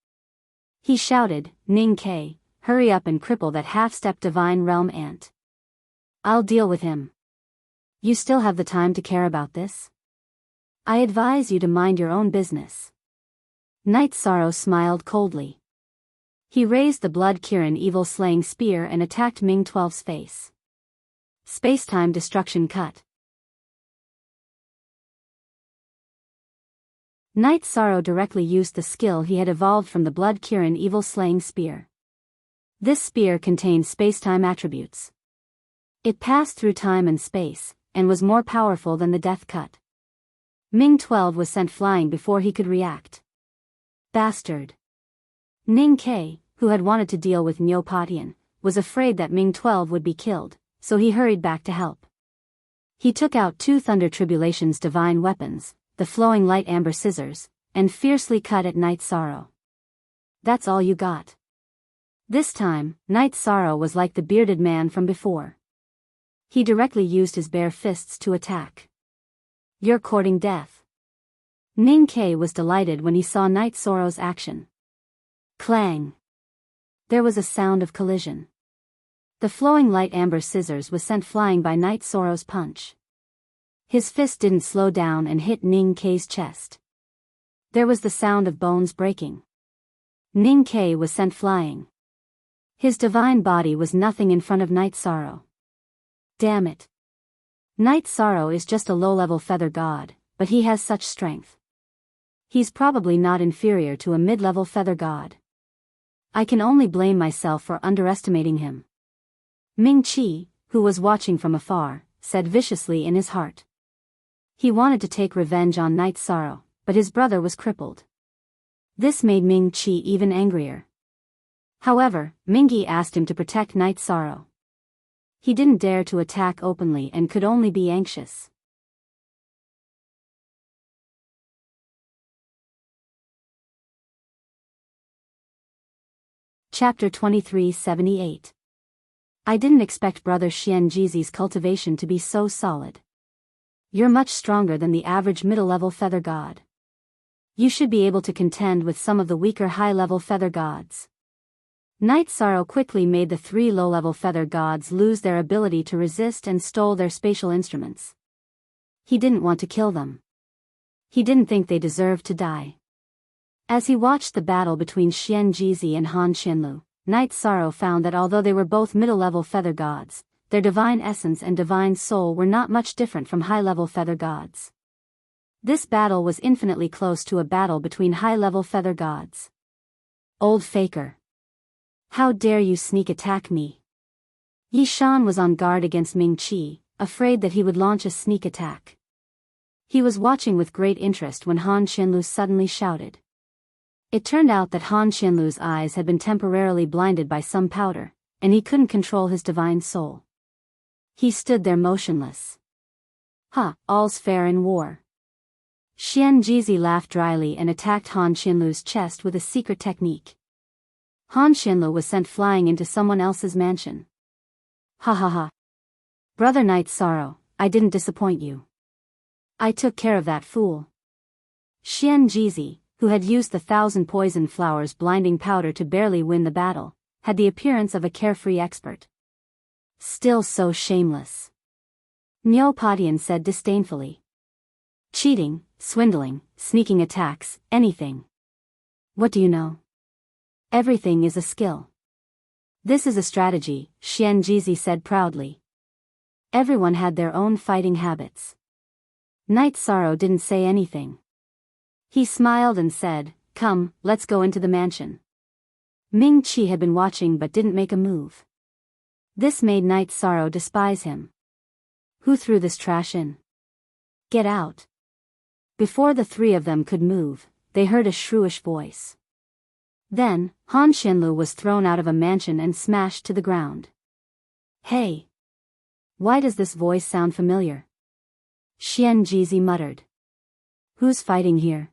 He shouted, Ning Ke, hurry up and cripple that half-step divine realm ant. I'll deal with him. You still have the time to care about this? I advise you to mind your own business. Night Sorrow smiled coldly. He raised the blood-curing evil-slaying spear and attacked Ming 12's face. Space-time destruction cut. Night Sorrow directly used the skill he had evolved from the blood-curing evil-slaying spear. This spear contained space-time attributes. It passed through time and space, and was more powerful than the death cut. Ming 12 was sent flying before he could react. Bastard. Ning Ke, who had wanted to deal with Nyo Patian, was afraid that Ming 12 would be killed, so he hurried back to help. He took out 2 Thunder Tribulation's divine weapons, the flowing light amber scissors, and fiercely cut at Night Sorrow. That's all you got. This time, Night Sorrow was like the bearded man from before. He directly used his bare fists to attack. You're courting death. Ning Ke was delighted when he saw Night Sorrow's action. Clang. There was a sound of collision. The flowing light amber scissors was sent flying by Night Sorrow's punch. His fist didn't slow down and hit Ning Ke's chest. There was the sound of bones breaking. Ning Ke was sent flying. His divine body was nothing in front of Night Sorrow. Damn it. Night Sorrow is just a low-level feather god, but he has such strength. He's probably not inferior to a mid-level feather god. I can only blame myself for underestimating him. Ming Qi, who was watching from afar, said viciously in his heart. He wanted to take revenge on Night Sorrow, but his brother was crippled. This made Ming Qi even angrier. However, Ming Yi asked him to protect Night Sorrow. He didn't dare to attack openly and could only be anxious. Chapter 2378. I didn't expect Brother Xianjizi's cultivation to be so solid. You're much stronger than the average middle-level feather god. You should be able to contend with some of the weaker high-level feather gods. Night Sorrow quickly made the 3 low-level feather gods lose their ability to resist and stole their spatial instruments. He didn't want to kill them. He didn't think they deserved to die. As he watched the battle between Xianjizi and Han Qianlu, Night Sorrow found that although they were both middle-level feather gods, their divine essence and divine soul were not much different from high-level feather gods. This battle was infinitely close to a battle between high-level feather gods. Old faker. How dare you sneak attack me? Yi Shan was on guard against Ming Qi, afraid that he would launch a sneak attack. He was watching with great interest when Han Qianlu suddenly shouted. It turned out that Han Qianlu's eyes had been temporarily blinded by some powder, and he couldn't control his divine soul. He stood there motionless. All's fair in war. Xianjizi laughed dryly and attacked Han Qianlu's chest with a secret technique. Han Qianlu was sent flying into someone else's mansion. Ha. Brother Night Sorrow, I didn't disappoint you. I took care of that fool. Xianjizi, who had used the 1,000 poison flowers blinding powder to barely win the battle, had the appearance of a carefree expert. Still so shameless. Niu Patian said disdainfully. Cheating, swindling, sneaking attacks, anything. What do you know? Everything is a skill. This is a strategy, Xianjizi said proudly. Everyone had their own fighting habits. Night Sorrow didn't say anything. He smiled and said, "Come, let's go into the mansion." Ming Qi had been watching but didn't make a move. This made Night Sorrow despise him. Who threw this trash in? Get out. Before the 3 of them could move, they heard a shrewish voice. Then, Han Qianlu was thrown out of a mansion and smashed to the ground. Hey! Why does this voice sound familiar? Xianjizi muttered. Who's fighting here?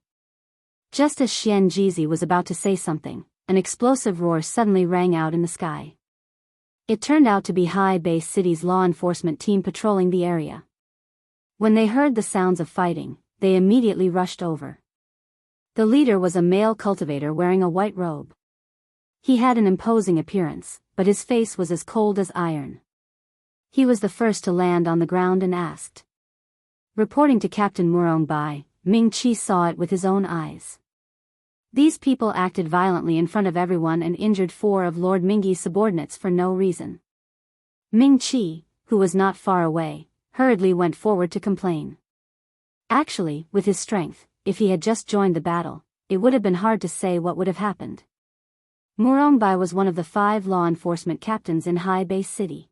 Just as Xianjizi was about to say something, an explosive roar suddenly rang out in the sky. It turned out to be High Base City's law enforcement team patrolling the area. When they heard the sounds of fighting, they immediately rushed over. The leader was a male cultivator wearing a white robe. He had an imposing appearance, but his face was as cold as iron. He was the first to land on the ground and asked. Reporting to Captain Murong Bai, Ming Qi saw it with his own eyes. These people acted violently in front of everyone and injured 4 of Lord Mingyi's subordinates for no reason. Ming Qi, who was not far away, hurriedly went forward to complain. Actually, with his strength, if he had just joined the battle, it would have been hard to say what would have happened. Murong Bai was one of the 5 law enforcement captains in High Base City.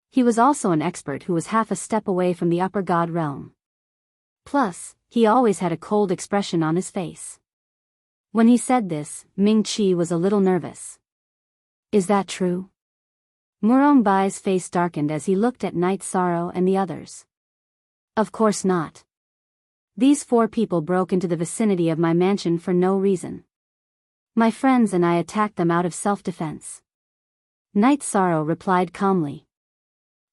He was also an expert who was half a step away from the upper god realm. Plus, he always had a cold expression on his face. When he said this, Ming Qi was a little nervous. Is that true? Murong Bai's face darkened as he looked at Night Sorrow and the others. Of course not. These 4 people broke into the vicinity of my mansion for no reason. My friends and I attacked them out of self-defense. Night Sorrow replied calmly.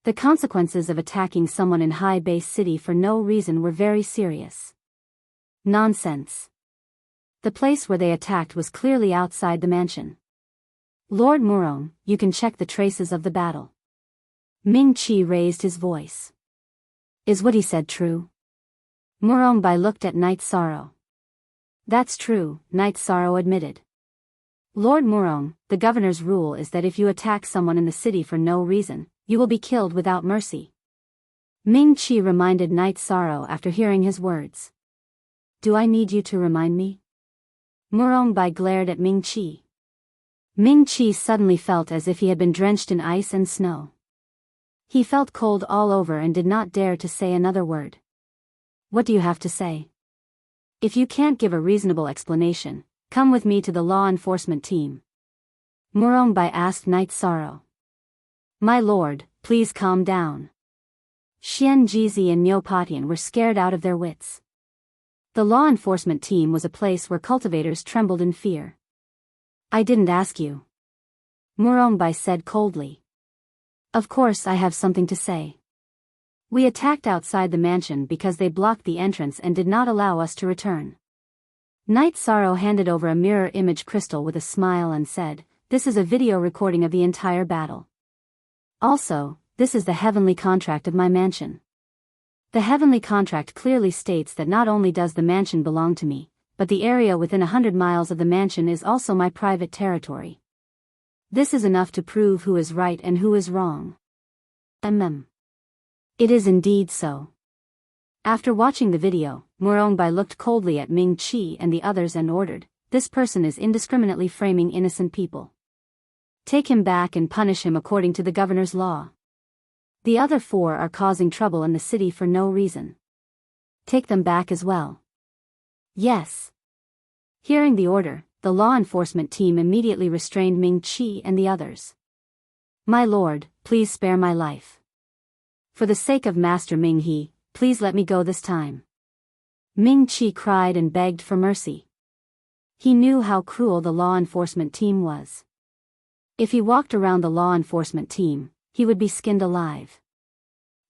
The consequences of attacking someone in High Base City for no reason were very serious. Nonsense. The place where they attacked was clearly outside the mansion. Lord Murong, you can check the traces of the battle. Ming Qi raised his voice. Is what he said true? Murong Bai looked at Night Sorrow. That's true, Night Sorrow admitted. Lord Murong, the governor's rule is that if you attack someone in the city for no reason, you will be killed without mercy. Ming Qi reminded Night Sorrow after hearing his words. Do I need you to remind me? Murong Bai glared at Ming Qi. Ming Qi suddenly felt as if he had been drenched in ice and snow. He felt cold all over and did not dare to say another word. What do you have to say? If you can't give a reasonable explanation, come with me to the law enforcement team. Murongbai asked Knight Sorrow. My lord, please calm down. Xianjizi and Neopatian were scared out of their wits. The law enforcement team was a place where cultivators trembled in fear. I didn't ask you. Murongbai said coldly. Of course I have something to say. We attacked outside the mansion because they blocked the entrance and did not allow us to return. Knight Sorrow handed over a mirror image crystal with a smile and said, this is a video recording of the entire battle. Also, this is the heavenly contract of my mansion. The heavenly contract clearly states that not only does the mansion belong to me, but the area within 100 miles of the mansion is also my private territory. This is enough to prove who is right and who is wrong. It is indeed so. After watching the video, Murongbai looked coldly at Ming Qi and the others and ordered, this person is indiscriminately framing innocent people. Take him back and punish him according to the governor's law. The other 4 are causing trouble in the city for no reason. Take them back as well. Yes. Hearing the order, the law enforcement team immediately restrained Ming Qi and the others. My lord, please spare my life. For the sake of Master Ming He, please let me go this time. Ming Qi cried and begged for mercy. He knew how cruel the law enforcement team was. If he walked around the law enforcement team, he would be skinned alive.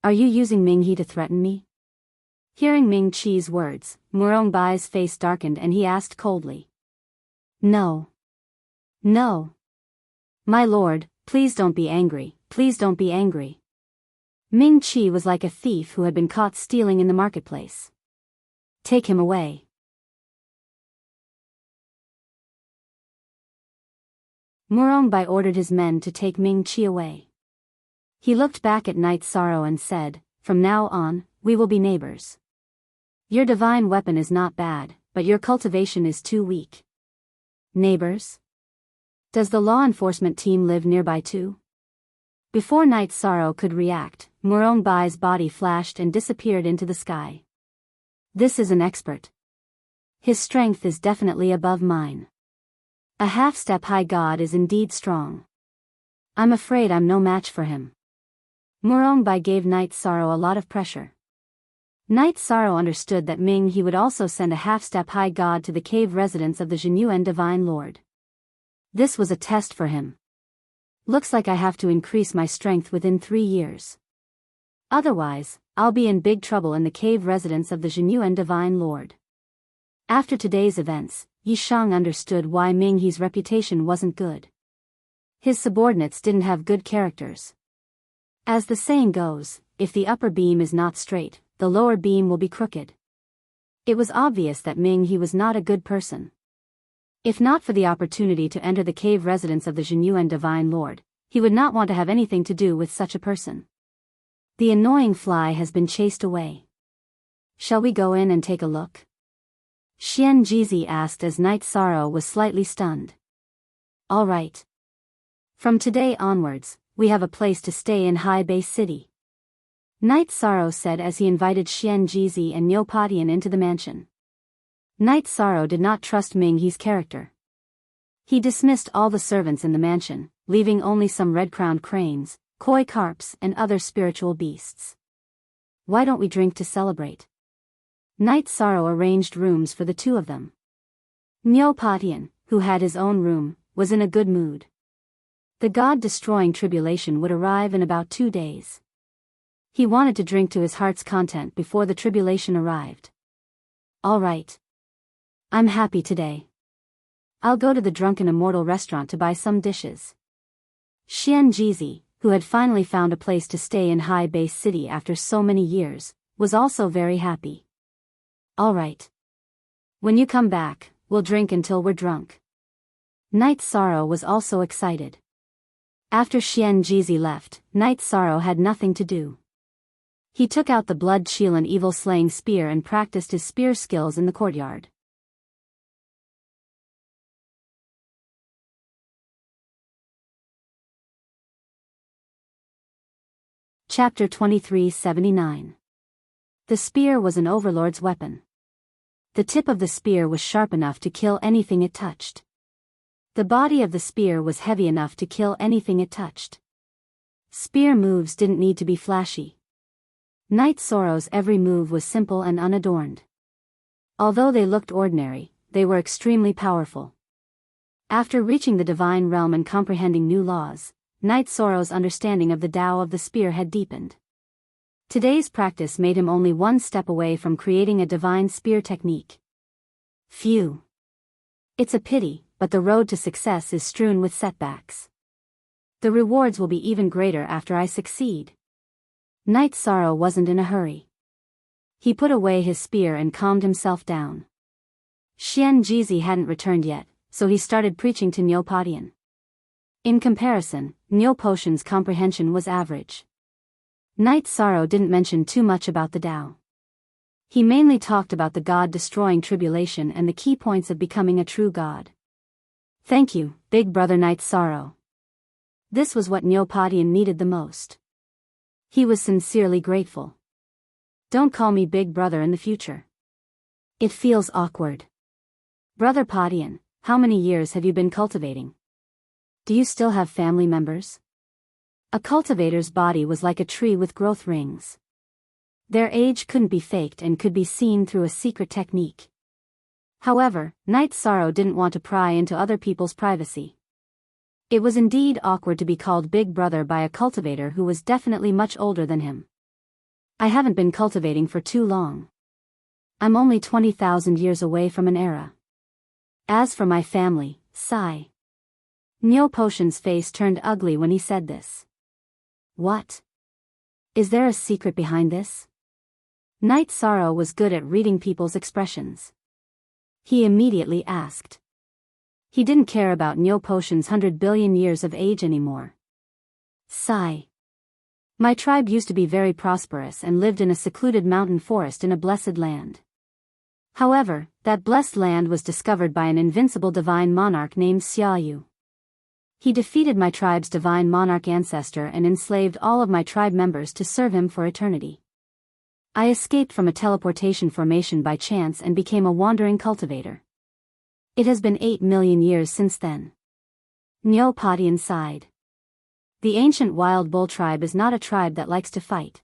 Are you using Ming He to threaten me? Hearing Ming Qi's words, Murongbai's face darkened and he asked coldly. No. No. My lord, please don't be angry, please don't be angry. Ming Qi was like a thief who had been caught stealing in the marketplace. Take him away. Murongbai ordered his men to take Ming Qi away. He looked back at Knight Sorrow and said, from now on, we will be neighbors. Your divine weapon is not bad, but your cultivation is too weak. Neighbors? Does the law enforcement team live nearby too? Before Knight Sorrow could react, Murongbai's body flashed and disappeared into the sky. This is an expert. His strength is definitely above mine. A half-step high god is indeed strong. I'm afraid I'm no match for him. Murongbai gave Knight Sorrow a lot of pressure. Knight Sorrow understood that Ming He would also send a half-step high god to the cave residence of the Zhenyuan Divine Lord. This was a test for him. Looks like I have to increase my strength within 3 years. Otherwise, I'll be in big trouble in the cave residence of the Zhenyuan Divine Lord. After today's events, Yi Shang understood why Ming He's reputation wasn't good. His subordinates didn't have good characters. As the saying goes, if the upper beam is not straight, the lower beam will be crooked. It was obvious that Ming He was not a good person. If not for the opportunity to enter the cave residence of the Zhenyuan Divine Lord, he would not want to have anything to do with such a person. The annoying fly has been chased away. Shall we go in and take a look? Xianjizi asked as Knight Sorrow was slightly stunned. All right. From today onwards, we have a place to stay in High Base City. Knight Sorrow said as he invited Xianjizi and Neopatian into the mansion. Knight Sorrow did not trust Ming He's character. He dismissed all the servants in the mansion, leaving only some red-crowned cranes, koi carps and other spiritual beasts. Why don't we drink to celebrate? Knight Sorrow arranged rooms for the 2 of them. Neopatian, who had his own room, was in a good mood. The god-destroying tribulation would arrive in about 2 days. He wanted to drink to his heart's content before the tribulation arrived. All right. I'm happy today. I'll go to the Drunken Immortal restaurant to buy some dishes. Xianjizi, who had finally found a place to stay in High Base City after so many years, was also very happy. All right. When you come back, we'll drink until we're drunk. Knight Sorrow was also excited. After Xianjizi left, Knight Sorrow had nothing to do. He took out the blood Chilan evil slaying spear and practiced his spear skills in the courtyard. Chapter 2379. The spear was an overlord's weapon. The tip of the spear was sharp enough to kill anything it touched. The body of the spear was heavy enough to kill anything it touched. Spear moves didn't need to be flashy. Knight Sorrow's every move was simple and unadorned. Although they looked ordinary, they were extremely powerful. After reaching the divine realm and comprehending new laws, Knight Sorrow's understanding of the Tao of the spear had deepened. Today's practice made him only one step away from creating a divine spear technique. Phew. It's a pity, but the road to success is strewn with setbacks. The rewards will be even greater after I succeed. Knight Sorrow wasn't in a hurry. He put away his spear and calmed himself down. Xian Jizi hadn't returned yet, so he started preaching to Niu Padian. In comparison, Niu Potion's comprehension was average. Knight Sorrow didn't mention too much about the Tao. He mainly talked about the God-destroying tribulation and the key points of becoming a true God. Thank you, Big Brother Knight Sorrow. This was what Niu Padian needed the most. He was sincerely grateful. Don't call me Big Brother in the future. It feels awkward. Brother Padian, how many years have you been cultivating? Do you still have family members? A cultivator's body was like a tree with growth rings. Their age couldn't be faked and could be seen through a secret technique. However, Knight Sorrow didn't want to pry into other people's privacy. It was indeed awkward to be called Big Brother by a cultivator who was definitely much older than him. I haven't been cultivating for too long. I'm only 20,000 years away from an era. As for my family, sigh. Niu Potion's face turned ugly when he said this. What? Is there a secret behind this? Knight Sorrow was good at reading people's expressions. He immediately asked. He didn't care about Niu Potion's 100 billion years of age anymore. Sigh. My tribe used to be very prosperous and lived in a secluded mountain forest in a blessed land. However, that blessed land was discovered by an invincible divine monarch named Xiaoyu. He defeated my tribe's divine monarch ancestor and enslaved all of my tribe members to serve him for eternity. I escaped from a teleportation formation by chance and became a wandering cultivator. It has been 8 million years since then. Niu Padian sighed. The ancient wild bull tribe is not a tribe that likes to fight.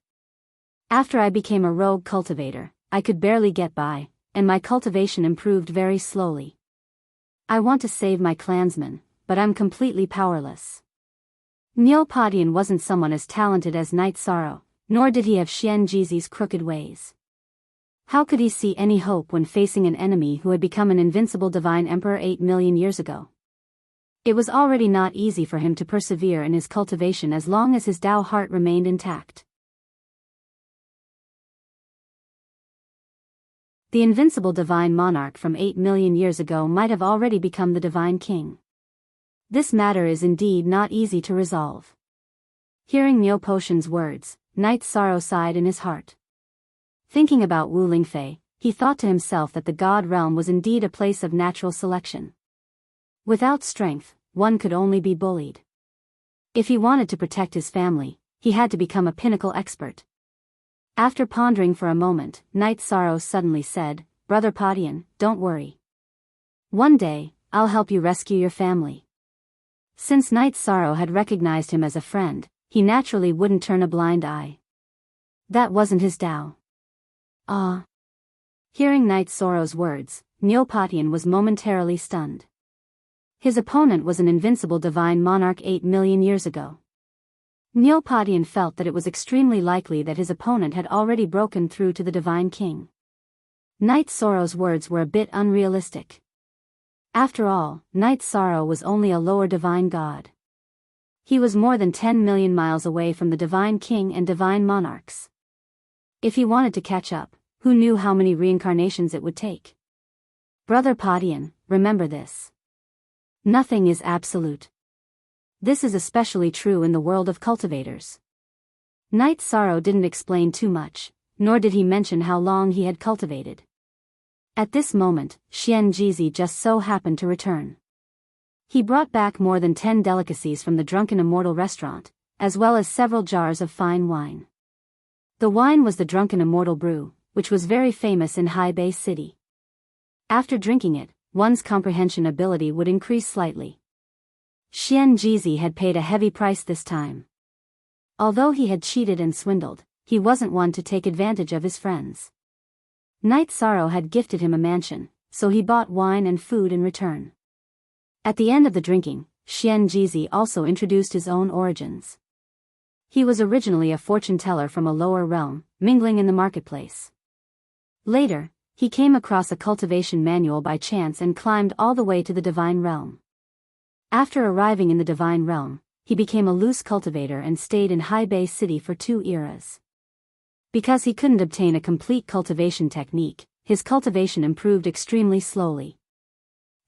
After I became a rogue cultivator, I could barely get by, and my cultivation improved very slowly. I want to save my clansmen, but I'm completely powerless. Niu Padian wasn't someone as talented as Knight Sorrow, nor did he have Xian Jizi's crooked ways. How could he see any hope when facing an enemy who had become an invincible divine emperor 8 million years ago? It was already not easy for him to persevere in his cultivation as long as his Tao heart remained intact. The invincible divine monarch from 8 million years ago might have already become the divine king. This matter is indeed not easy to resolve. Hearing Niu Potion's words, Knight Sorrow sighed in his heart. Thinking about Wu Lingfei, he thought to himself that the God realm was indeed a place of natural selection. Without strength, one could only be bullied. If he wanted to protect his family, he had to become a pinnacle expert. After pondering for a moment, Knight Sorrow suddenly said, Brother Padian, don't worry. One day, I'll help you rescue your family. Since Knight Sorrow had recognized him as a friend, he naturally wouldn't turn a blind eye. That wasn't his Tao. Ah. Hearing Knight Sorrow's words, Niu Padian was momentarily stunned. His opponent was an invincible divine monarch 8 million years ago. Niu Padian felt that it was extremely likely that his opponent had already broken through to the divine king. Knight Sorrow's words were a bit unrealistic. After all, Knight Sorrow was only a lower divine god. He was more than 10 million miles away from the divine king and divine monarchs. If he wanted to catch up, who knew how many reincarnations it would take? Brother Padian, remember this. Nothing is absolute. This is especially true in the world of cultivators. Knight Sorrow didn't explain too much, nor did he mention how long he had cultivated. At this moment, Xian Jizi just so happened to return. He brought back more than 10 delicacies from the Drunken Immortal restaurant, as well as several jars of fine wine. The wine was the Drunken Immortal brew, which was very famous in Hai Bay City. After drinking it, one's comprehension ability would increase slightly, Xian Jizi had paid a heavy price this time. Although he had cheated and swindled, he wasn't one to take advantage of his friends. Night Sorrow had gifted him a mansion, so he bought wine and food in return. At the end of the drinking, Xian Jizi also introduced his own origins. He was originally a fortune teller from a lower realm, mingling in the marketplace. Later, he came across a cultivation manual by chance and climbed all the way to the divine realm. After arriving in the divine realm, he became a loose cultivator and stayed in High Bay City for 2 eras. Because he couldn't obtain a complete cultivation technique, his cultivation improved extremely slowly.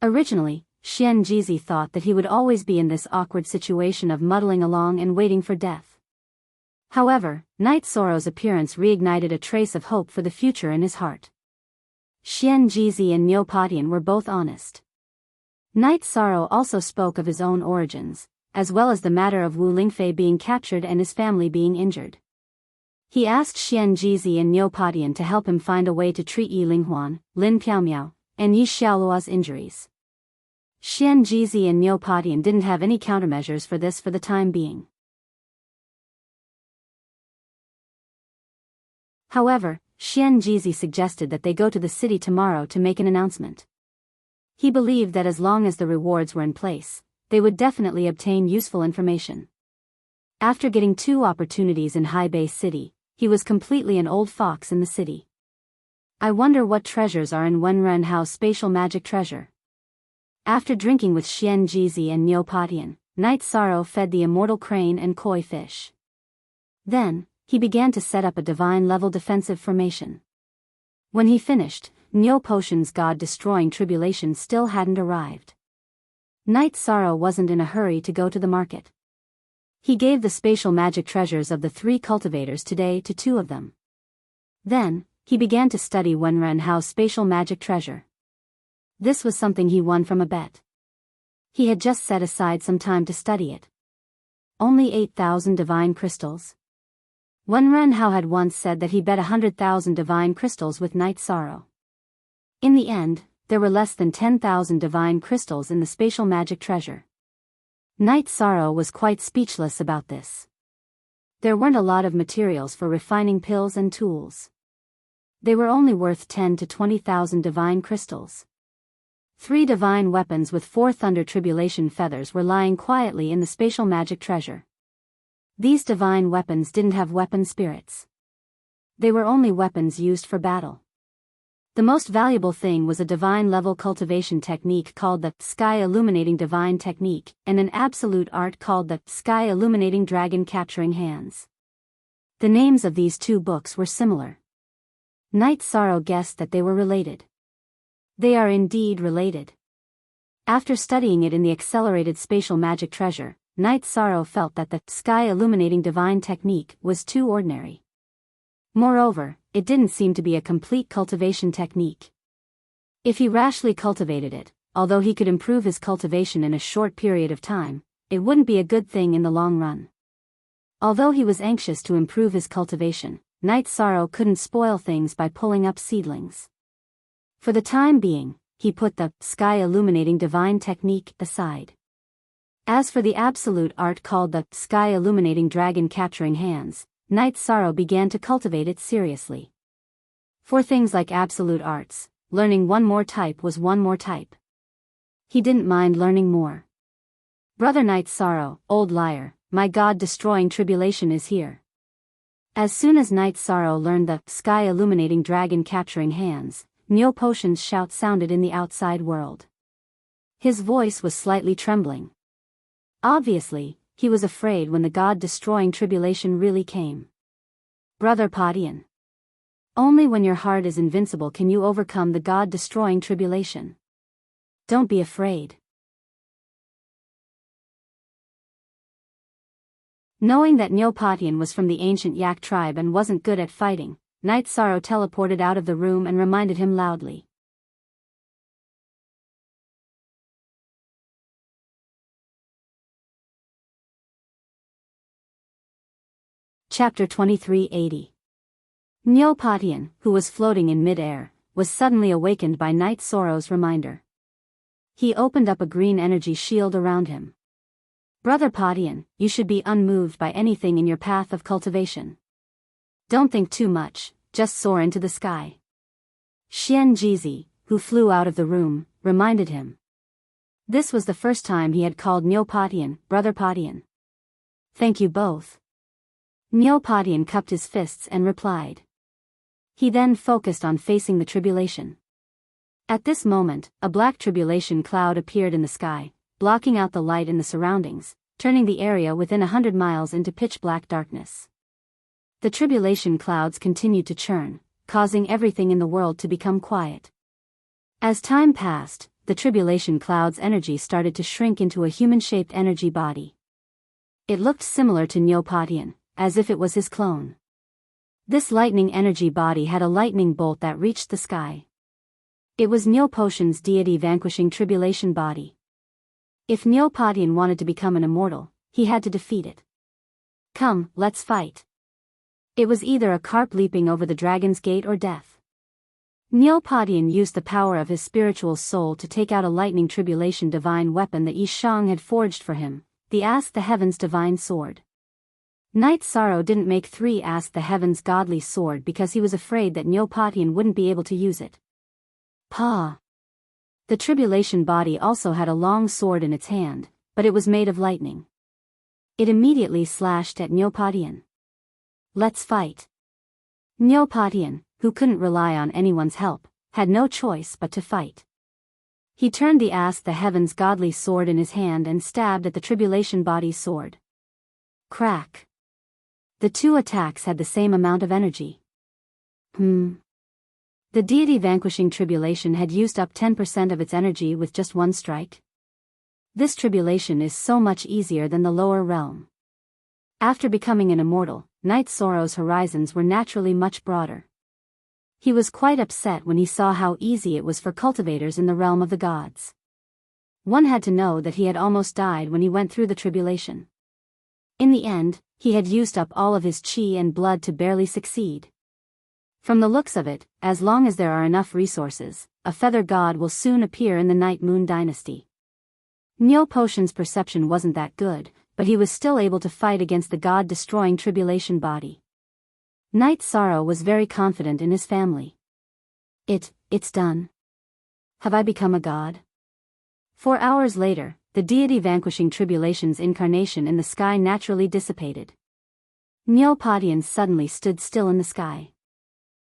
Originally, Xian Jizi thought that he would always be in this awkward situation of muddling along and waiting for death. However, Night Sorrow's appearance reignited a trace of hope for the future in his heart. Xian Jizi and Neopatian were both honest. Night Sorrow also spoke of his own origins, as well as the matter of Wu Lingfei being captured and his family being injured. He asked Xian Jizi and Neopatian to help him find a way to treat Yi Linghuan, Lin Piaomiao, and Yi Xiaoluo's injuries. Xian Jizi and Neopatian didn't have any countermeasures for this for the time being. However, Xian Jizi suggested that they go to the city tomorrow to make an announcement. He believed that as long as the rewards were in place, they would definitely obtain useful information. After getting 2 opportunities in High Bay City, he was completely an old fox in the city. I wonder what treasures are in Wenren Hao's spatial magic treasure. After drinking with Xian Jizi and Neopatian, Night Sorrow fed the immortal crane and koi fish. Then, he began to set up a divine-level defensive formation. When he finished, Neo Potion's god-destroying tribulation still hadn't arrived. Night Sorrow wasn't in a hurry to go to the market. He gave the spatial magic treasures of the 3 cultivators today to 2 of them. Then, he began to study Wenren Hao's spatial magic treasure. This was something he won from a bet. He had just set aside some time to study it. Only 8,000 divine crystals? Wenren Hao had once said that he bet 100,000 divine crystals with Night Sorrow. In the end, there were less than 10,000 divine crystals in the spatial magic treasure. Night Sorrow was quite speechless about this. There weren't a lot of materials for refining pills and tools. They were only worth 10 to 20,000 divine crystals. 3 divine weapons with 4 thunder tribulation feathers were lying quietly in the spatial magic treasure. These divine weapons didn't have weapon spirits. They were only weapons used for battle. The most valuable thing was a divine-level cultivation technique called the Sky Illuminating Divine Technique, and an absolute art called the Sky Illuminating Dragon Capturing Hands. The names of these 2 books were similar. Night Sorrow guessed that they were related. They are indeed related. After studying it in the accelerated spatial magic treasure, Night Sorrow felt that the Sky Illuminating Divine Technique was too ordinary. Moreover, it didn't seem to be a complete cultivation technique. If he rashly cultivated it, although he could improve his cultivation in a short period of time, it wouldn't be a good thing in the long run. Although he was anxious to improve his cultivation, Night Sorrow couldn't spoil things by pulling up seedlings. For the time being, he put the Sky Illuminating Divine Technique aside. As for the absolute art called the Sky Illuminating Dragon Capturing Hands, Night Sorrow began to cultivate it seriously. For things like absolute arts, learning one more type was one more type. He didn't mind learning more. Brother Night Sorrow, old liar, my god-destroying tribulation is here. As soon as Night Sorrow learned the Sky Illuminating Dragon Capturing Hands, Neo Potion's shout sounded in the outside world. His voice was slightly trembling. Obviously, he was afraid when the god-destroying tribulation really came. Brother Padian. Only when your heart is invincible can you overcome the god-destroying tribulation. Don't be afraid. Knowing that Neopatian was from the ancient Yak tribe and wasn't good at fighting, Night Sorrow teleported out of the room and reminded him loudly. Chapter 2380. Neopatian, who was floating in mid-air, was suddenly awakened by Night Sorrow's reminder. He opened up a green energy shield around him. Brother Padian, you should be unmoved by anything in your path of cultivation. Don't think too much, just soar into the sky. Xian Jizi, who flew out of the room, reminded him. This was the first time he had called Nyo Padian, Brother Padian. Thank you both. Nyo Padian cupped his fists and replied. He then focused on facing the tribulation. At this moment, a black tribulation cloud appeared in the sky, blocking out the light in the surroundings, turning the area within 100 miles into pitch-black darkness. The tribulation clouds continued to churn, causing everything in the world to become quiet. As time passed, the tribulation cloud's energy started to shrink into a human-shaped energy body. It looked similar to Nyo Padian, as if it was his clone. This lightning energy body had a lightning bolt that reached the sky. It was Nyo Potion's deity vanquishing tribulation body. If Nyo Padian wanted to become an immortal, he had to defeat it. Come, let's fight. It was either a carp leaping over the dragon's gate or death. Nyo Padian used the power of his spiritual soul to take out a lightning tribulation divine weapon that Yi Shang had forged for him, the Ask the Heavens divine sword. Night Sorrow didn't make 3 Ask the Heavens godly sword because he was afraid that Nyo Padian wouldn't be able to use it. Pa. The tribulation body also had a long sword in its hand, but it was made of lightning. It immediately slashed at Nyo Padian. Let's fight. Nyo Padian, who couldn't rely on anyone's help, had no choice but to fight. He turned the Ask the Heavens godly sword in his hand and stabbed at the tribulation body's sword. Crack. The 2 attacks had the same amount of energy. The deity vanquishing tribulation had used up 10% of its energy with just 1 strike. This tribulation is so much easier than the lower realm. After becoming an immortal, Night Sorrow's horizons were naturally much broader. He was quite upset when he saw how easy it was for cultivators in the realm of the gods. One had to know that he had almost died when he went through the tribulation. In the end, he had used up all of his chi and blood to barely succeed. From the looks of it, as long as there are enough resources, a feather god will soon appear in the Night Moon dynasty. Nyo Potion's perception wasn't that good, but he was still able to fight against the god-destroying tribulation body. Night Sorrow was very confident in his family. It's done. Have I become a god? 4 hours later, the deity vanquishing tribulation's incarnation in the sky naturally dissipated. Nyo Padian suddenly stood still in the sky.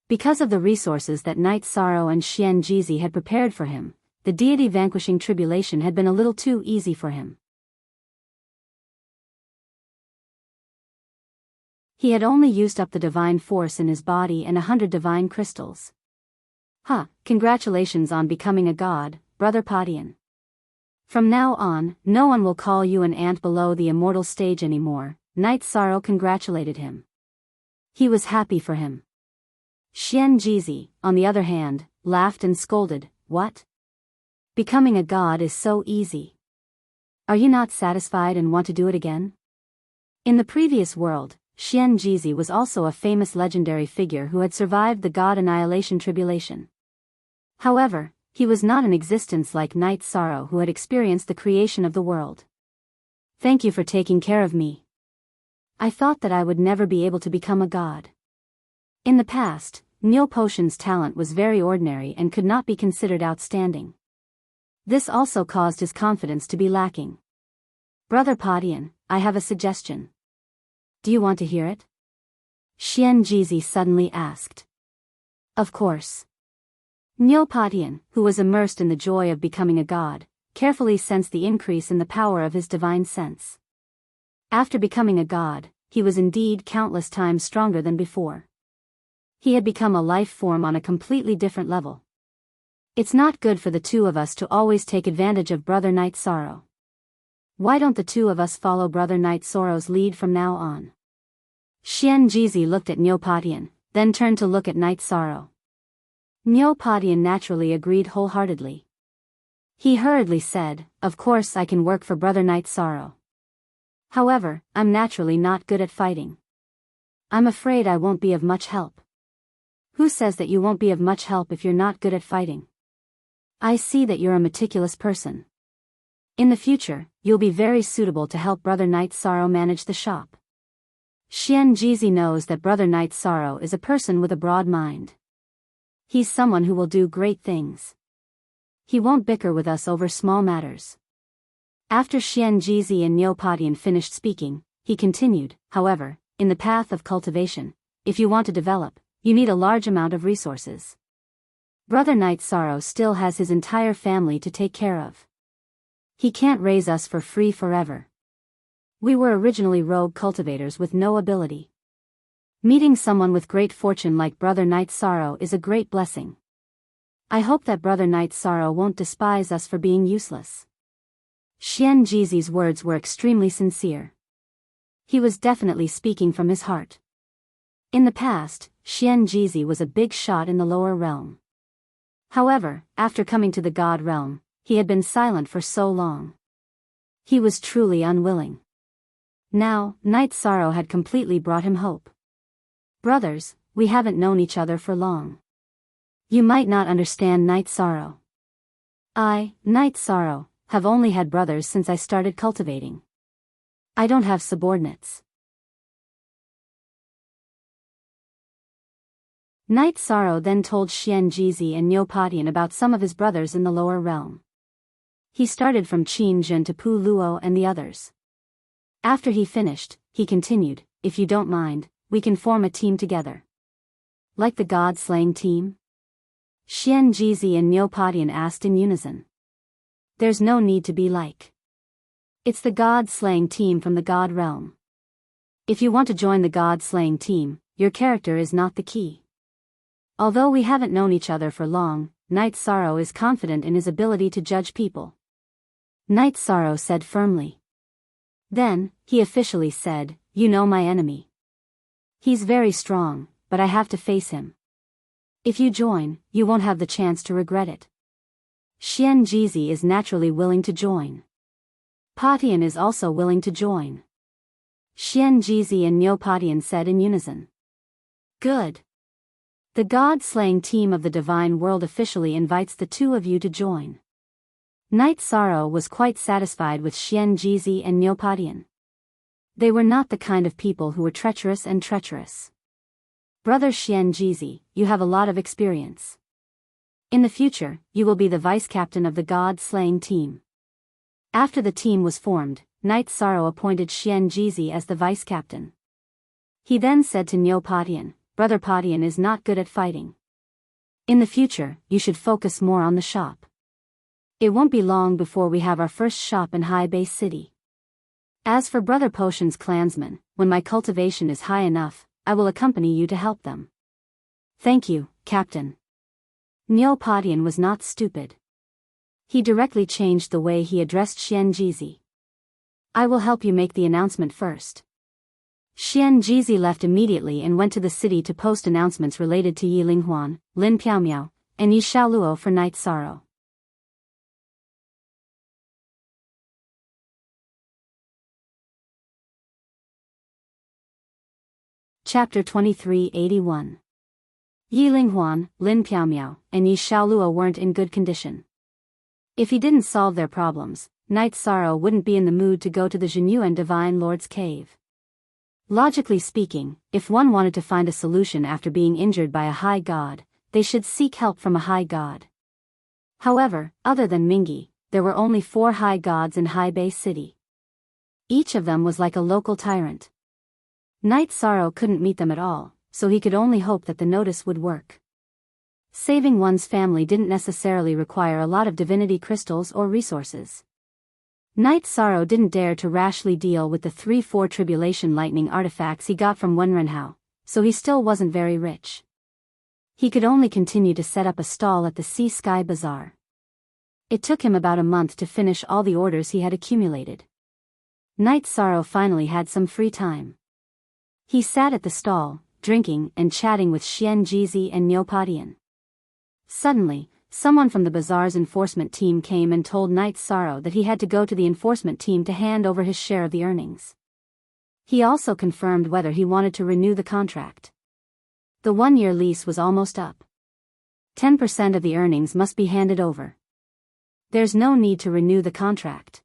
Because of the resources that Night Sorrow and Xian Jizi had prepared for him, the deity vanquishing tribulation had been a little too easy for him. He had only used up the divine force in his body and 100 divine crystals. Congratulations on becoming a god, Brother Padian. From now on, no one will call you an ant below the immortal stage anymore. Night Sorrow congratulated him. He was happy for him. Xian Jizi, on the other hand, laughed and scolded, What? Becoming a god is so easy. Are you not satisfied and want to do it again? In the previous world, Xian Jizi was also a famous legendary figure who had survived the god annihilation tribulation. However, he was not in existence like Night Sorrow who had experienced the creation of the world. Thank you for taking care of me. I thought that I would never be able to become a god. In the past, Nyo Potion's talent was very ordinary and could not be considered outstanding. This also caused his confidence to be lacking. Brother Padian, I have a suggestion. Do you want to hear it? Xian Jizi suddenly asked. Of course. Nyo Padian, who was immersed in the joy of becoming a god, carefully sensed the increase in the power of his divine sense. After becoming a god, he was indeed countless times stronger than before. He had become a life form on a completely different level. It's not good for the 2 of us to always take advantage of Brother Night Sorrow. Why don't the 2 of us follow Brother Night Sorrow's lead from now on? Xian Jizi looked at Nyo Padian, then turned to look at Night Sorrow. Nyo Padian naturally agreed wholeheartedly. He hurriedly said, Of course I can work for Brother Night Sorrow. However, I'm naturally not good at fighting. I'm afraid I won't be of much help. Who says that you won't be of much help if you're not good at fighting? I see that you're a meticulous person. In the future, you'll be very suitable to help Brother Night Sorrow manage the shop. Xianjizi knows that Brother Night Sorrow is a person with a broad mind. He's someone who will do great things. He won't bicker with us over small matters. After Xianjizi and Neopodian finished speaking, he continued, however, in the path of cultivation, if you want to develop, you need a large amount of resources. Brother Night Sorrow still has his entire family to take care of. He can't raise us for free forever. We were originally rogue cultivators with no ability. Meeting someone with great fortune like Brother Night Sorrow is a great blessing. I hope that Brother Night Sorrow won't despise us for being useless. Xianjizi's words were extremely sincere. He was definitely speaking from his heart. In the past, Xianjizi was a big shot in the lower realm. However, after coming to the God realm, he had been silent for so long. He was truly unwilling. Now, Night Sorrow had completely brought him hope. Brothers, we haven't known each other for long. You might not understand Night Sorrow. I, Night Sorrow, have only had brothers since I started cultivating. I don't have subordinates. Night Sorrow then told Xianjizi and Neopodian about some of his brothers in the lower realm. He started from Qin Jun to Pu Luo and the others. After he finished, he continued, if you don't mind, we can form a team together. Like the God-slaying team? Xianjizi and Neopodian asked in unison. There's no need to be like. It's the God-slaying team from the God realm. If you want to join the God-slaying team, your character is not the key. Although we haven't known each other for long, Night Sorrow is confident in his ability to judge people. Night Sorrow said firmly. Then, he officially said, you know my enemy. He's very strong, but I have to face him. If you join, you won't have the chance to regret it. Xianjizi is naturally willing to join. Patian is also willing to join. Xianjizi and Neopodian said in unison. Good. The God-slaying team of the Divine World officially invites the two of you to join. Night Sorrow was quite satisfied with Xianjizi and Neopodian. They were not the kind of people who were treacherous. Brother Xianjizi, you have a lot of experience. In the future, you will be the vice-captain of the God-slaying team. After the team was formed, Night Sorrow appointed Xianjizi as the vice-captain. He then said to Neopodian, Brother Patian is not good at fighting. In the future, you should focus more on the shop. It won't be long before we have our first shop in High Base City. As for Brother Potion's clansmen, when my cultivation is high enough, I will accompany you to help them. Thank you, Captain. Neopodian was not stupid. He directly changed the way he addressed Xianjizi. I will help you make the announcement first. Xianjizi left immediately and went to the city to post announcements related to Yi Linghuan, Lin Piaomiao, and Yi Xiaoluo for Night Sorrow. Chapter 2381. Yi Linghuan, Lin Piaomiao, and Yi Xiaoluo weren't in good condition. If he didn't solve their problems, Night Sorrow wouldn't be in the mood to go to the Zhenyuan Divine Lord's cave. Logically speaking, if one wanted to find a solution after being injured by a high god, they should seek help from a high god. However, other than Mingi, there were only 4 high gods in High Base City. Each of them was like a local tyrant. Night Sorrow couldn't meet them at all, so he could only hope that the notice would work. Saving one's family didn't necessarily require a lot of divinity crystals or resources. Night Sorrow didn't dare to rashly deal with the 3-4 tribulation lightning artifacts he got from Wenrenhao, so he still wasn't very rich. He could only continue to set up a stall at the Sea Sky Bazaar. It took him about a month to finish all the orders he had accumulated. Night Sorrow finally had some free time. He sat at the stall, drinking and chatting with Xianjizi and Neopodian. Suddenly, someone from the bazaar's enforcement team came and told Night Sorrow that he had to go to the enforcement team to hand over his share of the earnings. He also confirmed whether he wanted to renew the contract. The 1-year lease was almost up. 10% of the earnings must be handed over. There's no need to renew the contract.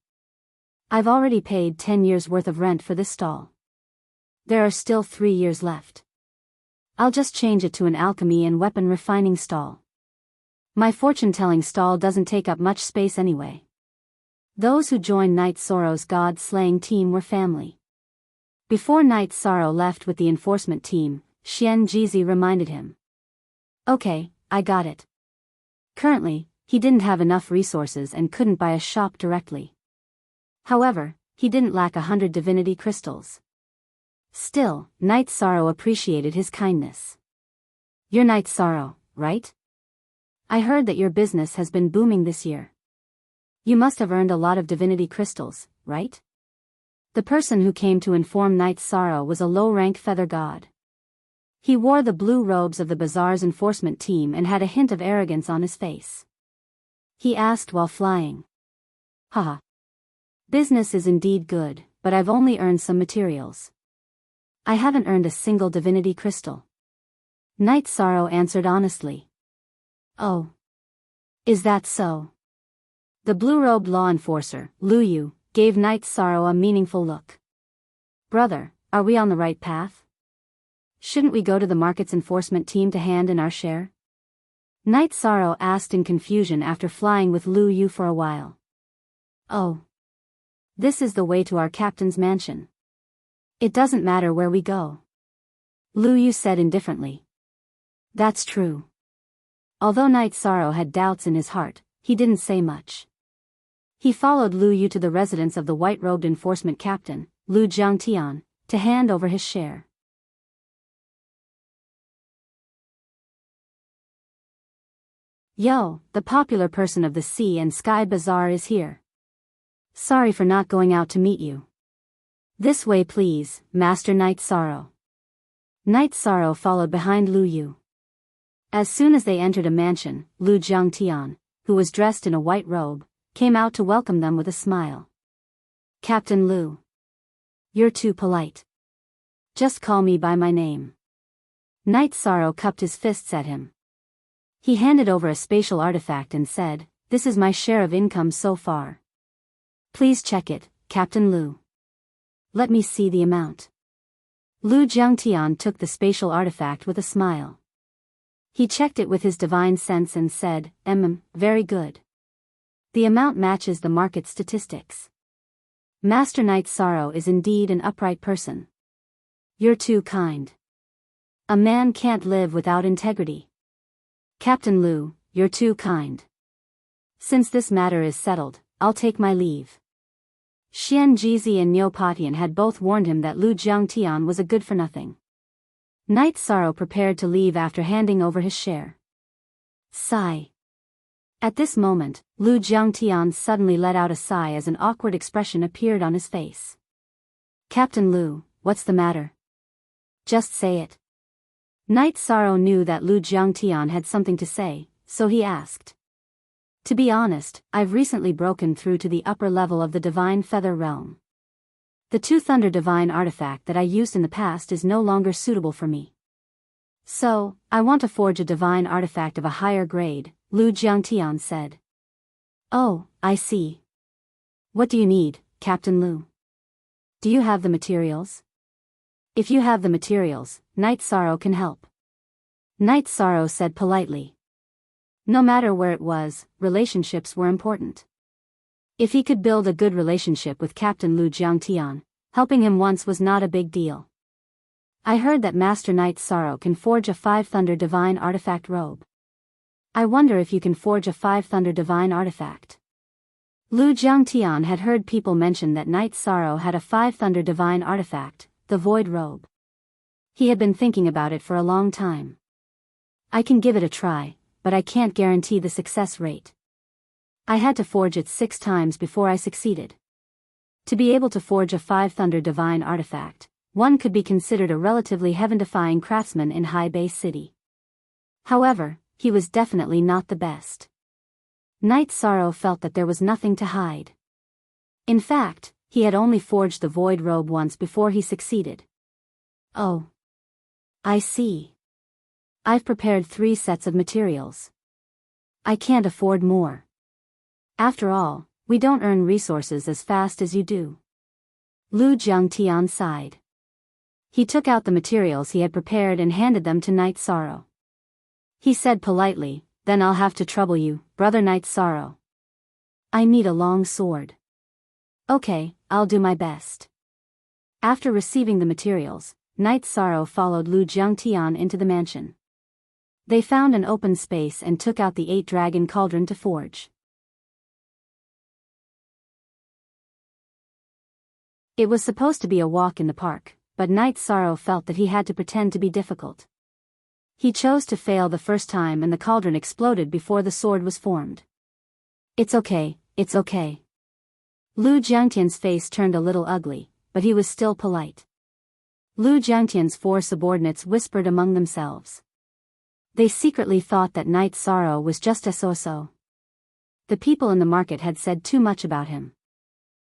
I've already paid 10 years worth of rent for this stall. There are still 3 years left. I'll just change it to an alchemy and weapon refining stall. My fortune-telling stall doesn't take up much space anyway. Those who joined Night Sorrow's god-slaying team were family. Before Night Sorrow left with the enforcement team, Xian Jizi reminded him. Okay, I got it. Currently, he didn't have enough resources and couldn't buy a shop directly. However, he didn't lack 100 divinity crystals. Still, Night Sorrow appreciated his kindness. You're Night Sorrow, right? I heard that your business has been booming this year. You must have earned a lot of divinity crystals, right? The person who came to inform Night Sorrow was a low-rank feather god. He wore the blue robes of the bazaar's enforcement team and had a hint of arrogance on his face. He asked while flying. Haha. Business is indeed good, but I've only earned some materials. I haven't earned a single divinity crystal. Night Sorrow answered honestly. Oh. Is that so? The blue-robed law enforcer, Lu Yu, gave Night Sorrow a meaningful look. Brother, are we on the right path? Shouldn't we go to the market's enforcement team to hand in our share? Night Sorrow asked in confusion after flying with Lu Yu for a while. Oh. This is the way to our captain's mansion. It doesn't matter where we go. Lu Yu said indifferently. That's true. Although Night Sorrow had doubts in his heart, he didn't say much. He followed Lu Yu to the residence of the white-robed enforcement captain, Lu Jiangtian, to hand over his share. Yo, the popular person of the Sea and Sky Bazaar is here. Sorry for not going out to meet you. This way please, Master Night Sorrow. Night Sorrow followed behind Lu Yu. As soon as they entered a mansion, Lu Jiangtian, who was dressed in a white robe, came out to welcome them with a smile. Captain Lu. You're too polite. Just call me by my name. Night Sorrow cupped his fists at him. He handed over a spatial artifact and said, This is my share of income so far. Please check it, Captain Lu. Let me see the amount. Lu Jiangtian took the spatial artifact with a smile. He checked it with his divine sense and said, very good. The amount matches the market statistics. Master Night Sorrow is indeed an upright person. You're too kind. A man can't live without integrity. Captain Lu, you're too kind. Since this matter is settled, I'll take my leave. Xian Jizi and Niu Patian had both warned him that Lu Jiangtian was a good-for-nothing. Night Sorrow prepared to leave after handing over his share. Sigh. At this moment, Lu Jiangtian suddenly let out a sigh as an awkward expression appeared on his face. Captain Lu, what's the matter? Just say it. Night Sorrow knew that Lu Jiangtian had something to say, so he asked. To be honest, I've recently broken through to the upper level of the Divine Feather Realm. The Two Thunder Divine artifact that I used in the past is no longer suitable for me. So, I want to forge a divine artifact of a higher grade, Lu Jiangtian said. Oh, I see. What do you need, Captain Lu? Do you have the materials? If you have the materials, Night Sorrow can help. Night Sorrow said politely. No matter where it was, relationships were important. If he could build a good relationship with Captain Lu Jiangtian, helping him once was not a big deal. I heard that Master Night Sorrow can forge a 5 Thunder Divine Artifact robe. I wonder if you can forge a 5 Thunder Divine Artifact. Lu Jiangtian had heard people mention that Night Sorrow had a 5 Thunder Divine Artifact, the Void Robe. He had been thinking about it for a long time. I can give it a try, but I can't guarantee the success rate. I had to forge it 6 times before I succeeded. To be able to forge a 5 Thunder Divine Artifact, one could be considered a relatively heaven-defying craftsman in High Bay City. However, he was definitely not the best. Night Sorrow felt that there was nothing to hide. In fact, he had only forged the Void Robe once before he succeeded. Oh. I see. I've prepared 3 sets of materials. I can't afford more. After all, We don't earn resources as fast as you do. Lu Jiangtian sighed. He took out the materials he had prepared and handed them to Night Sorrow. He said politely, "Then I'll have to trouble you, Brother Night Sorrow. I need a long sword." "Okay, I'll do my best." After receiving the materials, Night Sorrow followed Lu Jiangtian into the mansion. They found an open space and took out the 8-dragon cauldron to forge. It was supposed to be a walk in the park, but Night Sorrow felt that he had to pretend to be difficult. He chose to fail the first time and the cauldron exploded before the sword was formed. It's okay. Lu Jiangtian's face turned a little ugly, but he was still polite. Lu Jiangtian's 4 subordinates whispered among themselves. They secretly thought that Night Sorrow was just a so-so. The people in the market had said too much about him.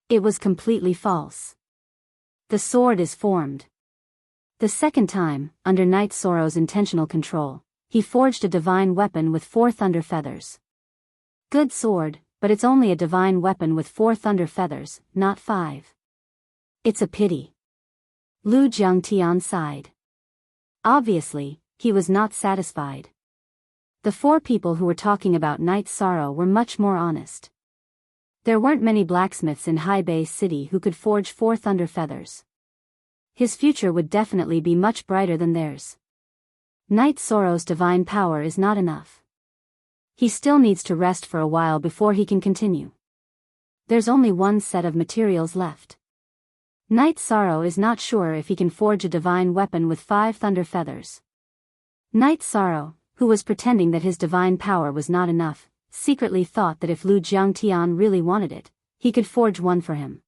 It was completely false. The sword is formed. The second time, under Night Sorrow's intentional control, he forged a divine weapon with 4 thunder feathers. Good sword, but it's only a divine weapon with 4 thunder feathers, not 5. It's a pity. Lu Jiangtian sighed. Obviously, he was not satisfied. The 4 people who were talking about Night Sorrow were much more honest. There weren't many blacksmiths in High Bay City who could forge 4 thunder feathers. His future would definitely be much brighter than theirs. Night Sorrow's divine power is not enough. He still needs to rest for a while before he can continue. There's only 1 set of materials left. Night Sorrow is not sure if he can forge a divine weapon with 5 thunder feathers. Night Sorrow, who was pretending that his divine power was not enough, secretly thought that if Lu Jiangtian really wanted it, he could forge one for him.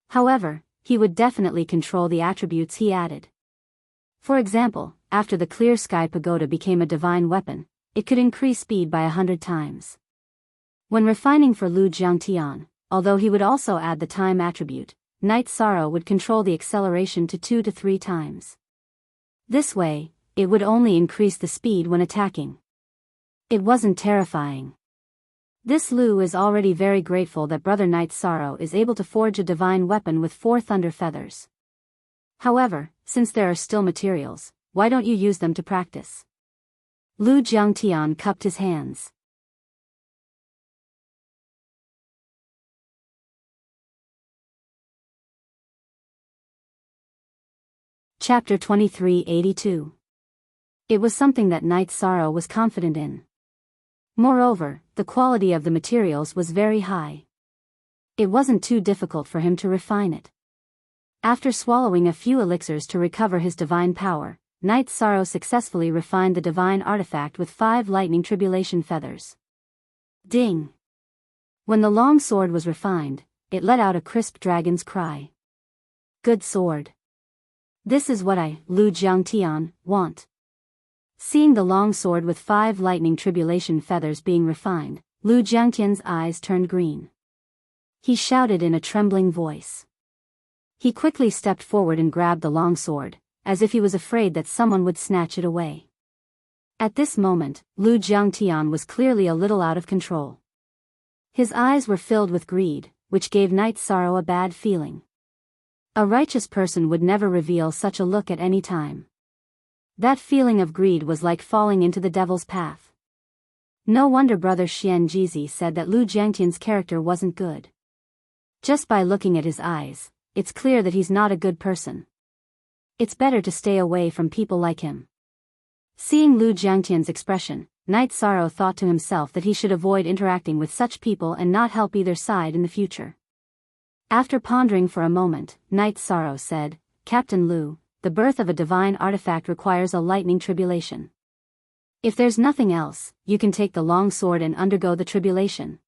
However, he would definitely control the attributes he added. For example, after the Clear Sky Pagoda became a divine weapon, it could increase speed by 100 times. When refining for Lu Jiangtian, although he would also add the time attribute, Night Sorrow would control the acceleration to 2 to 3 times. This way, it would only increase the speed when attacking. It wasn't terrifying. This Lu is already very grateful that Brother Night Sorrow is able to forge a divine weapon with 4 thunder feathers. However, since there are still materials, why don't you use them to practice? Lu Jiangtian cupped his hands. Chapter 2382. It was something that Night Sorrow was confident in. Moreover, the quality of the materials was very high. It wasn't too difficult for him to refine it. After swallowing a few elixirs to recover his divine power, Night Sorrow successfully refined the divine artifact with 5 lightning tribulation feathers. Ding! When the long sword was refined, it let out a crisp dragon's cry. Good sword. This is what I, Lu Jiangtian, want. Seeing the long sword with 5 lightning tribulation feathers being refined, Lu Jiangtian's eyes turned green. He shouted in a trembling voice. He quickly stepped forward and grabbed the long sword, as if he was afraid that someone would snatch it away. At this moment, Lu Jiangtian was clearly a little out of control. His eyes were filled with greed, which gave Night Sorrow a bad feeling. A righteous person would never reveal such a look at any time. That feeling of greed was like falling into the devil's path. No wonder Brother Xian Jizi said that Lu Jiangtian's character wasn't good. Just by looking at his eyes, it's clear that he's not a good person. It's better to stay away from people like him. Seeing Lu Jiangtian's expression, Night Sorrow thought to himself that he should avoid interacting with such people and not help either side in the future. After pondering for a moment, Night Sorrow said, "Captain Lu, the birth of a divine artifact requires a lightning tribulation. If there's nothing else, you can take the long sword and undergo the tribulation."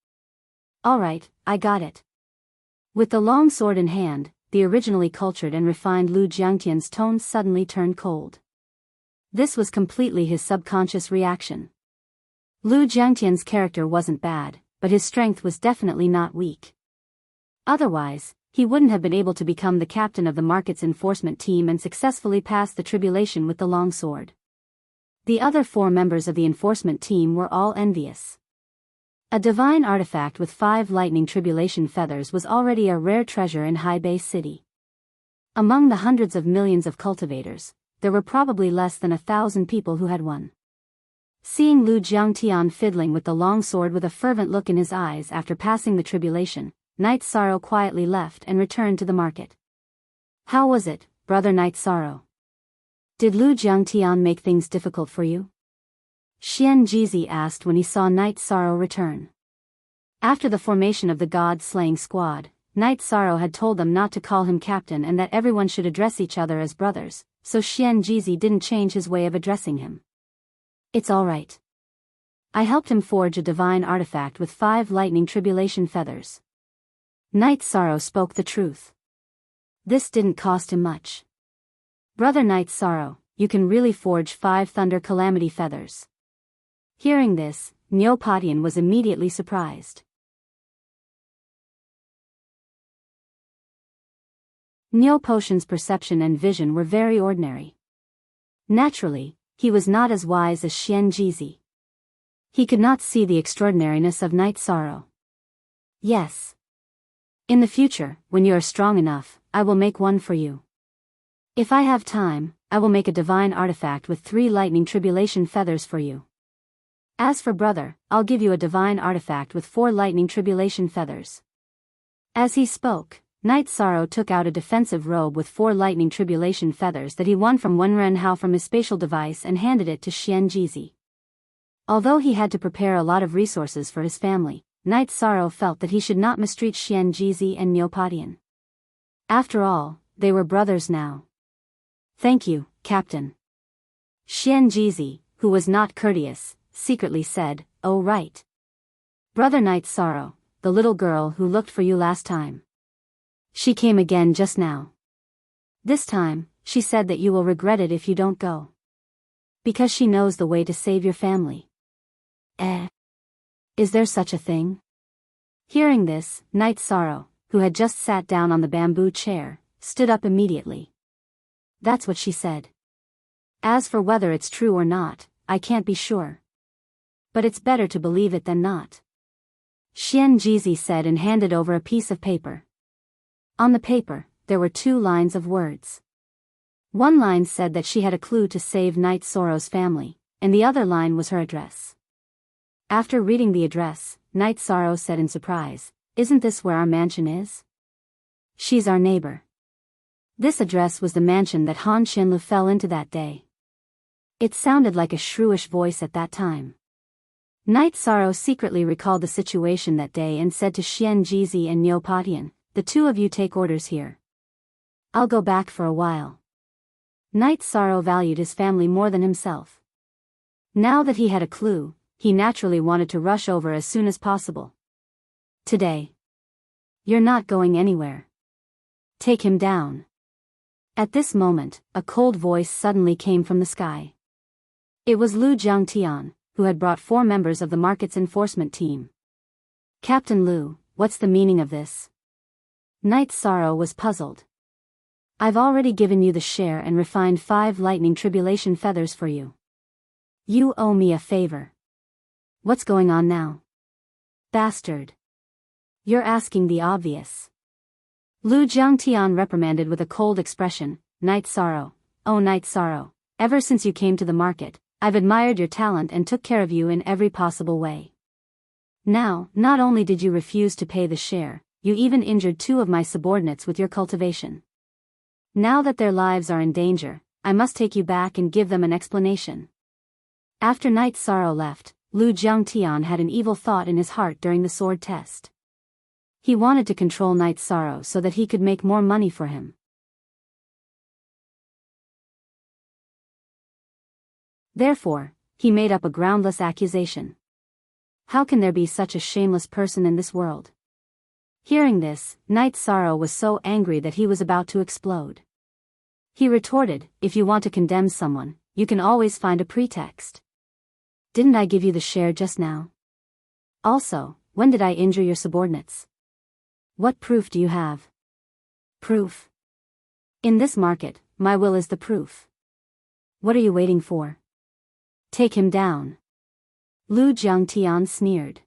"Alright, I got it." With the long sword in hand, the originally cultured and refined Lu Jiangtian's tone suddenly turned cold. This was completely his subconscious reaction. Lu Jiangtian's character wasn't bad, but his strength was definitely not weak. Otherwise, he wouldn't have been able to become the captain of the market's enforcement team and successfully pass the tribulation with the long sword. The other 4 members of the enforcement team were all envious. A divine artifact with 5 lightning tribulation feathers was already a rare treasure in High Bay City. Among the hundreds of millions of cultivators, there were probably less than 1,000 people who had one. Seeing Lu Jiangtian fiddling with the long sword with a fervent look in his eyes after passing the tribulation, Knight Sorrow quietly left and returned to the market. How was it, brother Knight Sorrow? Did Lu Jiangtian make things difficult for you? Xian Jizi asked when he saw Knight Sorrow return. After the formation of the god-slaying squad, Knight Sorrow had told them not to call him captain and that everyone should address each other as brothers, so Xian Jizi didn't change his way of addressing him. It's all right. I helped him forge a divine artifact with 5 lightning tribulation feathers. Knight Sorrow spoke the truth. This didn't cost him much. Brother Knight Sorrow, you can really forge 5 thunder calamity feathers. Hearing this, Neopatian was immediately surprised. Neopatian's perception and vision were very ordinary. Naturally, he was not as wise as Xian Jizi. He could not see the extraordinariness of Knight Sorrow. Yes. In the future, when you are strong enough, I will make one for you. If I have time, I will make a divine artifact with 3 lightning tribulation feathers for you. As for brother, I'll give you a divine artifact with 4 lightning tribulation feathers. As he spoke, Knight Sorrow took out a defensive robe with 4 lightning tribulation feathers that he won from Wenren Hao from his spatial device and handed it to Xian Jizi. Although he had to prepare a lot of resources for his family, Knight Sorrow felt that he should not mistreat Xian Jizi and Neopatian. After all, they were brothers now. Thank you, Captain. Xian Jizi, who was not courteous, secretly said, "Oh right. Brother Knight Sorrow, the little girl who looked for you last time. She came again just now. This time, she said that you will regret it if you don't go. Because she knows the way to save your family." Is there such a thing? Hearing this, Knight Sorrow, who had just sat down on the bamboo chair, stood up immediately. That's what she said. As for whether it's true or not, I can't be sure. But it's better to believe it than not. Xian Jizi said and handed over a piece of paper. On the paper, there were 2 lines of words. One line said that she had a clue to save Knight Sorrow's family, and the other line was her address. After reading the address, Knight Sorrow said in surprise, "Isn't this where our mansion is?" "She's our neighbor." This address was the mansion that Han Xinlu fell into that day. It sounded like a shrewish voice at that time. Knight Sorrow secretly recalled the situation that day and said to Xian Jizi and Neopatian, "The 2 of you take orders here. I'll go back for a while." Knight Sorrow valued his family more than himself. Now that he had a clue, he naturally wanted to rush over as soon as possible. "Today. You're not going anywhere. Take him down." At this moment, a cold voice suddenly came from the sky. It was Lu Jiangtian, who had brought 4 members of the market's enforcement team. "Captain Lu, what's the meaning of this?" Knight Sorrow was puzzled. "I've already given you the share and refined 5 lightning tribulation feathers for you. You owe me a favor. What's going on now?" "Bastard. You're asking the obvious." Lu Jiangtian reprimanded with a cold expression, "Knight Sorrow, oh Knight Sorrow, ever since you came to the market, I've admired your talent and took care of you in every possible way. Now, not only did you refuse to pay the share, you even injured 2 of my subordinates with your cultivation. Now that their lives are in danger, I must take you back and give them an explanation." After Knight Sorrow left, Lu Jiangtian had an evil thought in his heart during the sword test. He wanted to control Knight Sorrow so that he could make more money for him. Therefore, he made up a groundless accusation. How can there be such a shameless person in this world? Hearing this, Knight Sorrow was so angry that he was about to explode. He retorted, "If you want to condemn someone, you can always find a pretext. Didn't I give you the share just now? Also, when did I injure your subordinates? What proof do you have?" "Proof? In this market, my will is the proof. What are you waiting for? Take him down." Lu Jiangtian sneered.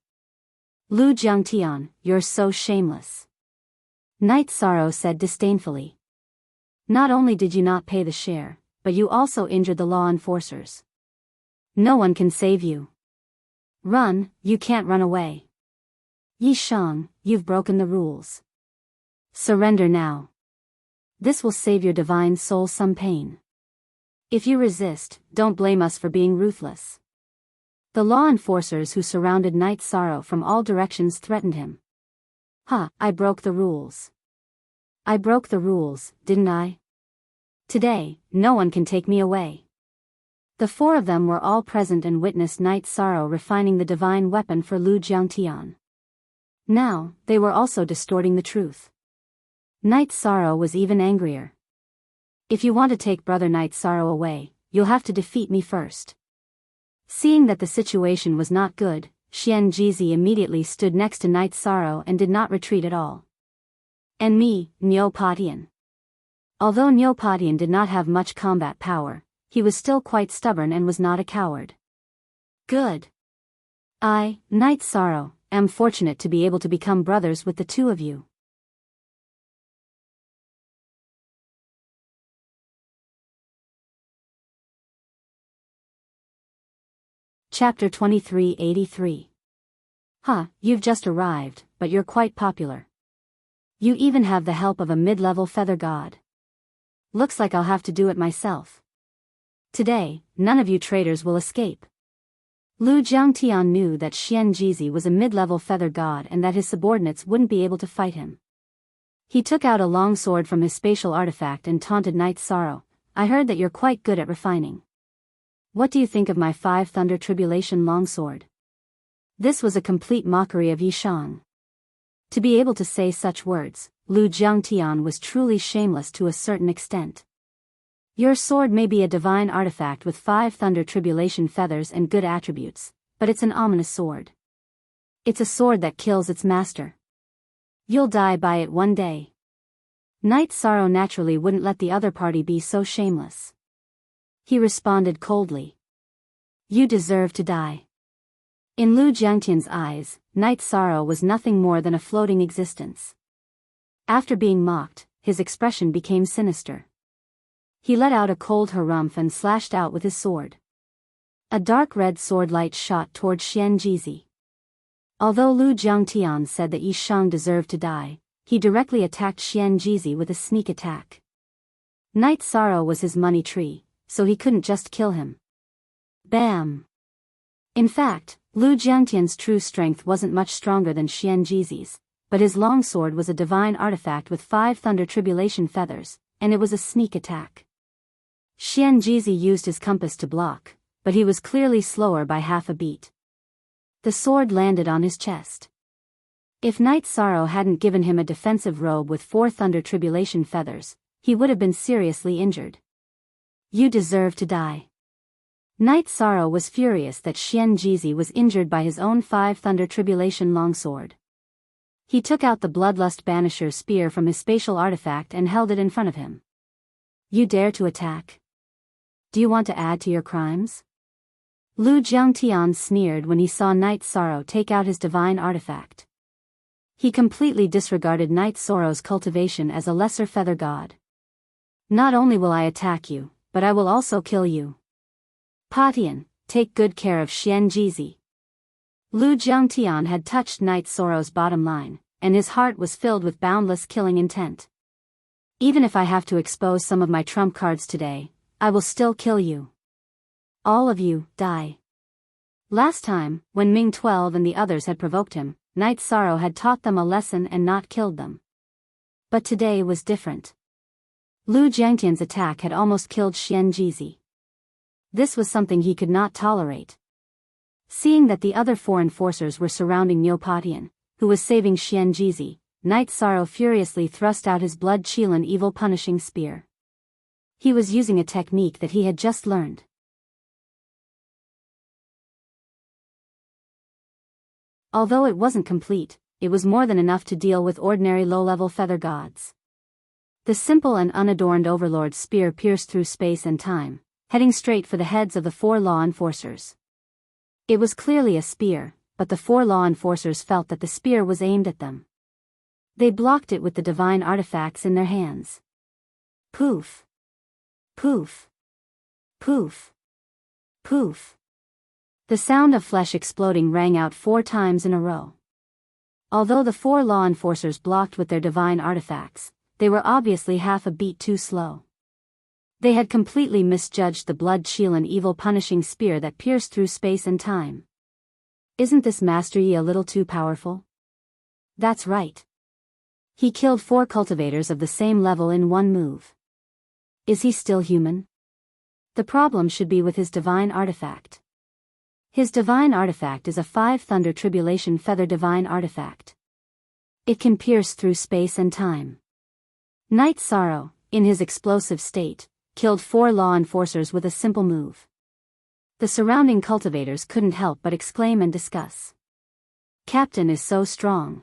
Lu Jiangtian, you're so shameless. Night Sorrow said disdainfully. Not only did you not pay the share, but you also injured the law enforcers. No one can save you. Run, you can't run away. Yi Shang, you've broken the rules. Surrender now. This will save your divine soul some pain. If you resist, don't blame us for being ruthless. The law enforcers who surrounded Night Sorrow from all directions threatened him. I broke the rules. I broke the rules, didn't I? Today, no one can take me away. The four of them were all present and witnessed Night Sorrow refining the divine weapon for Lu Jiangtian. Now, they were also distorting the truth. Night Sorrow was even angrier. If you want to take Brother Night Sorrow away, you'll have to defeat me first. Seeing that the situation was not good, Xian Jizi immediately stood next to Night Sorrow and did not retreat at all. And me, Niu Patian. Although Niu Patian did not have much combat power, he was still quite stubborn and was not a coward. Good. I, Night Sorrow, am fortunate to be able to become brothers with the two of you. Chapter 2383. You've just arrived, but you're quite popular. You even have the help of a mid-level feather god. Looks like I'll have to do it myself. Today, none of you traitors will escape. Lu Jiangtian knew that Xian Jizi was a mid-level feather god and that his subordinates wouldn't be able to fight him. He took out a long sword from his spatial artifact and taunted Night Sorrow. I heard that you're quite good at refining. What do you think of my 5 Thunder Tribulation longsword? This was a complete mockery of Yi Shang. To be able to say such words, Lu Jiangtian was truly shameless to a certain extent. Your sword may be a divine artifact with 5 Thunder Tribulation feathers and good attributes, but it's an ominous sword. It's a sword that kills its master. You'll die by it one day. Night Sorrow naturally wouldn't let the other party be so shameless. He responded coldly. You deserve to die. In Lu Jiangtian's eyes, Night Sorrow was nothing more than a floating existence. After being mocked, his expression became sinister. He let out a cold harumph and slashed out with his sword. A dark red sword light shot toward Xian Jizi. Although Lu Jiangtian said that Yi Shang deserved to die, he directly attacked Xian Jizi with a sneak attack. Night Sorrow was his money tree, so he couldn't just kill him. Bam! In fact, Lu Jiangtian's true strength wasn't much stronger than Xian Jizi's, but his longsword was a divine artifact with 5 Thunder Tribulation feathers, and it was a sneak attack. Xian Jizi used his compass to block, but he was clearly slower by half a beat. The sword landed on his chest. If Night Sorrow hadn't given him a defensive robe with 4 Thunder Tribulation feathers, he would have been seriously injured. You deserve to die. Night Sorrow was furious that Xian Jizi was injured by his own 5 Thunder Tribulation longsword. He took out the Bloodlust Banisher spear from his spatial artifact and held it in front of him. You dare to attack? Do you want to add to your crimes? Lu Jiangtian sneered when he saw Night Sorrow take out his divine artifact. He completely disregarded Night Sorrow's cultivation as a lesser feather god. Not only will I attack you, but I will also kill you. Patian, take good care of Xian Jizi. Lu Jiangtian had touched Night Sorrow's bottom line, and his heart was filled with boundless killing intent. Even if I have to expose some of my trump cards today, I will still kill you. All of you, die. Last time, when Ming 12 and the others had provoked him, Night Sorrow had taught them a lesson and not killed them. But today was different. Lu Jiangtian's attack had almost killed Xian Jizi. This was something he could not tolerate. Seeing that the other 4 enforcers were surrounding Niu Patian, who was saving Xian Jizi, Night Sorrow furiously thrust out his blood Qilin evil punishing spear. He was using a technique that he had just learned. Although it wasn't complete, it was more than enough to deal with ordinary low-level feather gods. The simple and unadorned Overlord's spear pierced through space and time, heading straight for the heads of the 4 law enforcers. It was clearly a spear, but the 4 law enforcers felt that the spear was aimed at them. They blocked it with the divine artifacts in their hands. Poof. Poof. Poof. Poof. The sound of flesh exploding rang out 4 times in a row. Although the 4 law enforcers blocked with their divine artifacts, they were obviously half a beat too slow. They had completely misjudged the blood-chilling evil punishing spear that pierced through space and time. Isn't this Master Yi a little too powerful? That's right. He killed 4 cultivators of the same level in one move. Is he still human? The problem should be with his divine artifact. His divine artifact is a 5 Thunder Tribulation Feather divine artifact. It can pierce through space and time. Night Sorrow, in his explosive state, killed 4 law enforcers with a simple move. The surrounding cultivators couldn't help but exclaim and discuss. Captain is so strong.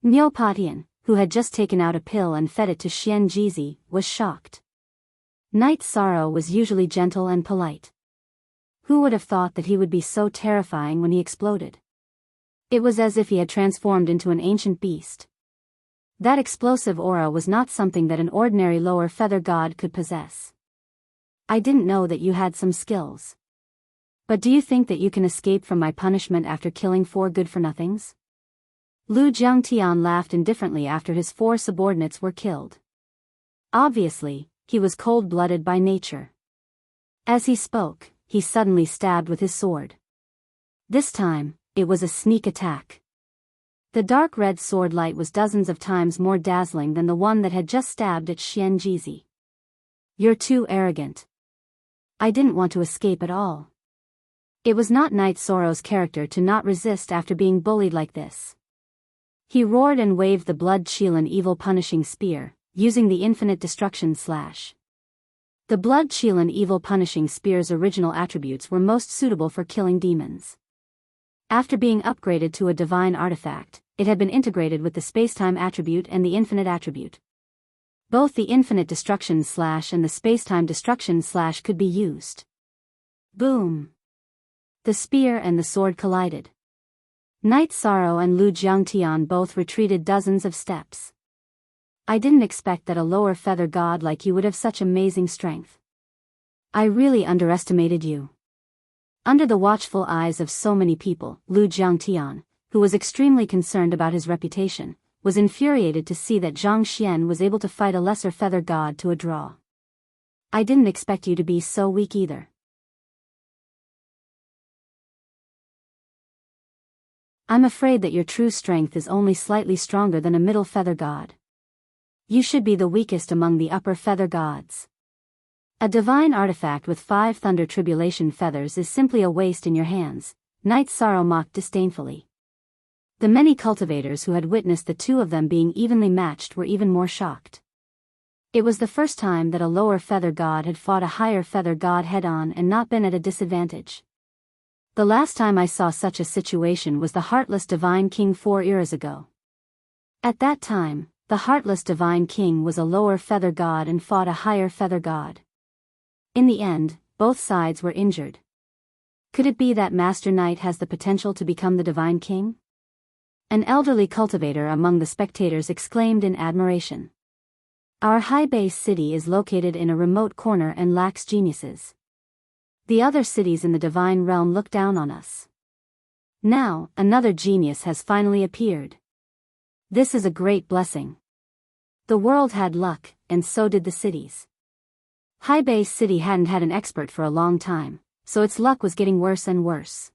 Niu Patian, who had just taken out a pill and fed it to Xian Jizi, was shocked. Night Sorrow was usually gentle and polite. Who would have thought that he would be so terrifying when he exploded? It was as if he had transformed into an ancient beast. That explosive aura was not something that an ordinary lower feather god could possess. I didn't know that you had some skills. But do you think that you can escape from my punishment after killing 4 good-for-nothings? Lu Jiangtian laughed indifferently after his 4 subordinates were killed. Obviously, he was cold-blooded by nature. As he spoke, he suddenly stabbed with his sword. This time, it was a sneak attack. The dark red sword light was dozens of times more dazzling than the one that had just stabbed at Xian Jizi. You're too arrogant. I didn't want to escape at all. It was not Night Sorrow's character to not resist after being bullied like this. He roared and waved the blood-chilling evil punishing spear, using the infinite destruction slash. The blood-chilling evil punishing spear's original attributes were most suitable for killing demons. After being upgraded to a divine artifact, it had been integrated with the spacetime attribute and the infinite attribute. Both the infinite destruction slash and the spacetime destruction slash could be used. Boom! The spear and the sword collided. Night Sorrow and Lu Jiangtian both retreated dozens of steps. I didn't expect that a lower feather god like you would have such amazing strength. I really underestimated you. Under the watchful eyes of so many people, Lu Jiangtian, who was extremely concerned about his reputation, was infuriated to see that Zhang Xian was able to fight a lesser feather god to a draw. I didn't expect you to be so weak either. I'm afraid that your true strength is only slightly stronger than a middle feather god. You should be the weakest among the upper feather gods. A divine artifact with 5 Thunder Tribulation feathers is simply a waste in your hands, Night Sorrow mocked disdainfully. The many cultivators who had witnessed the 2 of them being evenly matched were even more shocked. It was the first time that a lower feather god had fought a higher feather god head-on and not been at a disadvantage. The last time I saw such a situation was the Heartless Divine King 4 eras ago. At that time, the Heartless Divine King was a lower feather god and fought a higher feather god. In the end, both sides were injured. Could it be that Master Knight has the potential to become the Divine King? An elderly cultivator among the spectators exclaimed in admiration. Our high base city is located in a remote corner and lacks geniuses. The other cities in the Divine Realm look down on us. Now, another genius has finally appeared. This is a great blessing. The world had luck, and so did the cities. High Base City hadn't had an expert for a long time, so its luck was getting worse and worse.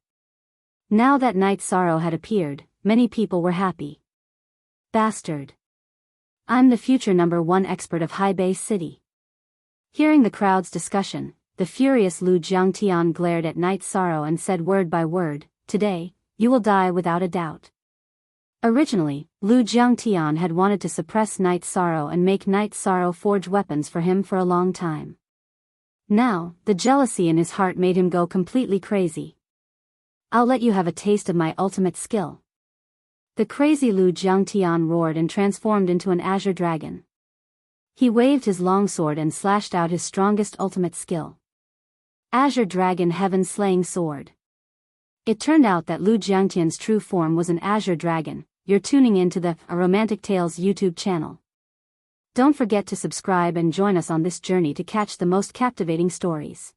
Now that Night Sorrow had appeared, many people were happy. Bastard. I'm the future #1 expert of High Base City. Hearing the crowd's discussion, the furious Lu Jiangtian glared at Night Sorrow and said word by word, "Today, you will die without a doubt." Originally, Lu Jiangtian had wanted to suppress Night Sorrow and make Night Sorrow forge weapons for him for a long time. Now, the jealousy in his heart made him go completely crazy. I'll let you have a taste of my ultimate skill. The crazy Lu Jiangtian roared and transformed into an azure dragon. He waved his longsword and slashed out his strongest ultimate skill. Azure Dragon Heaven Slaying Sword. It turned out that Lu Jiangtian's true form was an azure dragon. You're tuning into the A Romantic Tales YouTube channel. Don't forget to subscribe and join us on this journey to catch the most captivating stories.